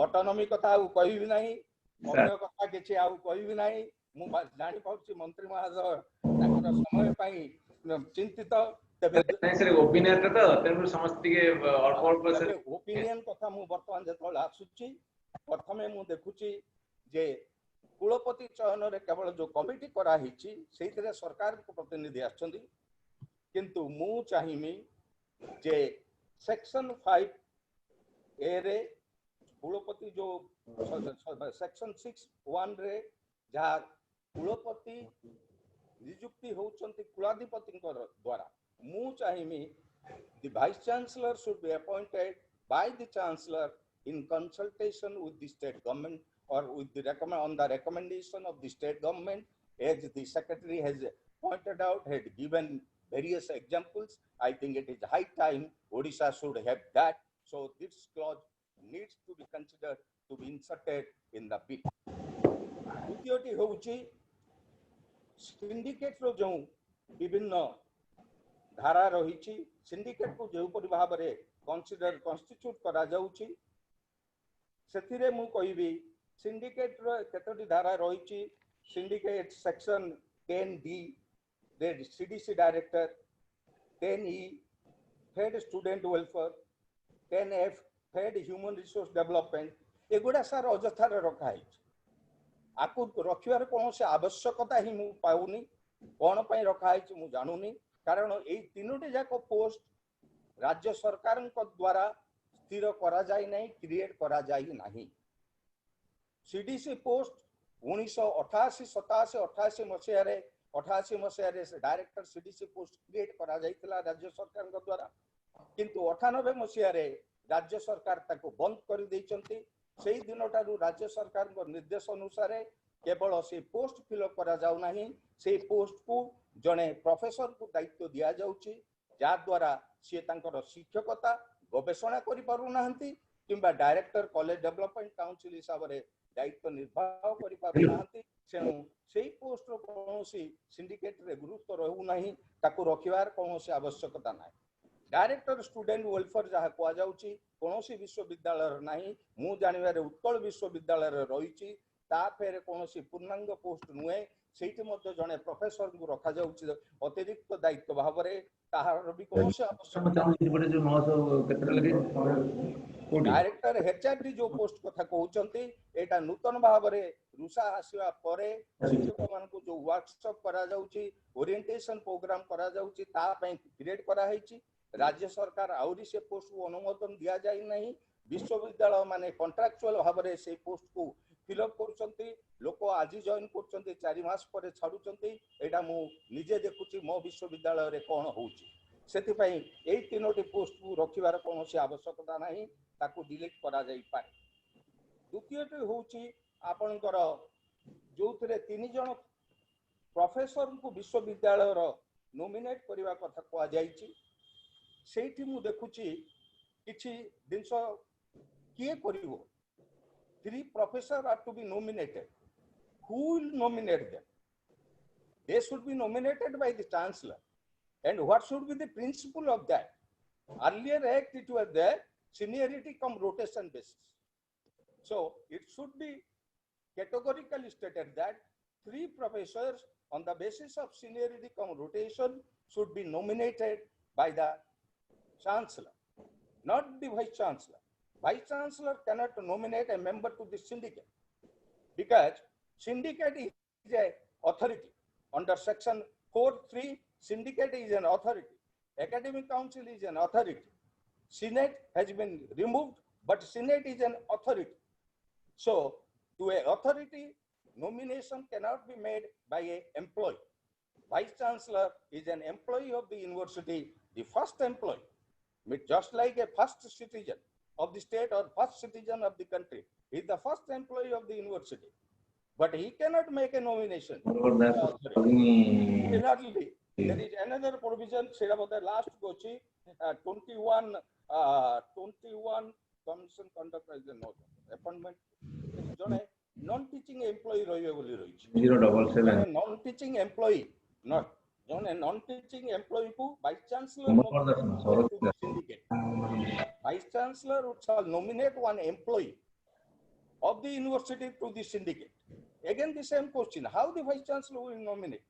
ऑटोनॉमी कथा कहबी नाही अन्य कथा किछि आ कहबी नाही मु जानि पाउछि मंत्री महाराज ताकर समय पई चिंतित तबे नहीं सर ओपिनियन तो तेनु समस्त के अल्प अल्प सर ओपिनियन कथा मु वर्तमान जेतल आसुछि प्रथमे मु देखुछि जे कुलपति चयन रे केवल जो कमिटी करा हिची सेइतरे सरकार को प्रतिनिधि आछंदी किंतु मु चाहिमी जे सेक्शन 5 ए रे कुलपति जो सेक्शन 6(1) रे जहा कुलपति नियुक्ति होउचंती कुलाधिपति द्वारा मु चाहिमी the vice chancellor should be appointed by the chancellor in consultation with the state government or with the on the recommendation of the state government, as the secretary has pointed out, had given various examples. I think it is high time Odisha should have that. So this clause needs to be considered to be inserted in the bill. द्वितीयटी होउची syndicate रो जो विभिन्न धारा रही syndicate को जो परि भाव रे कन्स्टिट्यूट करा जाउची सेथिरे मु कहिबी सिंडिकेट रो केतोटी धारा रही सिंडिकेट सेक्शन 10D रे CDC director 10E head student welfare 10F head human resource development एगुडा सार अजथार रखा है आकु रखिबार कौन से आवश्यकता ही मु पाउनी कौन पई रखा है मु जानूनी कारण ए तीनोटी जाक पोस्ट राज्य सरकार द्वारा स्थिर करा जाय नहीं क्रिएट करा जाय नहीं सीडीसी पोस्ट 1988 87 88 मसिया रे 88 मसिया रे डायरेक्टर सीडीसी पोस्ट क्रिएट करा जायतिला राज्य सरकार द्वारा किंतु 98 मसिया रे राज्य सरकार ताको बंद कर दैचंती सेही दिनटारू राज्य सरकार निर्देश अनुसार केवल से पोस्ट फिलअप करा जाउ नाही से पोस्ट को जने प्रोफेसर को दायित्व दिया जाउची जा द्वारा से तांकर शिक्षकता गवेषणा करि पारु नाहंती किंबा डायरेक्टर कॉलेज डेवलपमेंट काउंसिल हिसाब रे दायित्व निर्वाह करि पारु नाहंती सेनु सेही पोस्ट रो कोनोसी सिंडिकेट रे गुरुत्व रहू नाही ताको रखिबार कोनोसी आवश्यकता नाही डायरेक्टर स्टूडेंट वेलफेयर जहा को जाउची कोनोसी विश्वविद्यालय नाही मु जानिबार उत्कल विश्वविद्यालय रे रहिची ता फेर कोनोसी पूर्णांग पोस्ट नुए सेठी मध्य जने प्रोफेसर को रखा जाउची अतिरिक्त दायित्व भाव रे ताहार भी कोनोसी आवश्यकता जो 900 केतरे लगे डायरेक्टर एचआरडी जो पोस्ट कथा कहउचंती एटा नूतन भाव रे रुसा आसीवा परे शिक्षक मान को जो वर्कशॉप करा जाउची ओरिएंटेशन प्रोग्राम करा जाउची ता पई क्रिएट करा हैची राज्य सरकार आउरी से पोस्ट को अनुमोदन दिया जाय नहीं विश्वविद्यालय माने कॉन्ट्रैक्चुअल भाव रे से पोस्ट को फिलअप करचंती लोक आज जॉइन करचंती 4 मास परे छाडुचंती एटा मु निजे देखुची मो विश्वविद्यालय रे कोन होउची सेति पई एई तीनोटी पोस्ट को रखिबार कोनोसी आवश्यकता नाही ताको डिलीट करा जाई पारे द्वितीयटी होउची आपनकर जोथरे 3 जण प्रोफेसर को विश्वविद्यालय रो नोमिनेट करिवा कथा को जाईची सेठी मु देखुची किछि दिनस किए करिवो 3 professors are to be nominated. Who will nominate them? They should be nominated by the chancellor. And what should be the principle of that? Earlier act it was there, seniority come rotation basis. So it should be categorically stated that 3 professors on the basis of seniority come rotation should be nominated by the chancellor, not the vice chancellor. Vice chancellor cannot nominate a member to the syndicate. because syndicate is a authority under section 4(3). Syndicate is an authority, academic council is an authority, senate has been removed, but senate is an authority. So to a authority, nomination cannot be made by a employee. Vice chancellor is an employee of the university, the first employee, just like a first citizen of the state or first citizen of the country. He is the first employee of the university, but he cannot make a nomination. Similarly, there is another provision, last gochi 21 commission conduct as a note appointment. Non-teaching employee rohibe boli rohichi 077 non-teaching employee, not non-teaching employee को vice chancellor syndicate. Vice chancellor shall nominate one employee of the university to the syndicate. Again the same question, how the vice chancellor will nominate?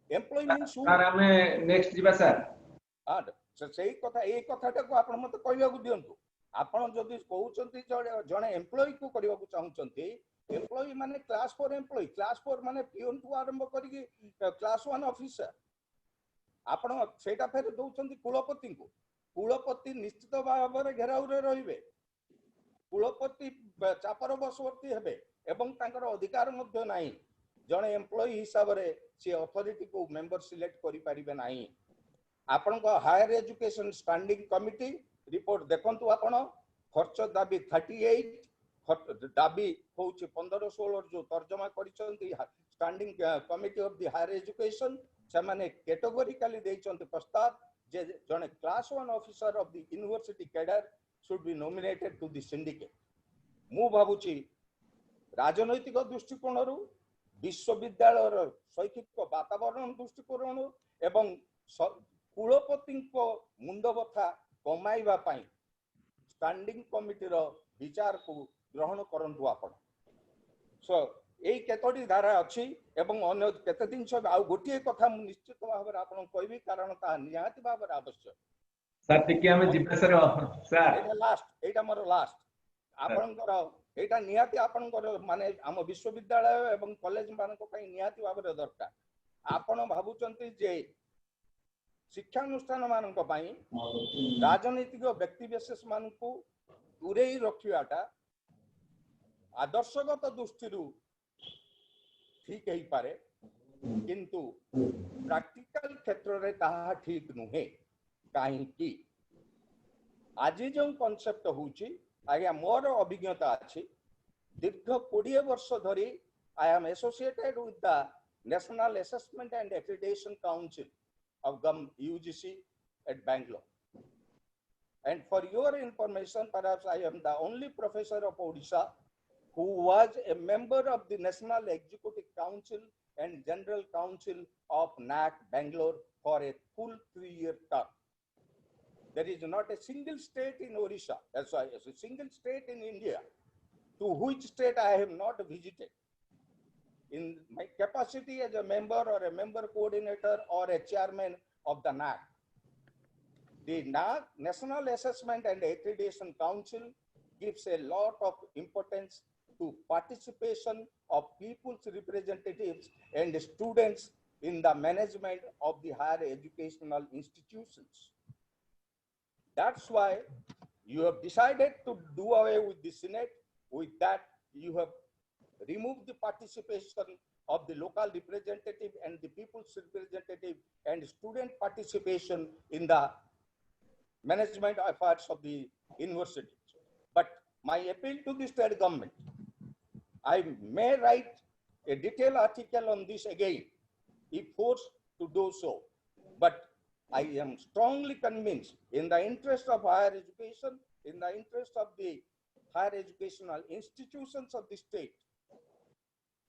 Employee means who? sir ame next jiba sir ସେଇ କଥା ଏଇ କଥାଟାକୁ ଆପଣ ମତେ କହିବାକୁ ଦିଅନ୍ତୁ। ଆପଣ ଯଦି କହୁଛନ୍ତି ଜଣେ ଏମ୍ପ୍ଲୟି କୁ କରିବାକୁ ଚାହୁଁଛନ୍ତି, ଏମ୍ପ୍ଲୟି ମାନେ କ୍ଲାସ 4 ଏମ୍ପ୍ଲୟି, କ୍ଲାସ 4 ମାନେ ପିଅନ ଠୁ ଆରମ୍ଭ କରିକି କ୍ଲାସ 1 ଅଫିସର, ଆପଣ ସେଇଟା ଫେର ଦଉଛନ୍ତି କୁଳପତିଙ୍କୁ। କୁଳପତି ନିଶ୍ଚିତ ଭାବରେ ଘେରାଉରେ ରହିବେ, କୁଳପତି ଚାପର ବଶବର୍ତ୍ତୀ ହେବେ ଏବଂ ତାଙ୍କର ଅଧିକାର ମଧ୍ୟ ନାହିଁ। ଜଣେ ଏମ୍ପ୍ଲୟି ହିସାବରେ ସେ ଅଥରିଟିକୁ ମେମ୍ବର ସିଲେକ୍ଟ କରିପାରିବେ ନାହିଁ। ଆପଣଙ୍କ higher education standing committee report देखंतु आपण खर्च दाबी 38 दाबी होउची 15-16 जो तर्जमा करिसंती standing committee of the higher education से माने कैटेगोरिकली देइचंती प्रस्ताव जे जने class 1 officer of the university cadre should be nominated to the syndicate. मु भाबुची राजनैतिक दृष्टिकोण रु विश्वविद्यालय शैक्षिक वातावरण दृष्टिकोण एवं कुलपति मुंड बथा कमाइबा पाई स्टैंडिंग कमिटी रो विचार को ग्रहण करंतु आपण। सो एई केतोडी धारा अछि एवं अन्य केते दिन सब आ गोटिए कथा मु निश्चित भाबरे आपण कहबी कारण ता निहाती भाबरे आवश्यक। सर टिके हमें जिबे सर एटा मोर लास्ट आपनकर एटा निहाती आपनकर माने हम विश्वविद्यालय एवं कॉलेज मानक पई निहाती भाबरे दरकार। आपण भाबुचंती जे शिक्षानुष्ठान मानक पई राजनीतिक व्यक्ति विशेष मानकू दूरे रखियाटा आदर्शगत दृष्टि ठीक है पारे, किंतु प्रैक्टिकल क्षेत्र रे ताहा ठीक नुहे। कहीं आज जो कॉन्सेप्ट होउची आज्ञा मोर अभिज्ञता अछि दीर्घ 20 वर्ष धरी I am associated with the national assessment and accreditation council of UGC at Bangalore. And for your information, perhaps I am the only professor of Odisha who was a member of the National Executive Council and General Council of NAC Bangalore for a full 3-year term. There is not a single state in Odisha, that's why a single state in India to which state I have not visited. In my capacity as a member or a member coordinator or a chairman of the NAC. The NAC, National Assessment and Accreditation Council, gives a lot of importance to participation of people's representatives and students in the management of the higher educational institutions. That's why you have decided to do away with the Senate. With that, you have remove the participation of the local representative and the people's representative and student participation in the management efforts of the university. But my appeal to the state government, I may write a detailed article on this again, if forced to do so. But I am strongly convinced in the interest of higher education, in the interest of the higher educational institutions of the state,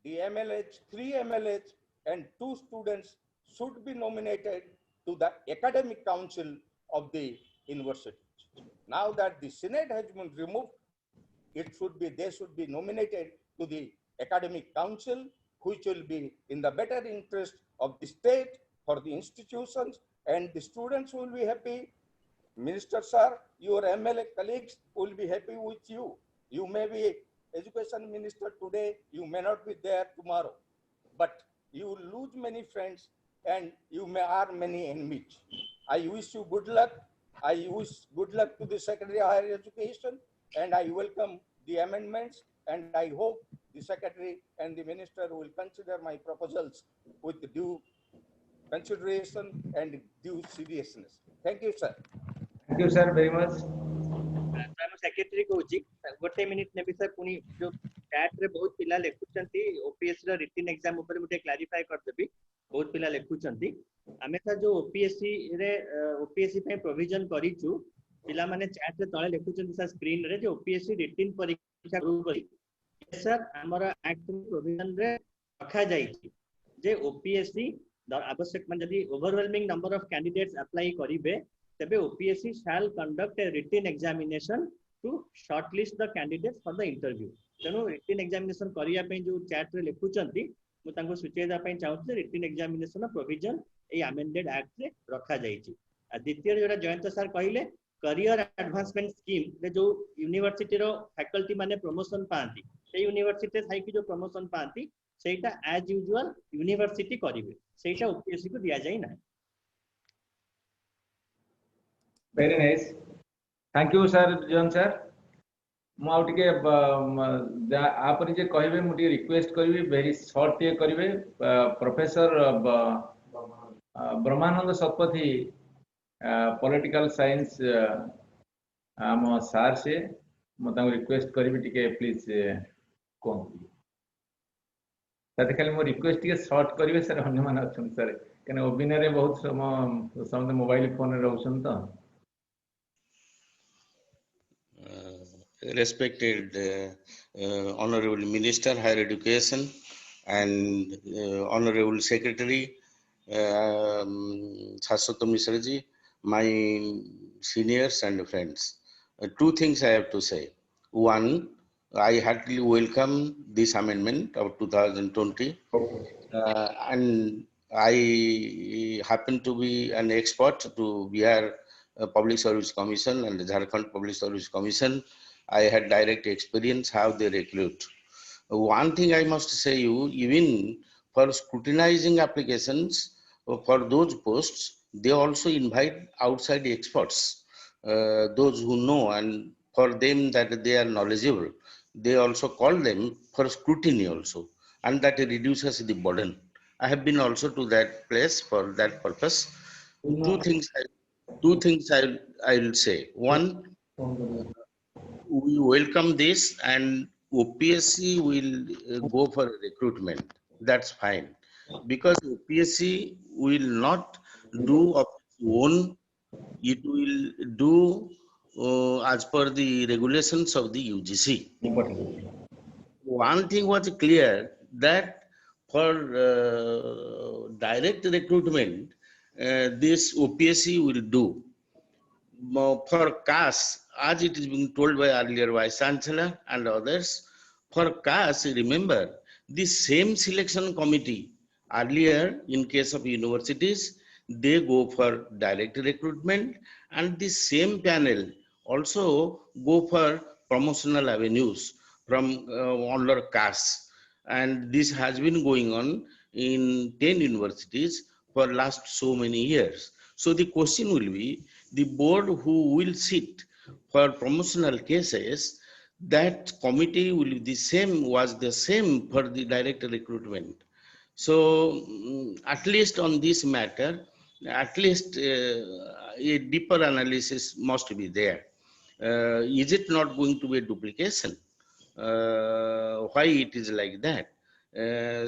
the MLH, 3 MLH and 2 students should be nominated to the academic council of the university. Now that the Senate has been removed, they should be nominated to the academic council, which will be in the better interest of the state for the institutions, and the students will be happy. Minister sir, your MLA colleagues will be happy with you. You may be education minister today, you may not be there tomorrow, but you will lose many friends and you may are many enemies. I wish you good luck. I wish good luck to the Secretary of Higher Education, and I welcome the amendments, and I hope the Secretary and the Minister will consider my proposals with due consideration and due seriousness. Thank you, sir. Thank you, sir, very much. Secretary कहूँ गोटे minute ने sir पुणी जो chat रे बहुत पिला लिखुचंती OPSC रो written exam ऊपर मुझे क्लैरिफाई कर देबी बहुत पिला लिखुचंती आमे सर जो ओपीएससी रे ओपीएससी पे प्रोविजन करिचु पिला माने चैट रे तळे लिखुचंती सर स्क्रीन रे जो ओपीएससी रिटन परीक्षा करू करी सर हमर एक्ट प्रोविजन रे रखा जाईची जे ओपीएससी आवश्यक मान जदी overwhelming number of candidates apply करिवे तबे OPSC shall conduct a written examination to shortlist the candidates for the interview तेनु written examination करिया पे जो chat रे लिखुचंती मु तांको सुचेदा पे चाहूछि written examination provision ए amended act रे रखा जाईछि आ द्वितीय जोरा जयंत सर कहिले करियर एडवांसमेंट स्कीम रे जो यूनिवर्सिटी रो फैकल्टी माने प्रमोशन पांती से यूनिवर्सिटी थाई कि जो प्रमोशन पांती सेटा एज यूजुअल यूनिवर्सिटी करिवे सेटा ओपीएससी को दिया जाई ना Very nice. Thank you, sir, John sir. ମୁଁ ଆଉ ଟିକେ आपरे जे कहबे मु ଟିକେ रिक्वेस्ट करबी वेरी शॉर्ट टे करबे प्रोफेसर ब्रह्मानंद शतपथी पॉलिटिकल साइंस हम सर से मु तांको रिक्वेस्ट करबी ଟିକେ प्लीज कोन ताते खाली मो रिक्वेस्ट ଟିକେ शॉर्ट करबे सर अन्य मान अछन सर कने ओबिनरे बहुत समय मोबाइल फोन रे रहउछन त Respected Honorable Minister, Higher Education, and Honorable Secretary Shashwat Mishra ji, my seniors and friends. Two things I have to say. One, I heartily welcome this amendment of 2020, and I happen to be an expert to Bihar Public Service Commission and the Jharkhand Public Service Commission. I had direct experience how they recruit. One thing I must say you, even for scrutinizing applications for those posts, they also invite outside experts, those who know, and for them that they are knowledgeable, they also call them for scrutiny also, and that reduces the burden. I have been also to that place for that purpose. Two things I will say. One, we welcome this, and OPSC will go for recruitment. That's fine, because OPSC will not do of its own. It will do as per the regulations of the UGC. One thing was clear, that for direct recruitment, this OPSC will do. For CAS, as it is being told by earlier Vice Chancellor and others, for CAS, remember, the same selection committee earlier in case of universities, they go for direct recruitment, and the same panel also go for promotional avenues from under CAS. And this has been going on in 10 universities for last so many years. So the question will be, the board who will sit for promotional cases, that committee will be was the same for the direct recruitment. So at least on this matter, at least a deeper analysis must be there. Is it not going to be a duplication? Why it is like that?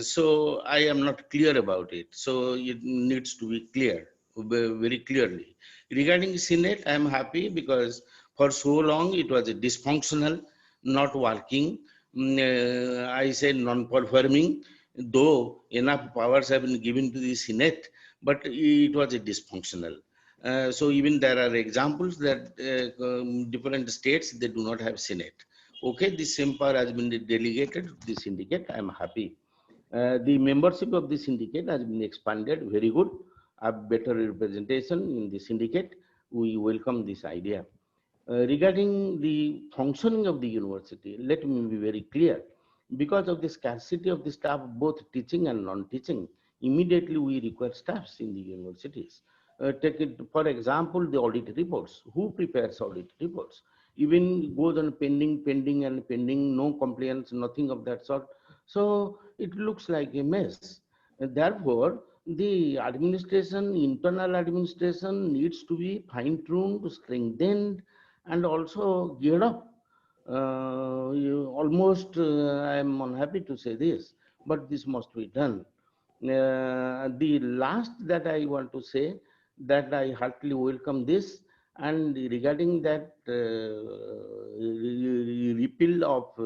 So I am not clear about it. So it needs to be clear, very clearly. Regarding Senate, I am happy because for so long it was a dysfunctional, not working. I say non-performing, though enough powers have been given to the Senate, but it was a dysfunctional. So even there are examples that different states, they do not have Senate. Okay, the same power has been delegated to the syndicate. I am happy. The membership of the syndicate has been expanded, very good. A better representation in the syndicate. We welcome this idea. regarding the functioning of the university, let me be very clear. Because of the scarcity of the staff, both teaching and non-teaching, immediately we require staffs in the universities. Take it, for example, the audit reports. Who prepares audit reports? Even goes on pending, no compliance, nothing of that sort. So it looks like a mess. Therefore, the administration, internal administration needs to be fine-tuned, strengthened, and also geared up. I am unhappy to say this, but this must be done. The last that I want to say that I heartily welcome this, and regarding that repeal of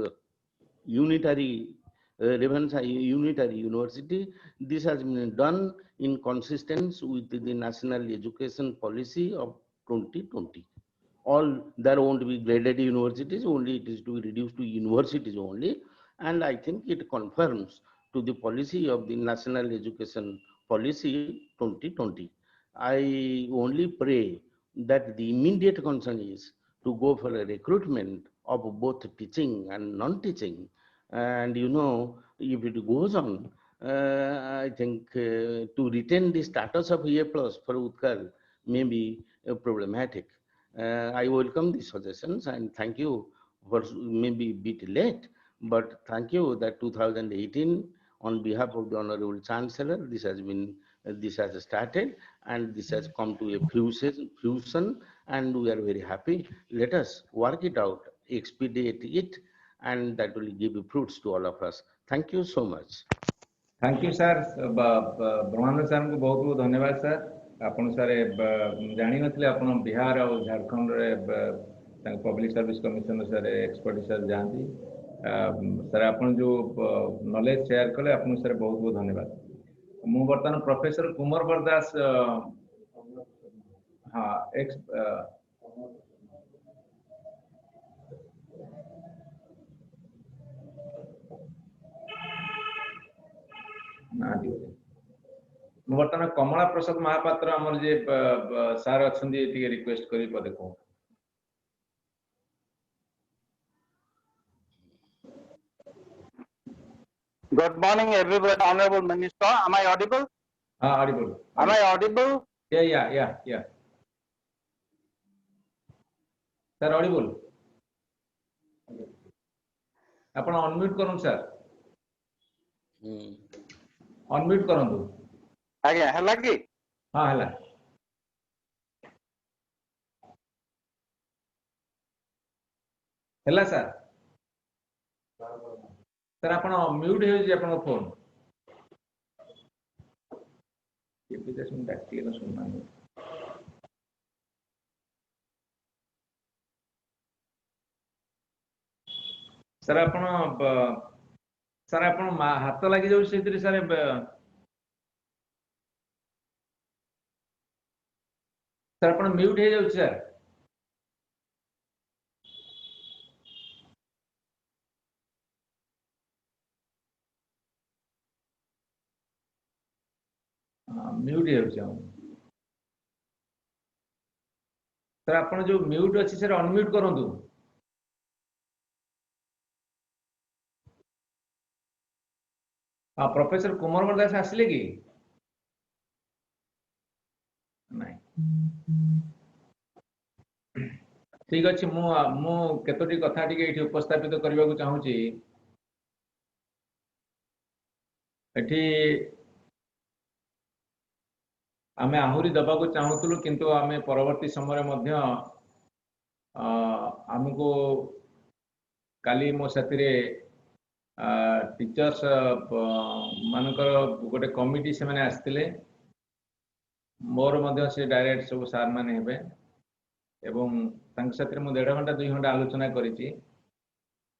unitary unitary university, this has been done in consistence with the national education policy of 2020. All there won't be graded universities, only it is to be reduced to universities only, and I think it confirms to the policy of the national education policy 2020. I only pray that the immediate concern is to go for a recruitment of both teaching and non-teaching, and if it goes on, I think to retain the status of A+ for Utkal may be problematic. I welcome the suggestions and thank you for maybe a bit late, but thank you that 2018 on behalf of the Honorable Chancellor, this has started and this has come to a fusion, and we are very happy. Let us work it out, expedite it, and that will give fruits to all of us. Thank you so much. Thank you sir Brahmanand sir को बहुत बहुत धन्यवाद sir आपण sir जानी नथिले आपण बिहार और झारखंड रे public service commission sir expert sir जानती सर आपण जो नॉलेज शेयर कले आपण सर बहुत बहुत धन्यवाद मु वर्तमान प्रोफेसर कुमार बरदास हाँ बर्तमान कमला प्रसाद महापात्र आमर जे सार अच्छे रिक्वेस्ट करी पदे कहूँ Good morning, everyone. Honorable Minister, am I audible? Audible. Am I audible? Yeah. Sir, audible. Upon unmute करूँ sir. Unmute करूँ तो. आगे हला की? हाँ हला. हला sir. सर आपण म्यूट हे जे आपण फोन एप्लीकेशन डाक्टिए न सुनना सर आपण हाथ लागि जाउ सेतिर सर आपण म्यूट हे जाउ सर म्यूट सर आपण जो म्यूट अच्छी सर अनम्यूट करंतु प्रोफेसर कुमार बरदास आसिले कि नहीं ठीक अच्छे मु केतोटी कथा टिके एठी उपस्थापित करबा को चाहूची एठी आमे आहुरी दबा को चाहूतलु किंतु आमे परवर्ती समय मध्य हमको काली मो साथी टीचर्स मानकर गोटे कमिटी से माने आस्तिले मोर मध्य से डायरेक्ट सब सार माने हेबे एवं तांक साथी मु 1.5 घंटा 2 घंटा आलोचना करिछि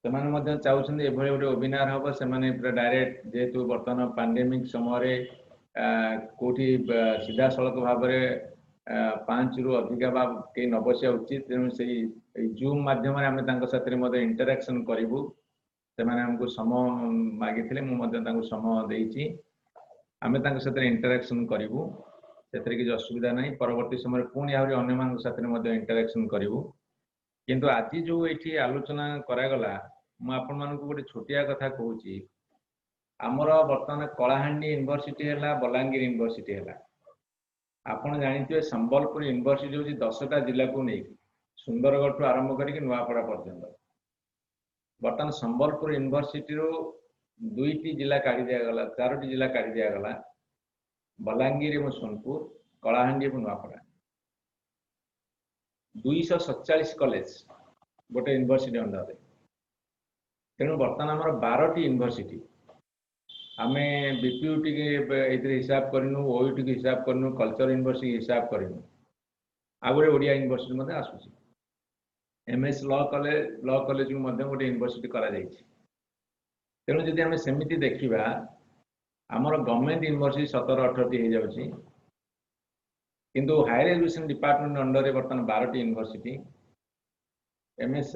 सेमाने मध्य चाहुछन्ती एभଳି गोटे वेबिनार हबो सेमाने पूरा डायरेक्ट जेतु वर्तमान पैंडेमिक समय रे कोठी सीधा सड़क भाव में 5 रु अधिक कई न बसिया उचित तेणु से जूम माध्यम साथ इंटराक्शन करूँ से हमको समय मागिले मुझे समय देती आम साथ इंटराक्शन करूँ से किसी असुविधा ना परवर्ती समय पुणी आहरी अन्य साथ इंटराक्शन करूँ किंतु आज जो ये आलोचना करागला मु आपण मानक गोटे छोटिया कथा कहूँ आमर बर्तमान कलाहांडी यूनिवर्सिटी है बलांगीर यूनिवर्सिटी है आपण जानते संबलपुर यूनिवर्सिटी हूँ 10टा जिला को नहीं सुंदरगढ़ ठू आरंभ करके नुआपड़ा पर्यंत बर्तमान संबलपुर यूनिवर्सिटी रो 2टी जिला काढ़ी दिगला 4टी जिला काढ़ी दिगला बलांगीर और सोनपुर कलाहांडी और नुआपड़ा 247 कॉलेज गोटे यूनिवर्सिटी अंडर तेणु बर्तमान आम 12टी यूनिवर्सिटी आम बीपीयूटी के हिसाब करनु ओयूटी के हिसाब करनु कल्चर यूनिवर्सिटी हिसाब करनु आ गए ओडिया यूनिवर्सिटी आसूसी एमएस लॉ कॉलेज को गोटे यूनिवर्सिटी करा जायछि तेणु जदि आम सेमिति देखिबा आमर गवर्नमेंट यूनिवर्सिटी 17-18टी हो जाउछि किंतु हायर एजुकेशन डिपार्टमेंट अंडर रे बर्तमान 12टी यूनिवर्सिटी एमएस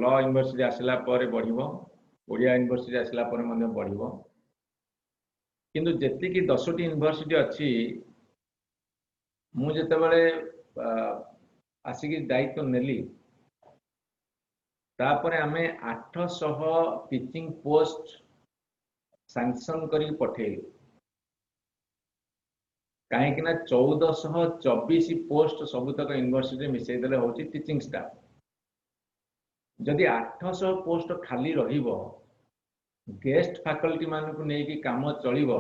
लॉ यूनिवर्सिटी आसला पर बढ़िबो ओडिया यूनिवर्सिटी आसला पर मध्य बढ़िबो किंतु जेति की 10टी यूनिवर्सिटी अच्छी मु जेते बेले आसिकी दायित्व नेली तापरे आमे 800 टीचिंग पोस्ट सैंक्शन करी पठेलु कहीं 1424 पोस्ट सबुतक यूनिवर्सिटी मिसई देले होची टीचिंग स्टाफ जदि 800 पोस्ट खाली रहिबो गेस्ट फैकल्टी मानकु नेकी काम चलिबो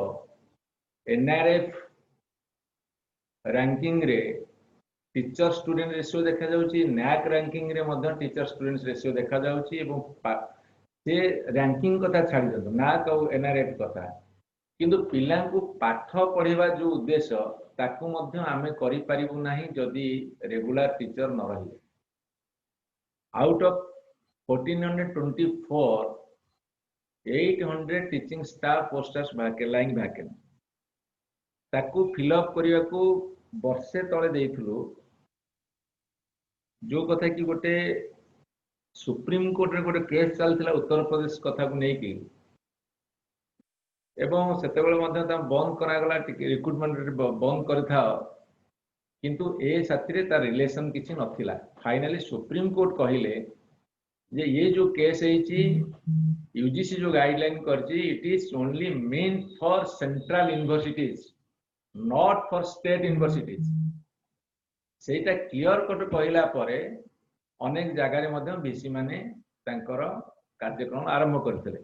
एनआरएफ रैंकिंग रे टीचर स्टूडेंट रेशियो देखा जाउची नैक रैंकिंग रे मध्य टीचर स्टूडेंट्स रेशियो देखा जाउची एवं से रैंकिंग कथा छाड़ी दो नैक और एनआरएफ कथा किंतु पिला को पाठ पढ़ेवा जो उद्देश्य ताकू मध्य आमे करि परिबु नाही जदि रेगुलर टीचर न रहिबे out of 1424 800 teaching staff posters line vacant ताकू फिलअप करने को वर्षे तले देइथलु जो कथा कि गोटे सुप्रीम कोर्ट रे गोटे केस चलथिला उत्तर प्रदेश कथा को नहीं कि एवं सेतेबेले मध्य बंद करागला रिक्रुटमेंट बंद करथा किंतु ए साथी तार रिलेशन किसी नथिला फाइनली सुप्रीम कोर्ट कहिले जे ये जो केस है यूजीसी जो गाइडलाइन करची it is only main for central universities not for state universities सेटा क्लियर कट कहला परे अनेक जगह रे मध्य बीसी माने तांकर कार्यक्रम आरंभ करथिले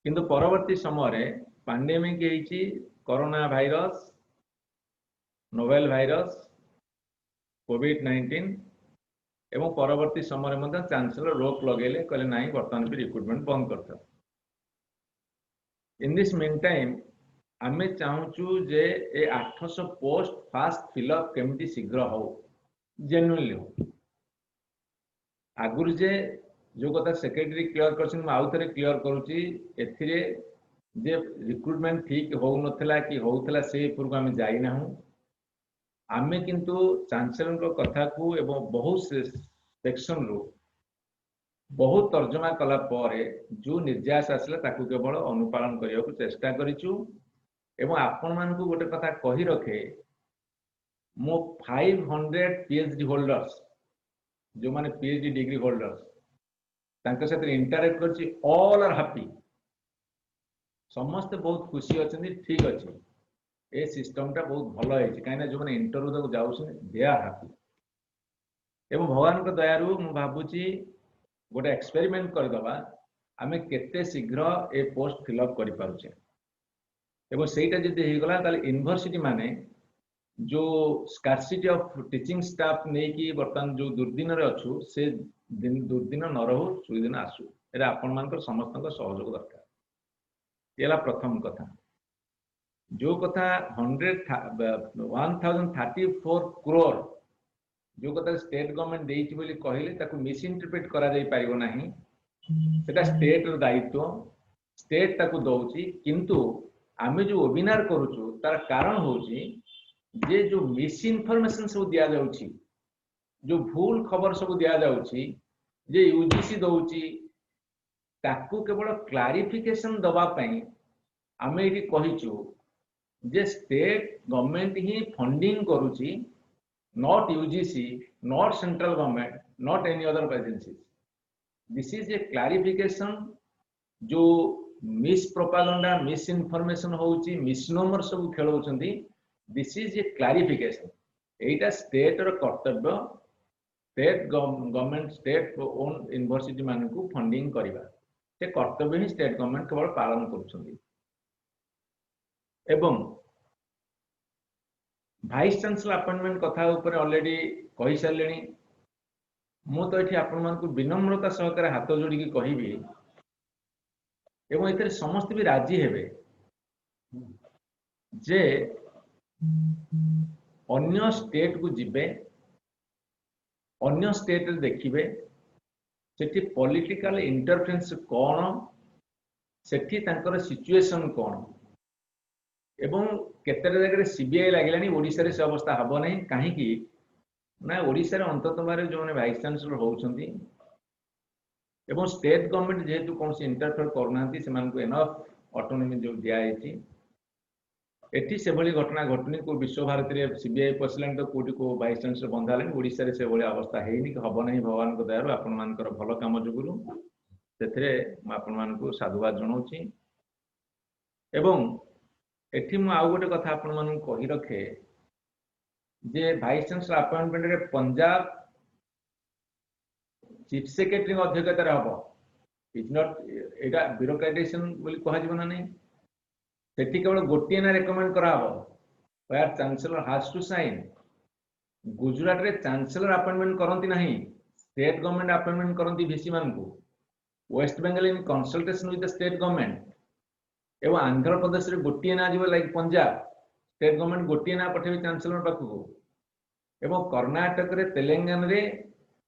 किंतु परवर्ती समय पैंडेमिक हेची कोरोना वायरस नोवेल वायरस कोविड-19 एवं परवर्ती समय मध्य चांसलर रोक लगेले कहले नाही वर्तमान भी रिक्रुटमेंट बंद करता इन दिस मीन टाइम आमे चाहूचु जे ए 800 पोस्ट फास्ट फिलअप केमती शीघ्र हो जेन्युइनली हो आगुर जे जो कथा सेक्रेटरी क्लियर करछन आउ थरे क्लियर करूची एथिरे जे रिक्रुटमेंट ठीक हो नथला कि होउथला से पूर्व आमे जाई नाहु आमे किंतु चांसलर को कथा को एवं बहुत सेक्शन रो बहुत तर्जमा कला परे जो निर्यास आसला ताकू केवल अनुपालन करिया को चेष्टा करिचु एवं आपण मान को गोटे कथा कहि रखे मो 500 पीएचडी होल्डर्स जो माने पीएचडी डिग्री होल्डर्स तांके साथ इंटरैक्ट करछि ऑल आर हैप्पी समस्त बहुत खुशी अछंती ठीक अछि ए सिस्टम टा बहुत भलो है कहीं जो मैंने इंटरव्यू तक जाऊँ दे आर हैप्पी एवं भगवान को दयारू मु भाबुची गोटे एक्सपेरिमेंट करदबा आमे केते शीघ्र ए पोस्ट फिलअप करि पारुछे एवं सेटा जदि हे गला ताले यूनिवर्सिटी माने जो स्कार्सिटी ऑफ टीचिंग स्टाफ नै कि वर्तमान जो दुर्दिन रे अछु से दुर्दिन न रहू सुदिन आसु एरा आपण मानकर समस्तक सहयोग दरकार एला प्रथम कथा जो कथा 1034 करोड़ जो कथा स्टेट गवर्नमेंट देइछि बोली कहिले ताकू मिस इंटरप्रेट करा जाई पारिबो नाही सेटा स्टेट रो दायित्व स्टेट ताकू दउछि किंतु आमे जो वेबिनार करूछु तार कारण होछि जे जो मिस इन्फॉर्मेशन सब दिया जाउछि जो भूल खबर सब दिया जाउछि जे यूजीसी दउछि ताकू केवल क्लारिफिकेशन दबा पई आमे एठी कहिछु जे स्टेट गवर्नमेंट ही फंडिंग करूची not UGC, not central government, not any other agencies. This is a clarification. जो मिस प्रोपागेंडा मिस इनफॉरमेशन होउची मिसनोमर सब खेलौचंदी, this is A clarification. Etah state रो कर्तव्य, state government state own university मान को funding करिबा, से कर्तव्य ही स्टेट गवर्नमेंट केवल पालन करूछंदी। एवं भाइस चांसलर अपॉइंटमेंट कथा ऊपर ऑलरेडी कहि सारलेनी। मु तो एठी आपन मान को विनम्रता सहकारे हाथ जोड़ी की कहिबी एवं एथरे समस्त भी राजी हेबे जे अन्य स्टेट को जिबे, अन्य स्टेट रे देखिबे सेठी पॉलिटिकल इंटरफेरेंस कौन, सेठी तांकर सिचुएशन कौन, एवं केते जगह सीबीआई लागलानी ओडिसा रे से अवस्था हबो नहीं। काहे कि ना ओडिसा रे अंततः मारे जो ने वाइस चांसलर होउछंती एवं स्टेट गवर्नमेंट जेहेतु कौन से इंटरफेयर करना से एनफ ऑटोनॉमी जो दिखाई एटी से भली घटना घटनी को विश्व भारती रे सीबीआई पसलान तो कोटी को वाइस चांसलर बंधाले ओडिसा रे से भली अवस्था हेनी हबो नहीं। भगवान को दयारु आपण मानकर भल काम जुगुरु सेथरे म आपण मान को साधुवाद जणाउची। एवं एठी म आउ गोटे कथा आपण मान कहि रखे जे वाइस चांसलर अपॉइंटमेंट रे पंजाब चीफ सेक्रेटरी अध्यक्षतार हम इज नॉट एटा ब्यूरोक्रेटाइजेशन बोली कह जीवन नहीं। सेठी केवल गोटे ना रेकमेंड करा हो where chancellor has to sign. Gujarat रे चांसलर अपॉइंटमेंट करंती नहीं, स्टेट गवर्नमेंट अपॉइंटमेंट करंती वीसी मान को। West Bengal in consultation with the state government एवं आंध्र प्रदेश रे गोटे ना जीव लाइक पंजाब स्टेट गवर्नमेंट गोटे ना पठेबे चांसलर पाखु। एवं कर्नाटक रे तेलंगाना रे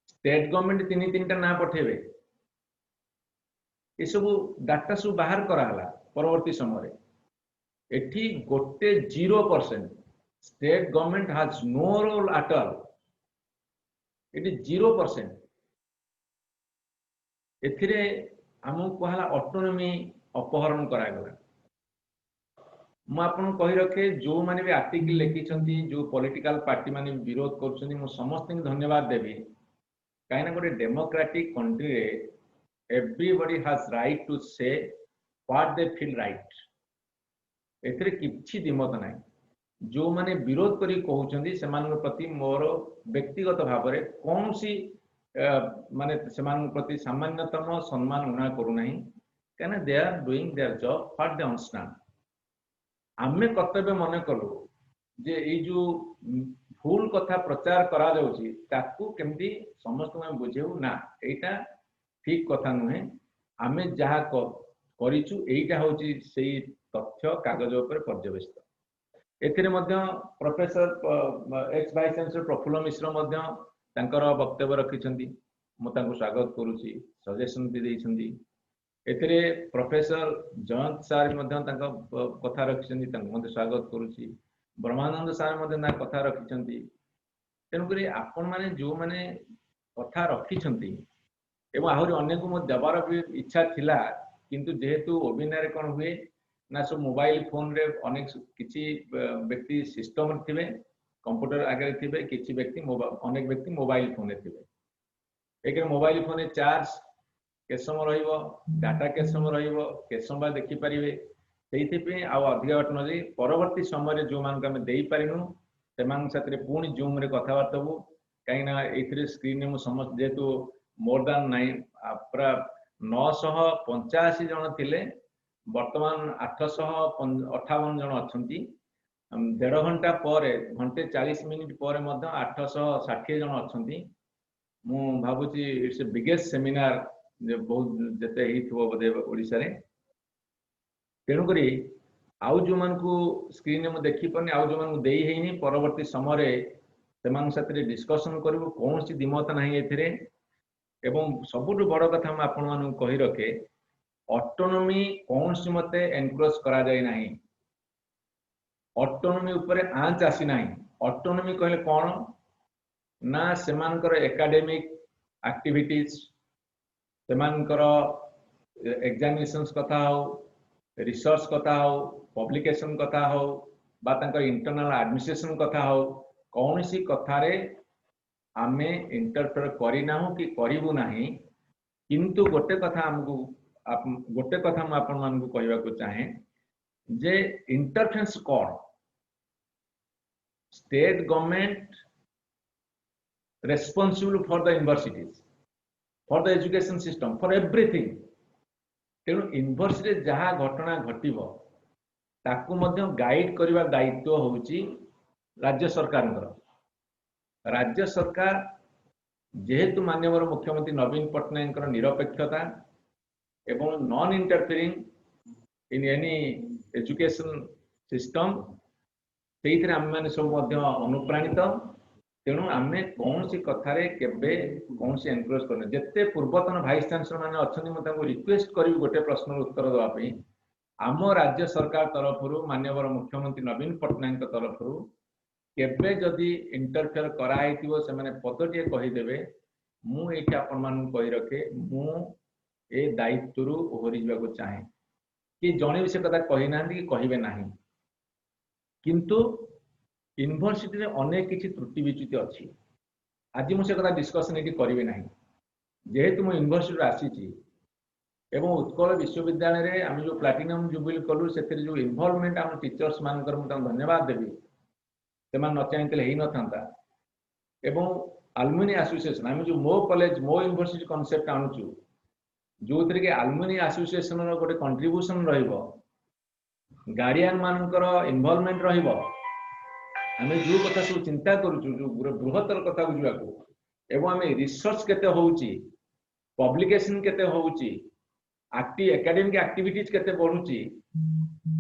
स्टेट गवर्नमेंट तीन तीन टा ना पठेबे। ये सब डाटा सब बाहर कराला परवर्ती समय एठी गोटे 0% state government has no role at all. It is 0%। एथिरे हमु कहला ऑटोनॉमी अपहरण करा गला। मु आपन कहि रखे जो माने भी आर्टिकल लिखिछंती, जो पॉलिटिकल पार्टी माने विरोध करछंती, मु समस्त को धन्यवाद देबी। कहीं ना गोटे डेमोक्रेटिक कंट्री रे एवरीबॉडी हैज राइट टू से व्हाट दे फील राइट। एथरे किछि दिमत नाही। जो माने विरोध करी कहउछंती सेमान प्रति मोर व्यक्तिगत भाव रे कौन सी माने सेमान प्रति सामान्यतम सम्मान उना करू नाही। कहना they are doing their job what they understand. आमे कर्तव्य मन करू जे ए जो भूल कथा प्रचार करा जाउची ताकू केमती समस्त में बुझेउ ना, एटा ठीक कथा नुहे। आमे जहा करिचु एटा होची सेही तथ्य कागज ऊपर पर्यवेक्षित। एथिरे मध्य professor ex vice chancellor Prafulla Mishra मध्य तांकर वक्तव्य रखिछंती, मु तांको स्वागत करूची, सजेशन भी देइछंती। एथिरे प्रोफेसर जयंत सार मध्य तांका कथा रखिछंती, तांको मध्य स्वागत करूची। ब्रह्मानंद सार मध्य ना कथा रखिछंती। तेनु करी आपण माने जो माने कथा रखिछंती एवं आहुरी अन्य को मो देबार भी इच्छा थिला, किंतु जेहेतु ओबिनारे कोन हुए ना सब मोबाइल फोन रे अनेक किछि व्यक्ति सिस्टम थिबे, कंप्यूटर आगे थिबे, किछि व्यक्ति अनेक व्यक्ति मोबाइल फोन रे थिबे। एक मोबाइल फोन रे चार्ज के समय रहिबो, डाटा के समय रहिबो, के समय देखि परिबे। सेइथिपे आ अधिक घटना परवर्ती समय जो मान आम दे पारिनु से पुणी जूम रे कथबार्ता हूँ। कहीं स्क्रीन में समस्त जेहेतु मोर दान 985 जन थिले, वर्तमान 858 जन अच्छी। 1.5 घंटा पर घंटे 40 मिनिट पर 860 जन अच्छी। मु भावुची इट्स ए बिगेस्ट सेमिनार बहुत जेते ही थो बोधे ओडिसा रे। तेणुक आउ जो मान को स्क्रीन में देखी पानी आउ जो मान देई हेनी परवर्ती समय से डिस्कसन करूँ कौन सी दिमत ना एथिरे। एवं सबुठ बड़ कथा हम आपण मान कही रखे ऑटोनॉमी कौन सी मते एनक्रोच करा जाय नाही। ऑटोनॉमी ऊपर आंच आसी नाही। ऑटोनॉमी कहले कौन ना सेमानकर एकेडमिक एक्टिविटीज, सेमानकर एग्जामिनेशंस कथा हो, रिसर्च कथा हो, पब्लिकेशन कथा हो, बा इंटरनल एडमिनिस्ट्रेशन कथा हो, कौन सी कथारे आमे इंटरफेयर करिना कि करिबु नाही किंतु गोटे कथा हमको गोटे कथा मैं आपण मानकु कहबा को चाहे जे इंटरफेरेंस कौन state government responsible for the universities for the education system for everything तेणु यूनिवर्सिटी जहाँ घटना घटिब ताकू मध्य गाइड करबा दायित्व होउची राज्य सरकार राज्य सरकार जेहेतु माननीय मुख्यमंत्री नवीन पट्टनायक निरपेक्षता एवं non interfering in any education system से आम मैंने सब अनुप्राणित तेणु आमे कौन सी कथारे केबे कौन सी एनकरेज करने जिते पूर्वतन भाइस चांसलर माने अच्छी मैं रिक्वेस्ट करी गोटे प्रश्न उत्तर देवाई आम राज्य सरकार तरफ माननीय मुख्यमंत्री नवीन पट्टनायक तरफ केबे जदि इंटरफेयर कराई से मैंने पदटे कहीदेवे मुझे आपण मान कही रखे मु ए दायित्व ओहरी जावाक चाहे कि जड़े भी से कथा कही ना कि कहे ना किंतु यूनिवर्सिटी रे अनेक किसी त्रुटि विच्युति अच्छी आज मुझे कथा डिस्कसन ये करें ना जेहेतु मुझे यूनिवर्सिटी आसी एवं उत्कल विश्वविद्यालय रे आम जो प्लाटिनम जुबिली कलु से जो इनवॉल्वमेंट आम टीचर्स मान धन्यवाद देवी से न चाहिए ही न था एवं आलुमिनी एसोसिएशन आम जो मो कॉलेज मो यूनिवर्सिटी कॉन्सेप्ट आणुचु जो थे कि आलुमिनी एसोसिएशन गोटे कंट्रीब्यूशन रहिबो गार्डियन मानकर इनवॉल्वमेंट रहिबो आम जो कथा सब चिंता करुचु जो बृहत्तर कथा बुझा एवं आम रिसर्च केते होउची पब्लिकेशन केते होउची एकेडमिक एक्टिविटीज केते बढ़ुची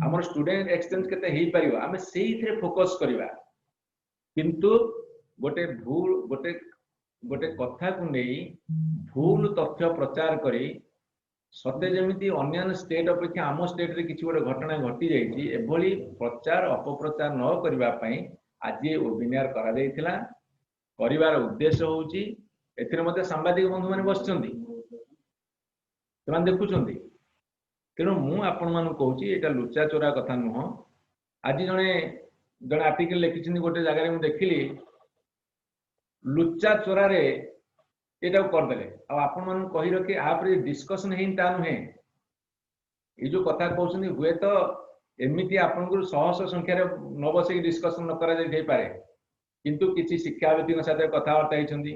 हमर स्टूडेंट एक्सचेंज केते हेई परिबा आम सेही थरे फोकस करबा किंतु गोटे भूल गोटे कथा को नहीं भूल तथ्य प्रचार करी सत्य जमीती अन्य स्टेट अपेक्षा आम स्टेट रे किसी गोटे घटना घटी जाइए एभली प्रचार अपप्रचार न करबा पई आज ये वेबिनार करा जायतिला करिवार उद्देश्य होउची एथिरे मध्ये सांबादिक बंधु माने बसचंदी देखुं तेणु मु आपण मान कहूँ एटा लुचा चोरा कथा नुह आज जड़े जड़े आर्टिकल लिखी गोटे जगह मुझे देखिली लुचा चोरा रे एटा करदे आपण मान कही रखे आप डिस्कसन है नुहे ये जो कथा कहते हुए तो एमती आपन शह शह संख्यार न बस डिस्कसन न करा पारे किंतु किसी शिक्षाविद साथ कथबार्ता होती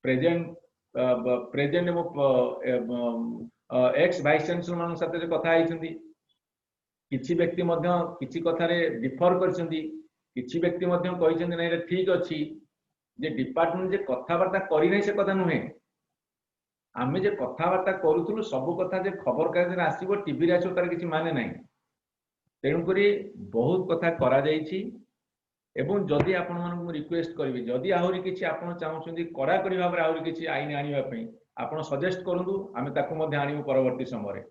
present present x vice chancellor मान साथ कथा होती किसी व्यक्ति किसी कथार डिफर कर व्यक्ति नहीं ठीक अच्छी जे डिपार्टमेंट जे कथबार्ता करना से कथा नुहे आमे जे कथबार्ता करूँ सबू कथा जे खबर कागज आसो टीवी आसो तार किसी माने ना तेणुक बहुत कथा करा एवं जदि आपण मानक रिक्वेस्ट करी जदि आहरी किसी आपण चाहते कड़ाकड़ी भाव में आहरी किसी आईन आने आप सजेस्ट करूँ आम ताकू परवर्ती समय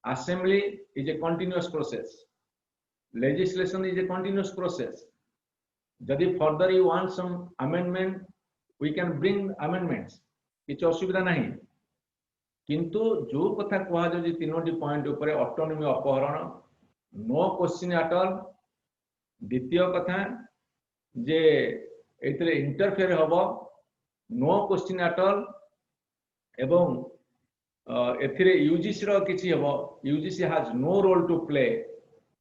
assembly is a continuous process legislation is a continuous process जदि further you want some amendment we can bring amendments किसी असुविधा नहीं किंतु जो कथा कह तीनोटी पॉइंट उपर ऑटोनॉमी अपहरण नो क्वेश्चन एट ऑल द्वितीय कथा जे एथिरे इंटरफेयर हबो नो क्वेश्चन एट ऑल एवं एथिरे यूजीसी रो किछि हबो UGC has no role to play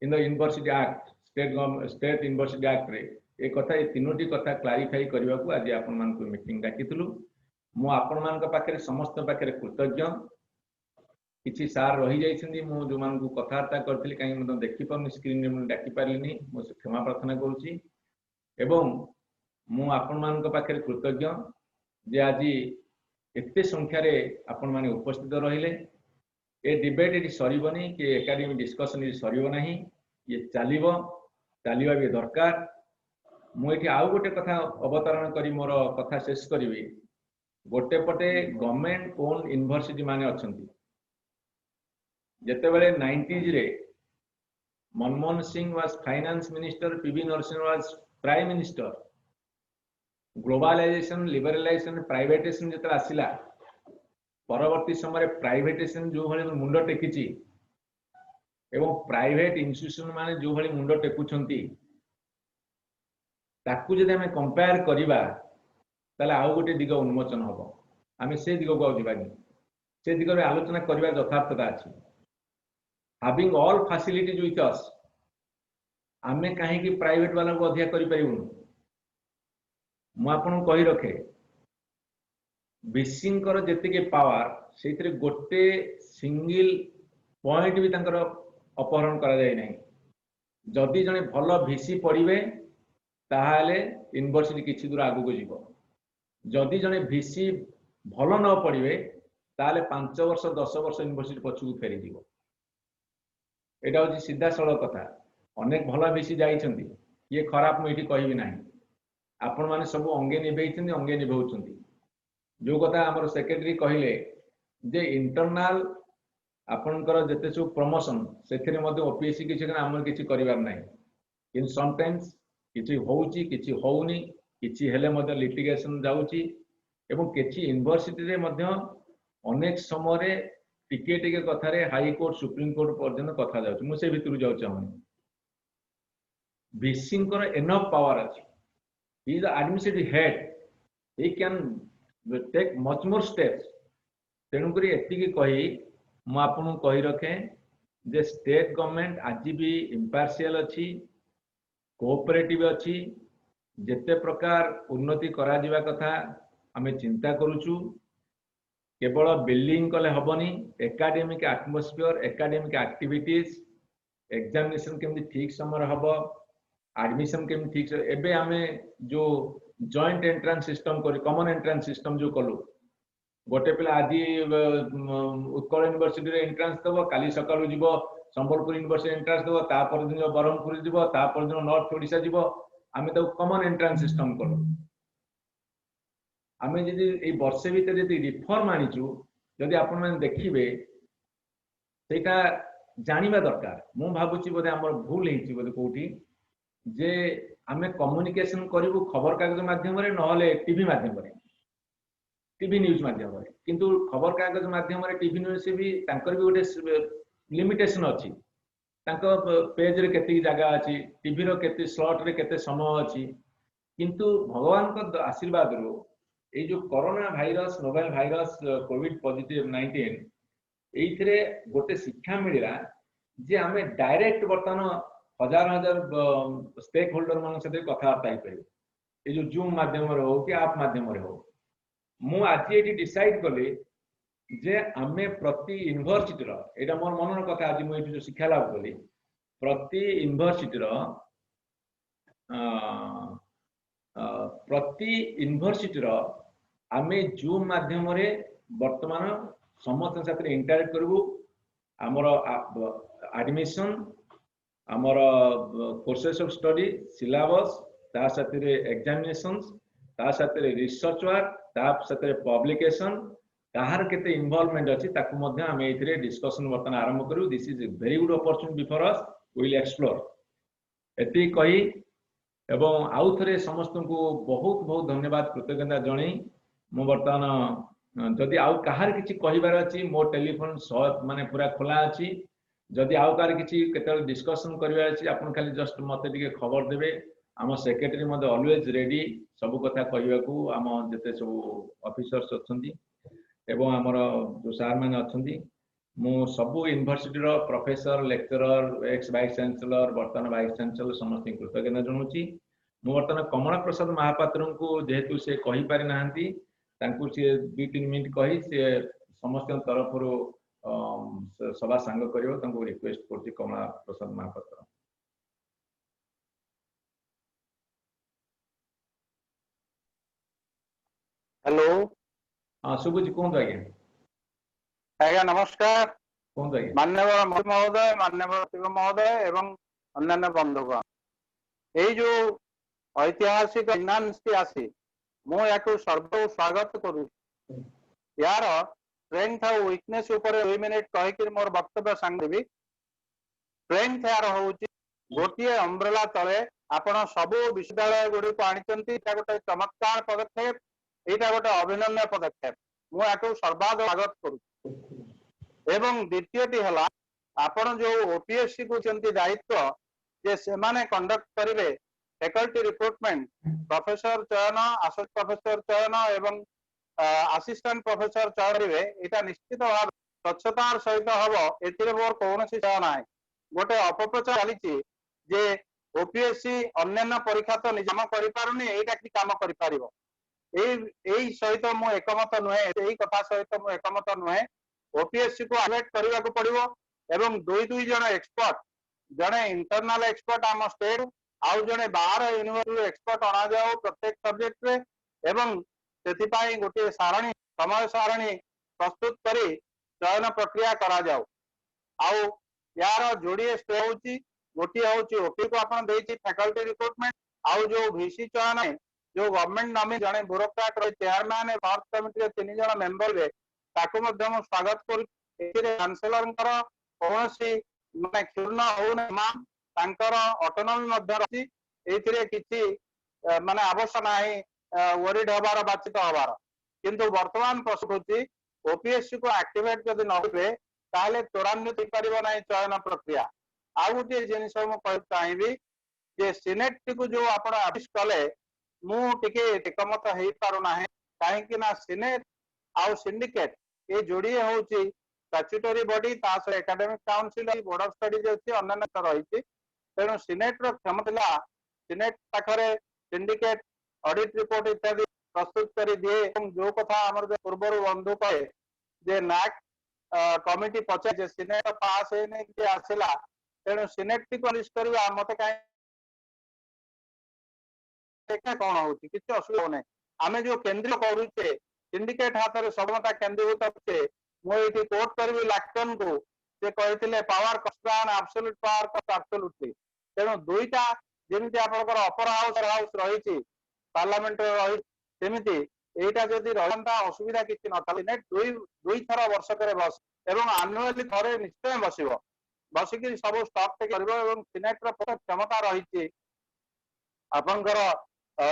in the university act state university act रे ए कथा ए तीनोटी कथा क्लारिफाई करबा को आज आपण मान को मीटिंग डाकितलु मु आपण मान का पाखरे समस्त पाखरे कृतज्ञ किसी सार रही जाइछन्दी मु जो मान को कथार्ता करथिली काई म देखि परनी स्क्रीन रे म डाकी पारलिनी मु क्षमा प्रार्थना करूची एवं मु आपण मान का पाखरे कृतज्ञ जे आज एते संख्या रे आपण माने उपस्थित रहिले ए डिबेट ये सरीबनी कि एकेडमिक डिस्कशन ये सरीब नाही ये चलिबा भी दरकार मुझे आउ गोटे कथा अवतरण करी मोर कथा शेष करी गोटे पटे गवर्नमेंट ओन यूनिवर्सिटी माने अछंती जेते बेले 90s रे Manmohan Singh was finance minister PV Narasimha was prime minister globalisation liberalisation privatisation जेते आसिला परवर्ती समय प्राइवेटाइजेशन जो भली मुंड टेकिची एवं प्राइवेट इंस्टीट्यूशन माने जो भली मुंड टेकुछंती ताकू जदि आमे कंपेयर करिबा ताले आउ गोटे दिग उन्मोचन हबो आमे से दिग को आउ दिबानी से दिग रे आलोचना करिबा यथार्थता अछि having all facilities with us आमे काहे कि प्राइवेट वाला को अधिया करि परिबुन मु आपन कहि रखे विसिंग कर जति के पावर सेतिरे गोटे सिंगल पॉइंट भी तांकर अपहरण करा जाय नै जदि जने भलो भिसी पढ़िबे ताहाले यूनिवर्सिटी किछि दूर आगु को जीवो जदि जने भिसी भलो न पढ़िबे ताहाले 5 वर्ष 10 वर्ष यूनिवर्सिटी पछू फेरी जीवो एटा होची सीधा सरल कथा अनेक भलो भिसी जाइछंती ये खराब मु एठी कहिबि नाही आपण माने सब अंगे निभेइछंती अंगे निभौछंती जो कथा हमर सेक्रेटरी कहिले जे इंटरनल आपनकर जते सब प्रमोशन सेथिरे मध्ये ओपीएससी किछि कना हमर किछि करिवार नाही इन समटाइम्स किछि होउची किछि होउनी किछि हेले मध्ये लिटिगेशन जाउची एवं किछि यूनिवर्सिटी रे मध्ये अनेक समय रे टिके टिके कथा रे हाई कोर्ट सुप्रीम कोर्ट पर्यंत कथा जाउची मु से भितरु जाउ चाहूनी विसिंकर एनफ पावर अछि he is the administrative head he can take much more steps तेणु करी एतिकी कही मु आपन कही रखे जे स्टेट गवर्नमेंट आज भी इम्पार्शियल अछि कोऑपरेटिव अछि जेते प्रकार उन्नति करा जिवा कथा हमें चिंता करूछु केवल बिल्डिंग कले हबनी academic atmosphere academic activities examination केमि ठीक समय हबो एडमिशन केमि ठीक से एबे हमें जो जॉइंट एंट्रेंस सिस्टम करी कॉमन एंट्रेंस सिस्टम जो कलु गोटे पिला आज उत्कल यूनिवर्सिटी रे एंट्रेंस दबो काली सकाळु जीवो संबलपुर यूनिवर्सिटी एंट्रेंस दबो ता पर दिन बरहमपुर जीवो ता पर दिन नॉर्थ ओडिशा जीवो आमे तो कॉमन एंट्रेंस सिस्टम कलु आमे जदि ए वर्षे भीतर जदि रिफॉर्म आनिचु जदि आपण माने देखिबे सेटा जानिबा दरकार मु भाबुची बोधे हमर भूल हेची बोधे कोठी जे आमे कम्युनिकेशन करिवु खबर कागज माध्यम रे नहले टीवी माध्यम रे टीवी न्यूज माध्यम रे किंतु खबर कागज माध्यम रे टीवी न्यूज से भी तांकर भी गोटे लिमिटेशन अछि तांको पेज रे केते जगह अछि टीवी रो केते स्लॉट रे केते समय अछि किंतु भगवान को आशीर्वाद रो ए जो corona virus novel virus Covid positive 19 एइथरे गोटे शिक्षा मिलिरा जे आमे डायरेक्ट बर्तन हजार हजार स्टेक होल्डर मान से कथा पाई परिबे ए जो जूम माध्यम रे हो कि आप माध्यम रे हो मु आज एटी डिसाइड कले जे आमे प्रति यूनिवर्सिटी रो एटा मोर मनन कथा आज मु एटी जो शिक्षा लाभ कली प्रति यूनिवर्सिटी रो आमे जूम माध्यम रे वर्तमान समस्त साथ इंटरैक्ट करबू हमर एडमिशन हमर कोर्सेस ऑफ स्टडी सिलेबस ता साथ रे एग्जामिनेशंस ता साथ रे रिसर्च वर्क ता साथ रे पब्लिकेशन ताहार केते इन्वॉल्वमेंट अछि ताकू मध्ये हम एथिरे डिस्कशन वर्तन आरंभ करू this is a very good opportunity for us we will explore एति कही एवं आउ थरे समस्त को बहुत बहुत धन्यवाद कृतज्ञता जणी मु वर्तमान जदि आउ कहार किछि कहिबार अछि मो टेलीफोन माने पूरा खोला अछि जदि आउ कार किछि केते डिस्कशन करबार अछि आपण खाली जस्ट मते टिके खबर देबे आम सेक्रेटरी मध्ये ऑलवेज रेडी सब कथा कहबा को आम जते सब ऑफिसर्स अछंती एवं हमर जो सार माने अछंती मु सब यूनिवर्सिटी रो professor lecturer ex vice chancellor वर्तमान वाइस चांसलर समस्त कृतज्ञता जणुची मु वर्तमान कमला प्रसाद महापात्र को जेहेतु से कहि पारि नाहंती तांकु से 2-3 मिनिट कहि से समस्त तरफ रो सभा संग करियो तांकु रिक्वेस्ट करती कमला प्रसाद महापात्र। हेलो हां सुबुजी कोन आज्ञा आज्ञा नमस्कार कोन आज्ञा माननीय मंत्री महोदय माननीय शिव महोदय एवं अन्य बंधुगण यही जो ऐतिहासिक फाइनान्स आसी मु याकु सर्व स्वागत करू यार स्ट्रेंथ और वीकनेस ऊपर 2 मिनिट कहि कि मोर वक्तव्य संग देबी स्ट्रेंथ यार होउची गोटिए अम्ब्रेला तळे आपण सब विश्वविद्यालय गुडी को आनिचंती एटा गोटे चमत्कार पदक्षेप एटा गोटे अभिनंदन पदक्षेप मु याकु सर्वाध स्वागत करू एवं द्वितीयटी हला आपण जो ओपीएससी को चंती दायित्व जे से माने कंडक्ट करिवे फैकल्टी रिक्रुटमेंट प्रोफेसर चयन एसोसिएट प्रोफेसर चयन एवं असिस्टेंट प्रोफेसर चयन करेंगे एटा निश्चित भाव स्वच्छतार सहित हम ए मोर कौन चय ना गोटे अपप्रचार चली जे ओपीएससी अन्य परीक्षा तो निजाम कर कम कर सहित मु एकमत नुहे यही कथा सहित मु एकमत नुहे ओपीएससी को अपडेट करने को पड़ो एवं दुई जन एक्सपर्ट जड़े इंटरनल एक्सपर्ट आम स्टेट आउ जड़े बाहर यूनिवर्सिटी एक्सपर्ट अणा जाओ प्रत्येक सब्जेक्ट रे एवं से गोटे सारणी समय सारणी प्रस्तुत करी चयन प्रक्रिया करा जाओ आउ यार जोड़े स्टे होची गोटे होची ओपी को आपण देची फैकल्टी रिक्रुटमेंट आउ जो वीसी चयन है जो गवर्नमेंट नॉमिनी जड़े ब्यूरोक्रेट रही चेयरमैन सर्च कमिटी 3 जन मेंबर रे ताको मध्य हम स्वागत करू चांसेलर कौन माने क्षुण्ण हो ऑटोनॉमी मध्य रही एथिरे किछि माने आवश्यक नाही वरीड हबार बाचित हबार किंतु वर्तमान प्रश्न होची ओपीएससी को एक्टिवेट जदि न हुए ताले त्वरान्वित परिबो नाही चयन प्रक्रिया आ गोटे जिनिस मु कहि चाहिबी जे सिनेट को जो आपण आदेश कले मु टिके एकमत हेई पारो नाही काहे कि ना सिनेट आउ सिंडिकेट ये जोड़ी होची statutory body Tas academic council board of studies अछि अन्य रही तेणु सिनेट रो क्षमता सिनेट पाखरे सिंडिकेट ऑडिट रिपोर्ट इत्यादि प्रस्तुत कर दिए जो कथा आमर पूर्व बंधु कहे जे नाक कमिटी पचार सिनेट पास है आसला तेणु सिनेट टी लिस्ट करवा मत कहीं कौन हो असुविधा ना आम जो केंद्रीय करुचे सिंडिकेट हाथ में समता केंद्रीभूत होते मुझे कोट करी लाक्टन को से कहते पावर कन्स्ट्रेंट एब्सोल्यूट पावर कस्ट एब्सोल्यूटली तेणु दुईटा जमी आपंकर अपर हाउस रही पार्लियामेंट रही सेमती एटा जदि रहा असुविधा किसी न दुई थर वर्षक बस एवं आनुआली थे निश्चय बसिक सब स्टॉक सिनेट क्षमता रही आपंकर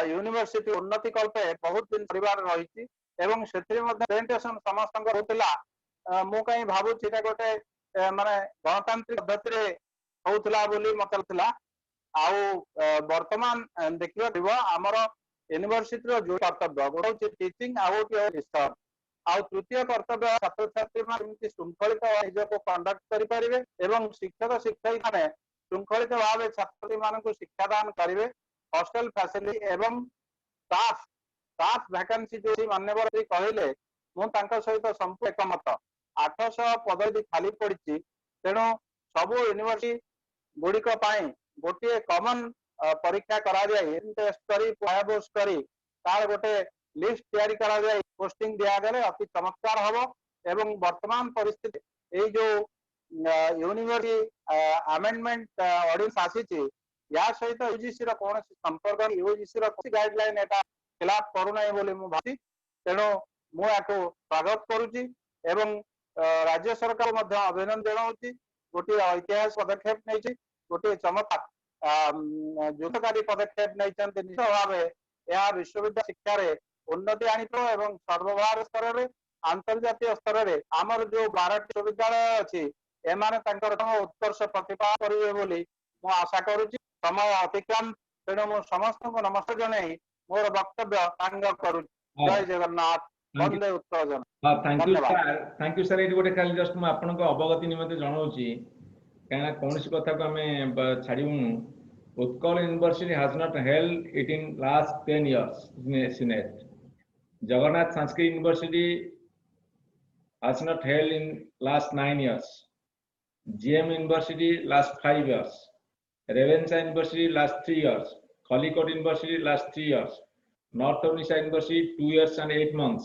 यूनिवर्सिटी उन्नति कल्पे बहुत दिन परिवार रही प्रेजेंटेशन समस्त होता मु कहीं भावुची गोटे माने गणतांत्रिक पद्धति होता मत वर्तमान देखा आमर यूनिवर्सिटी जो कर्तव्य गोटे हूँ टीचिंग आउ गोटे रिसर्च आउ तृतीय कर्तव्य छात्र छात्री श्रृंखलित निज को कंडक्ट करेंगे शिक्षक शिक्षयित्री मैंने श्रृंखलित भाव छात्री मान शिक्षादान करेंगे हॉस्टल फैसिलिटी एवं स्टाफ वैकेंसी जो मान्यवर कहले मुझे सहित संपूर्ण एकमत 800 पद खाली पड़ी तेणु सबू यूनिवर्सिटी गुड़िक गोटे कॉमन परीक्षा करा जाए टेस्ट करी तार गोटे लिस्ट तैयारी करा जाए पोस्टिंग दिया गले अति चमत्कार हम एवं वर्तमान परिस्थिति ये जो यूनिवर्सिटी अमेंडमेंट ऑर्डिनेंस आसी या सहित यूजीसी कौन संपर्क यूजीसी गाइडलाइन एटा खिलाफ करूना बोली मु भावी तेणु मुझे स्वागत करुच्ची एवं राज्य सरकार मध्य अभिनंदन जनाऊँगी गोटे ऐतिहासिक पदक्षेप नहीं गोटे चमत्कार द्रुतकारी पदक्षेप नहीं निश्चित भाव यह विश्वविद्यालय शिक्षा रे उन्नति आनितो एवं सर्वभारत स्तर में अंतर्जातीय स्तर में आमर जो 12 विश्वविद्यालय अच्छी एमाने उत्कर्ष प्रतिभा करेंगे बोली मु आशा करुच्ची समय अतिक्रांत तेणु मु समस्त को नमस्कार जनाई मोर वक्तव्य सांग करू जय जगन्नाथ वंदे उत्कल जन थैंक यू सर ये गोटे खाली जस्ट मु आपन को अवगति निमंते जणाउची काना कोनसी कथा को हमें छाड़ीबुनु Utkal university has not held it in last 10 years senate Jagannath Sanskrit university has not held in last 9 years GM university last 5 years Ravenshaw university last 3 years Calicut University last 3 years, North Odisha University 2 years and 8 months,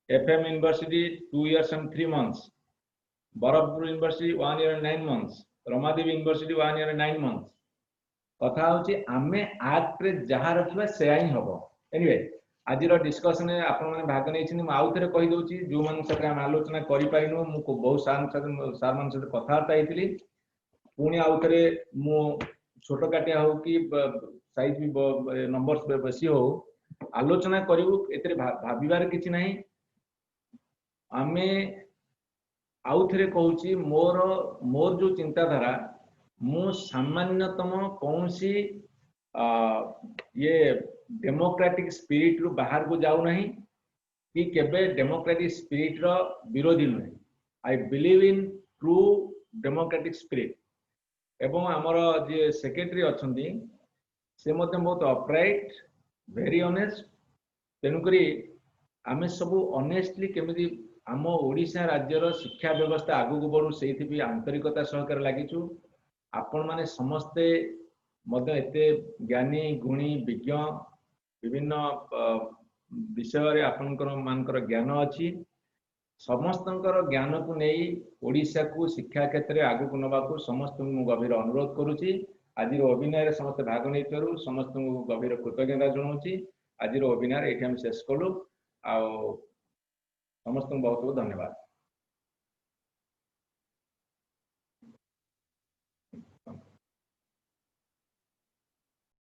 FM University 2 years and 3 months, Bharatpur University 1 year and 9 months, Ramadevi University 1 year and 9 months. कथा होची आमे act रे जहा रखिबा से ही हबो anyway आज रो discussion में आपन माने भाग नै छिन आउ थरे कहि दोची जो मान सके हम आलोचना करि पाइनो मु को बहुत सार मान से कथार्ता हेतिली पुणी आउ थरे मु छोटो काटिया हो कि साइज भी नंबर्स बेसी हो आलोचना करू एतरे भाबिबार किछि नाही आमे आउ थरे कहूची मोर जो चिंताधारा मु सामान्यतम कौनसी ये डेमोक्रेटिक स्पिरिट रु बाहर को जाऊ नहीं कि केबे डेमोक्रेटिक स्पिरिट रो विरोधी नुहे। I believe in true democratic spirit. एवं आमर जे सेक्रेटरी अच्छी से बहुत अपराइट वेरी ऑनेस्ट। तेणुकरी आमे सबू ऑनेस्टली केमिति आम ओडिशा राज्यर शिक्षा व्यवस्था आगु को बढ़ू से आंतरिकता सहकार लगिचु। आपण माने समस्ते एते ज्ञानी गुणी विज्ञ विभिन्न विषय आपनकर मानकर ज्ञान अच्छी। समस्तंकर ज्ञान को नहीं ओडिशा को शिक्षा क्षेत्र में आगु को नवा को समस्त गभीर अनुरोध करुच्ची। आज अभिनय समस्त भाग नहीं समस्त गभीर कृतज्ञता जनाऊँगी। आज अभिनय ये शेष कलु। आ समस्त बहुत बहुत धन्यवाद।